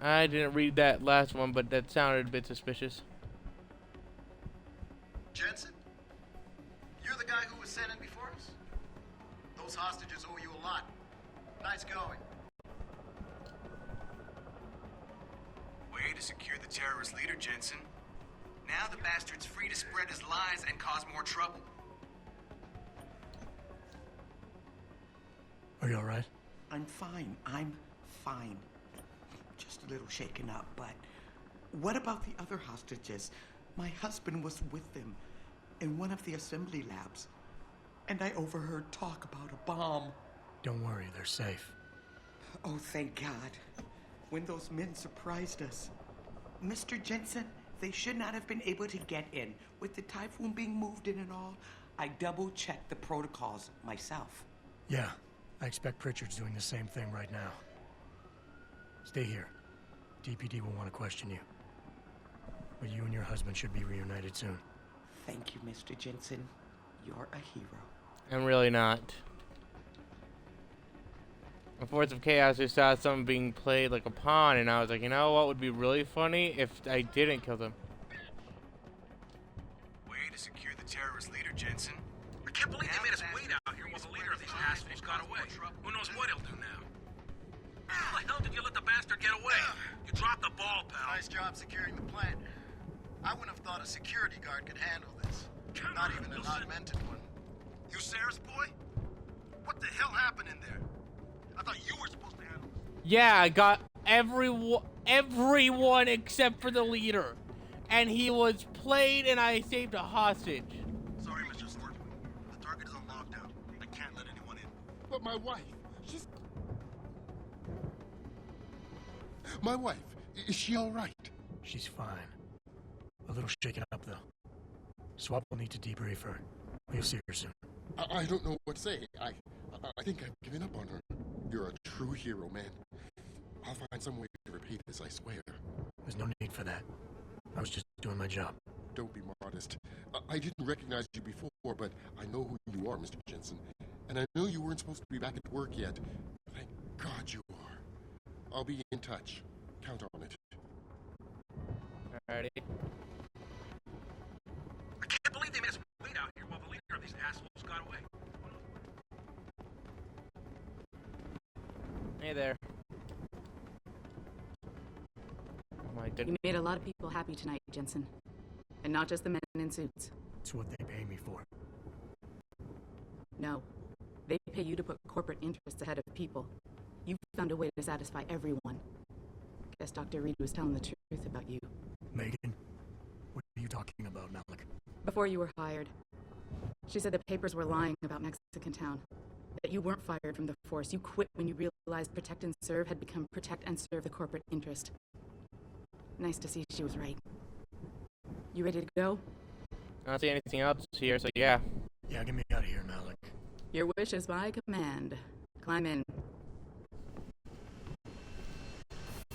I didn't read that last one, but that sounded a bit suspicious. Jensen? You're the guy who was sent in before us? Those hostages owe you a lot. Nice going. Way to secure the terrorist leader, Jensen. Now the bastard's free to spread his lies and cause more trouble. Are you alright? I'm fine. I'm fine. Just a little shaken up, but what about the other hostages? My husband was with them in one of the assembly labs, and I overheard talk about a bomb. Don't worry, they're safe. Oh, thank God. When those men surprised us. Mr. Jensen, they should not have been able to get in. With the Typhoon being moved in and all, I double-checked the protocols myself. Yeah, I expect Pritchard's doing the same thing right now. Stay here. DPD will want to question you. But you and your husband should be reunited soon. Thank you, Mr. Jensen. You're a hero. I'm really not. On Force of Chaos, we saw someone being played like a pawn, and I was like, you know what would be really funny if I didn't kill them. Way to secure the terrorist leader, Jensen. I can't believe they made us wait out here while the leader of these assholes got away. Who knows what he'll do now? How the hell did you let the bastard get away? You dropped the ball, pal. Nice job securing the plant. I wouldn't have thought a security guard could handle this. Not even an augmented one. You Sarah's boy? What the hell happened in there? I thought you were supposed to handle this. Yeah, I got everyone except for the leader. And he was played and I saved a hostage. Sorry, Mr. Stewart. The target is on lockdown. I can't let anyone in. But my wife, she's... My wife, is she all right? She's fine. A little shaken up, though. Swap will need to debrief her. We'll see her soon. I don't know what to say. I think I've given up on her. You're a true hero, man. I'll find some way to repay this, I swear. There's no need for that. I was just doing my job. Don't be modest. I didn't recognize you before, but I know who you are, Mr. Jensen. And I know you weren't supposed to be back at work yet. Thank God you are. I'll be in touch. Count on it. Alrighty. I can't believe they made us wait out here while the leader of these assholes got away. Hey there. Oh my goodness. You made a lot of people happy tonight, Jensen. And not just the men in suits. It's what they pay me for. No. They pay you to put corporate interests ahead of people. You found a way to satisfy everyone. Guess Dr. Reed was telling the truth about you. Megan? What are you talking about, Malik? Before you were hired, she said the papers were lying about Mexican Town. That you weren't fired from the force. You quit when you realized Protect and Serve had become Protect and Serve the corporate interest. Nice to see she was right. You ready to go? I don't see anything else here, so yeah. Yeah, get me out of here, Malik. Your wish is my command. Climb in.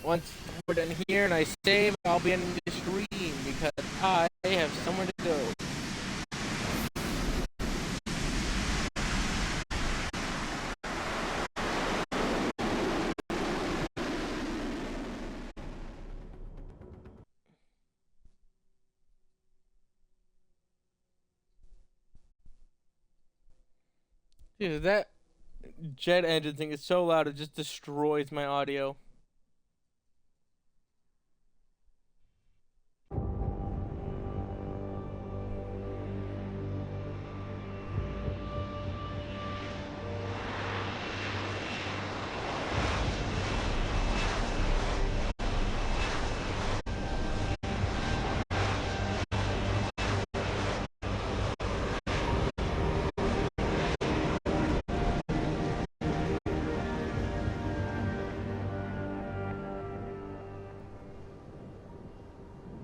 Once we're done here and I save, I'll be ending the stream because I have somewhere to go. Dude, that jet engine thing is so loud it just destroys my audio.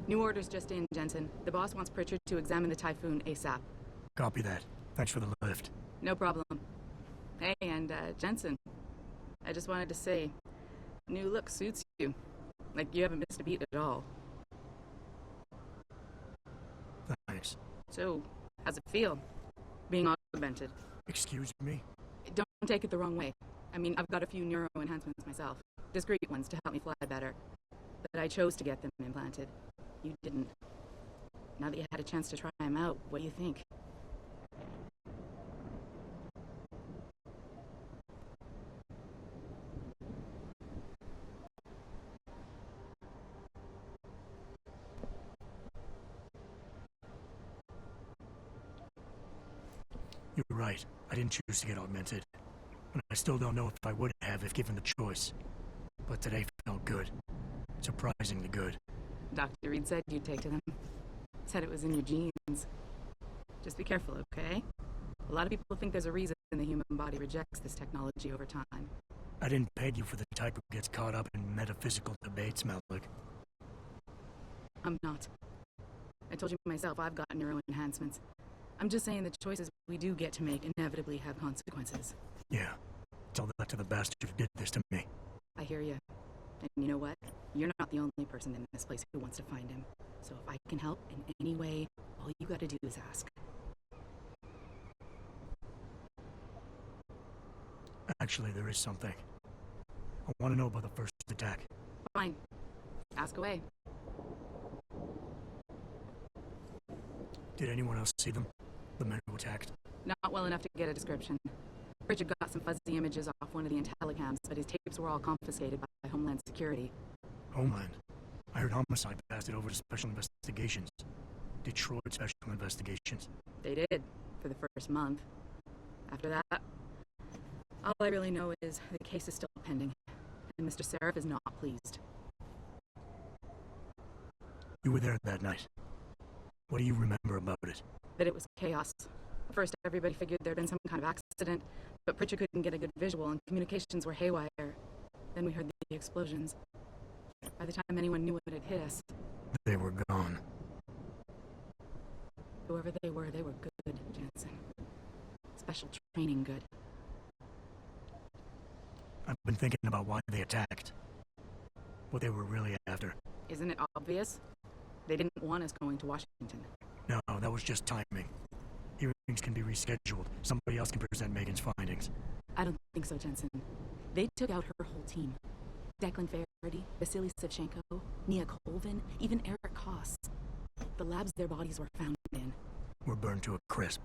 New orders just in, Jensen. The boss wants Pritchard to examine the Typhoon ASAP. Copy that. Thanks for the lift. No problem. Hey, and Jensen, I just wanted to say, new look suits you. Like you haven't missed a beat at all. Thanks. So, how's it feel, being augmented? Excuse me? Don't take it the wrong way. I mean, I've got a few neuro enhancements myself. Discreet ones to help me fly better. But I chose to get them implanted. You didn't. Now that you had a chance to try them out, what do you think? You're right. I didn't choose to get augmented. And I still don't know if I would have if given the choice. But today felt good. Surprisingly good. Dr. Reed said you'd take to them. Said it was in your genes. Just be careful, okay? A lot of people think there's a reason the human body rejects this technology over time. I didn't peg you for the type who gets caught up in metaphysical debates, Malik. I'm not. I told you myself I've got neuro enhancements. I'm just saying the choices we do get to make inevitably have consequences. Yeah. Tell that to the bastard who did this to me. I hear you. And you know what? You're not the only person in this place who wants to find him. So if I can help in any way, all you gotta do is ask. Actually, there is something. want to know about the first attack. Fine. Ask away. Did anyone else see them? The men who attacked? Not well enough to get a description. Richard got some fuzzy images off one of the intellicams, but his tapes were all confiscated by Homeland Security. Homeland? I heard Homicide passed it over to Special Investigations. Detroit Special Investigations. They did, for the first month. After that, all I really know is the case is still pending, and Mr. Seraph is not pleased. You were there that night. What do you remember about it? That it was chaos. First, everybody figured there'd been some kind of accident, but Pritchard couldn't get a good visual, and communications were haywire. Then we heard the explosions. By the time anyone knew what had hit us... They were gone. Whoever they were good, Jensen. Special training good. I've been thinking about why they attacked. What they were really after. Isn't it obvious? They didn't want us going to Washington. No, that was just timing. Hearings can be rescheduled. Somebody else can present Megan's findings. I don't think so, Jensen. They took out her whole team. Declan Faraday, Vasily Savchenko, Nia Colvin, even Eric Koss. The labs their bodies were found in. Were burned to a crisp.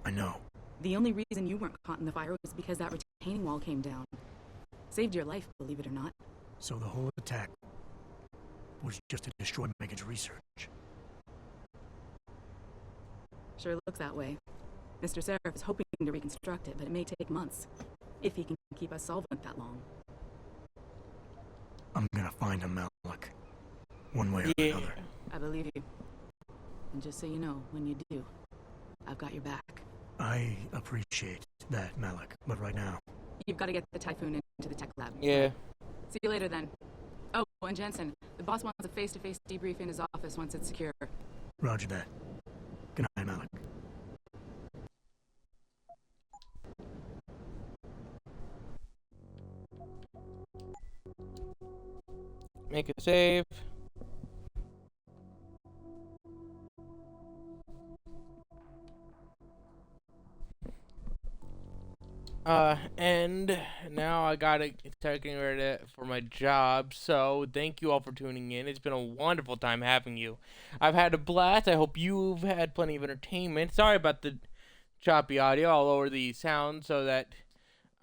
I know. The only reason you weren't caught in the fire was because that retaining wall came down. Saved your life, believe it or not. So the whole attack was just to destroy Megan's research. Sure looks that way. Mr. Seraph is hoping to reconstruct it, but it may take months. If he can keep us solvent that long. I'm gonna find him, Malik. One way or another. I believe you. And just so you know, when you do, I've got your back. I appreciate that, Malik, but right now... You've got to get the Typhoon into the tech lab. Yeah. See you later, then. Oh, and Jensen, the boss wants a face-to-face debrief in his office once it's secure. Roger that. Good night, Malik. Make a save. And now I gotta start getting ready for my job, so thank you all for tuning in. It's been a wonderful time having you. I've had a blast. I hope you've had plenty of entertainment. Sorry about the choppy audio. I'll lower the sound so that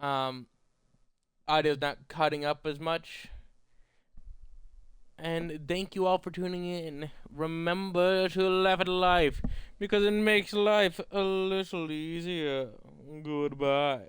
audio's not cutting up as much. And thank you all for tuning in. Remember to laugh at life, because it makes life a little easier. Goodbye.